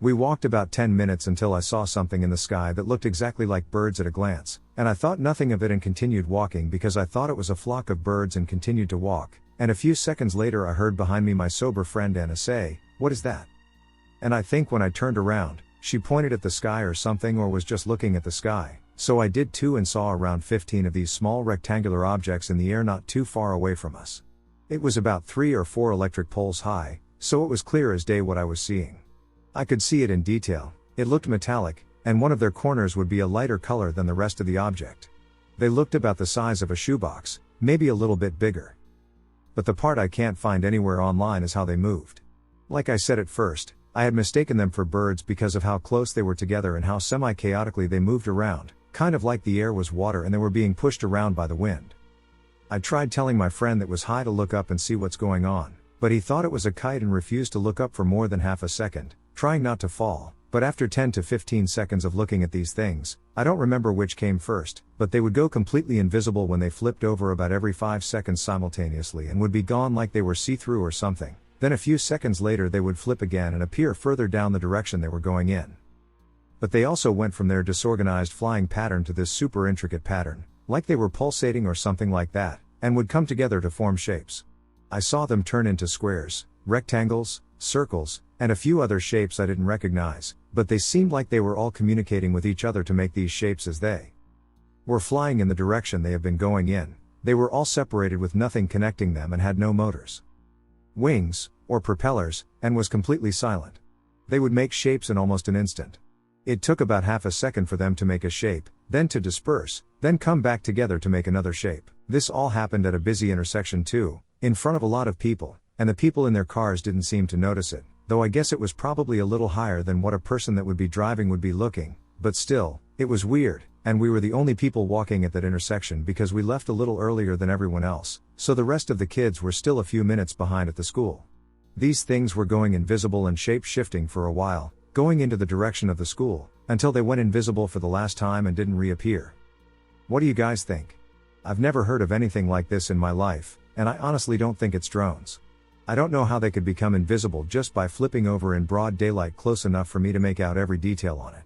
We walked about 10 minutes until I saw something in the sky that looked exactly like birds at a glance, and I thought nothing of it and continued walking because I thought it was a flock of birds and continued to walk, and a few seconds later I heard behind me my sober friend Anna say, "What is that?" And I think when I turned around, she pointed at the sky or something or was just looking at the sky, so I did too and saw around 15 of these small rectangular objects in the air not too far away from us. It was about 3 or 4 electric poles high, so it was clear as day what I was seeing. I could see it in detail, it looked metallic, and one of their corners would be a lighter color than the rest of the object. They looked about the size of a shoebox, maybe a little bit bigger. But the part I can't find anywhere online is how they moved. Like I said at first, I had mistaken them for birds because of how close they were together and how semi-chaotically they moved around, kind of like the air was water and they were being pushed around by the wind. I tried telling my friend that was high to look up and see what's going on, but he thought it was a kite and refused to look up for more than half a second, trying not to fall, but after 10 to 15 seconds of looking at these things, I don't remember which came first, but they would go completely invisible when they flipped over about every 5 seconds simultaneously and would be gone like they were see-through or something. Then a few seconds later they would flip again and appear further down the direction they were going in. But they also went from their disorganized flying pattern to this super intricate pattern, like they were pulsating or something like that, and would come together to form shapes. I saw them turn into squares, rectangles, circles, and a few other shapes I didn't recognize, but they seemed like they were all communicating with each other to make these shapes as they were flying in the direction they have been going in. They were all separated with nothing connecting them and had no motors, wings, or propellers, and was completely silent. They would make shapes in almost an instant. It took about half a second for them to make a shape, then to disperse, then come back together to make another shape. This all happened at a busy intersection too, in front of a lot of people, and the people in their cars didn't seem to notice it, though I guess it was probably a little higher than what a person that would be driving would be looking, but still, it was weird, and we were the only people walking at that intersection because we left a little earlier than everyone else, so the rest of the kids were still a few minutes behind at the school. These things were going invisible and shape-shifting for a while, going into the direction of the school, until they went invisible for the last time and didn't reappear. What do you guys think? I've never heard of anything like this in my life, and I honestly don't think it's drones. I don't know how they could become invisible just by flipping over in broad daylight close enough for me to make out every detail on it.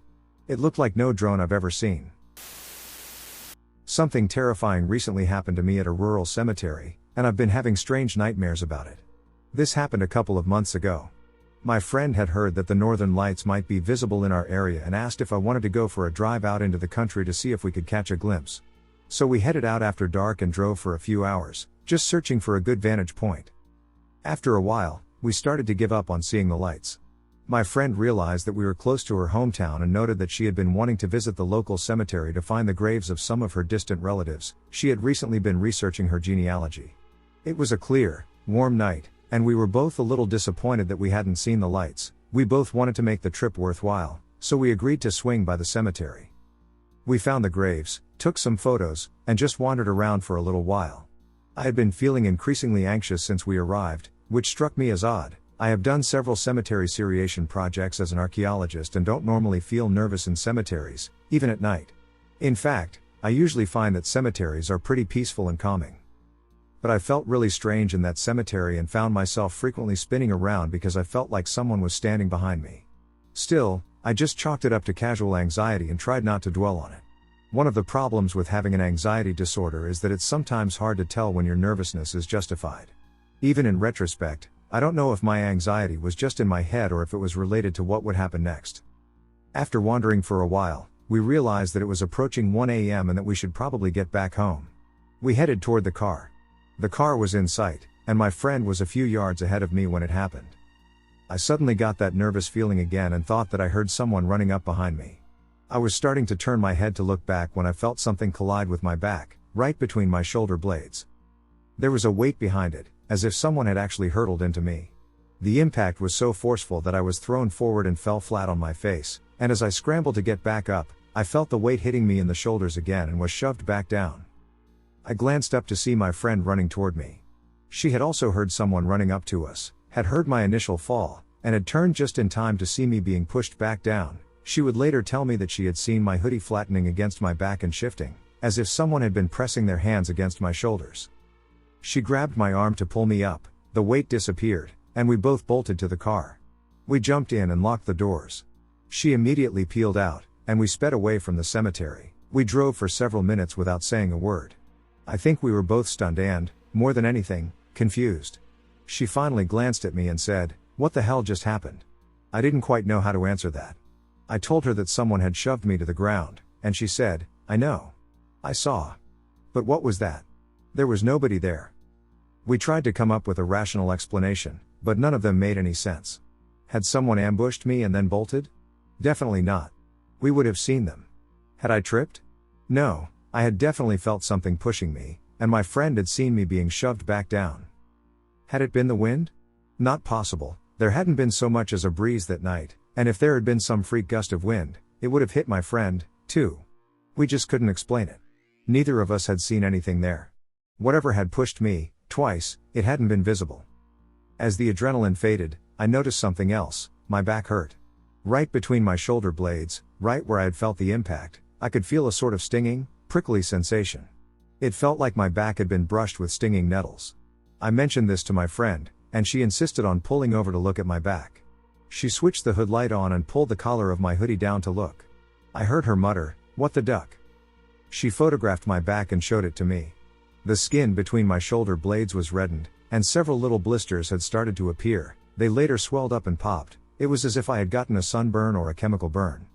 It looked like no drone I've ever seen. Something terrifying recently happened to me at a rural cemetery, and I've been having strange nightmares about it. This happened a couple of months ago. My friend had heard that the northern lights might be visible in our area and asked if I wanted to go for a drive out into the country to see if we could catch a glimpse. So we headed out after dark and drove for a few hours, just searching for a good vantage point. After a while, we started to give up on seeing the lights. My friend realized that we were close to her hometown and noted that she had been wanting to visit the local cemetery to find the graves of some of her distant relatives. She had recently been researching her genealogy. It was a clear, warm night, and we were both a little disappointed that we hadn't seen the lights. We both wanted to make the trip worthwhile, so we agreed to swing by the cemetery. We found the graves, took some photos, and just wandered around for a little while. I had been feeling increasingly anxious since we arrived, which struck me as odd. I have done several cemetery seriation projects as an archaeologist and don't normally feel nervous in cemeteries, even at night. In fact, I usually find that cemeteries are pretty peaceful and calming. But I felt really strange in that cemetery and found myself frequently spinning around because I felt like someone was standing behind me. Still, I just chalked it up to casual anxiety and tried not to dwell on it. One of the problems with having an anxiety disorder is that it's sometimes hard to tell when your nervousness is justified. Even in retrospect, I don't know if my anxiety was just in my head or if it was related to what would happen next. After wandering for a while, we realized that it was approaching 1 a.m. and that we should probably get back home. We headed toward the car. The car was in sight, and my friend was a few yards ahead of me when it happened. I suddenly got that nervous feeling again and thought that I heard someone running up behind me. I was starting to turn my head to look back when I felt something collide with my back, right between my shoulder blades. There was a weight behind it, as if someone had actually hurtled into me. The impact was so forceful that I was thrown forward and fell flat on my face, and as I scrambled to get back up, I felt the weight hitting me in the shoulders again and was shoved back down. I glanced up to see my friend running toward me. She had also heard someone running up to us, had heard my initial fall, and had turned just in time to see me being pushed back down. She would later tell me that she had seen my hoodie flattening against my back and shifting, as if someone had been pressing their hands against my shoulders. She grabbed my arm to pull me up, the weight disappeared, and we both bolted to the car. We jumped in and locked the doors. She immediately peeled out, and we sped away from the cemetery. We drove for several minutes without saying a word. I think we were both stunned and, more than anything, confused. She finally glanced at me and said, "What the hell just happened?" I didn't quite know how to answer that. I told her that someone had shoved me to the ground, and she said, "I know. I saw. But what was that? There was nobody there." We tried to come up with a rational explanation, but none of them made any sense. Had someone ambushed me and then bolted? Definitely not. We would have seen them. Had I tripped? No, I had definitely felt something pushing me, and my friend had seen me being shoved back down. Had it been the wind? Not possible. There hadn't been so much as a breeze that night, and if there had been some freak gust of wind, it would have hit my friend, too. We just couldn't explain it. Neither of us had seen anything there. Whatever had pushed me, twice, it hadn't been visible. As the adrenaline faded, I noticed something else. My back hurt. Right between my shoulder blades, right where I had felt the impact, I could feel a sort of stinging, prickly sensation. It felt like my back had been brushed with stinging nettles. I mentioned this to my friend, and she insisted on pulling over to look at my back. She switched the hood light on and pulled the collar of my hoodie down to look. I heard her mutter, "What the duck?" She photographed my back and showed it to me. The skin between my shoulder blades was reddened, and several little blisters had started to appear. They later swelled up and popped. It was as if I had gotten a sunburn or a chemical burn.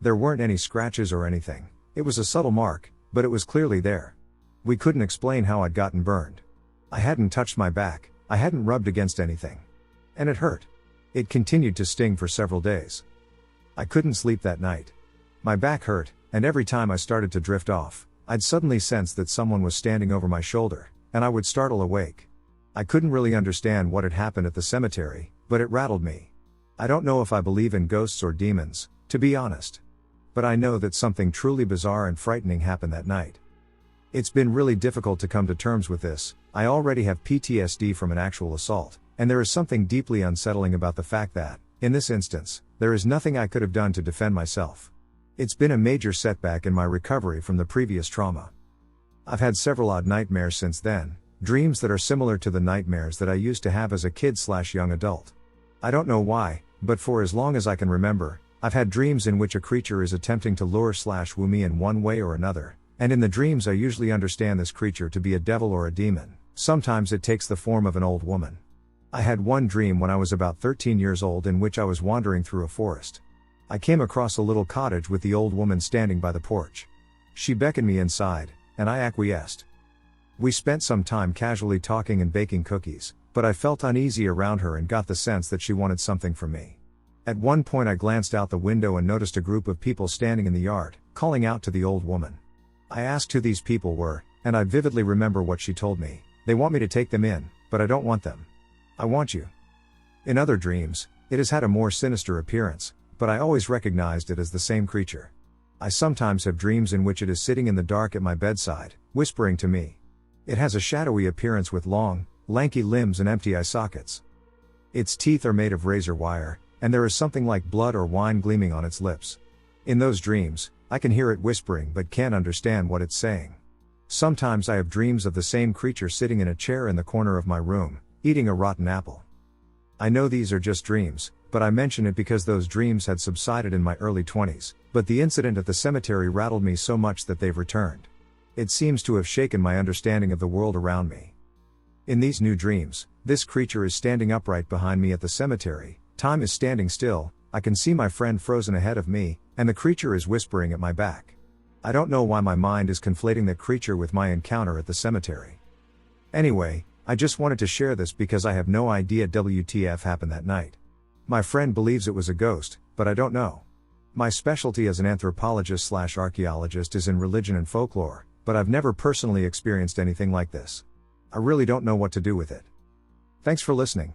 There weren't any scratches or anything. It was a subtle mark, but it was clearly there. We couldn't explain how I'd gotten burned. I hadn't touched my back, I hadn't rubbed against anything. And it hurt. It continued to sting for several days. I couldn't sleep that night. My back hurt, and every time I started to drift off, I'd suddenly sense that someone was standing over my shoulder, and I would startle awake. I couldn't really understand what had happened at the cemetery, but it rattled me. I don't know if I believe in ghosts or demons, to be honest. But I know that something truly bizarre and frightening happened that night. It's been really difficult to come to terms with this. I already have PTSD from an actual assault, and there is something deeply unsettling about the fact that, in this instance, there is nothing I could have done to defend myself. It's been a major setback in my recovery from the previous trauma. I've had several odd nightmares since then, dreams that are similar to the nightmares that I used to have as a kid/young adult. I don't know why, but for as long as I can remember, I've had dreams in which a creature is attempting to lure/woo me in one way or another, and in the dreams I usually understand this creature to be a devil or a demon. Sometimes it takes the form of an old woman. I had one dream when I was about 13 years old in which I was wandering through a forest. I came across a little cottage with the old woman standing by the porch. She beckoned me inside, and I acquiesced. We spent some time casually talking and baking cookies, but I felt uneasy around her and got the sense that she wanted something from me. At one point I glanced out the window and noticed a group of people standing in the yard, calling out to the old woman. I asked who these people were, and I vividly remember what she told me. They want me to take them in, but I don't want them. I want you. In other dreams, it has had a more sinister appearance, but I always recognized it as the same creature. I sometimes have dreams in which it is sitting in the dark at my bedside, whispering to me. It has a shadowy appearance with long, lanky limbs and empty eye sockets. Its teeth are made of razor wire, and there is something like blood or wine gleaming on its lips. In those dreams, I can hear it whispering but can't understand what it's saying. Sometimes I have dreams of the same creature sitting in a chair in the corner of my room, eating a rotten apple. I know these are just dreams, but I mention it because those dreams had subsided in my early 20s, but the incident at the cemetery rattled me so much that they've returned. It seems to have shaken my understanding of the world around me. In these new dreams, this creature is standing upright behind me at the cemetery, time is standing still, I can see my friend frozen ahead of me, and the creature is whispering at my back. I don't know why my mind is conflating that creature with my encounter at the cemetery. Anyway, I just wanted to share this because I have no idea WTF happened that night. My friend believes it was a ghost, but I don't know. My specialty as an anthropologist/archaeologist is in religion and folklore, but I've never personally experienced anything like this. I really don't know what to do with it. Thanks for listening.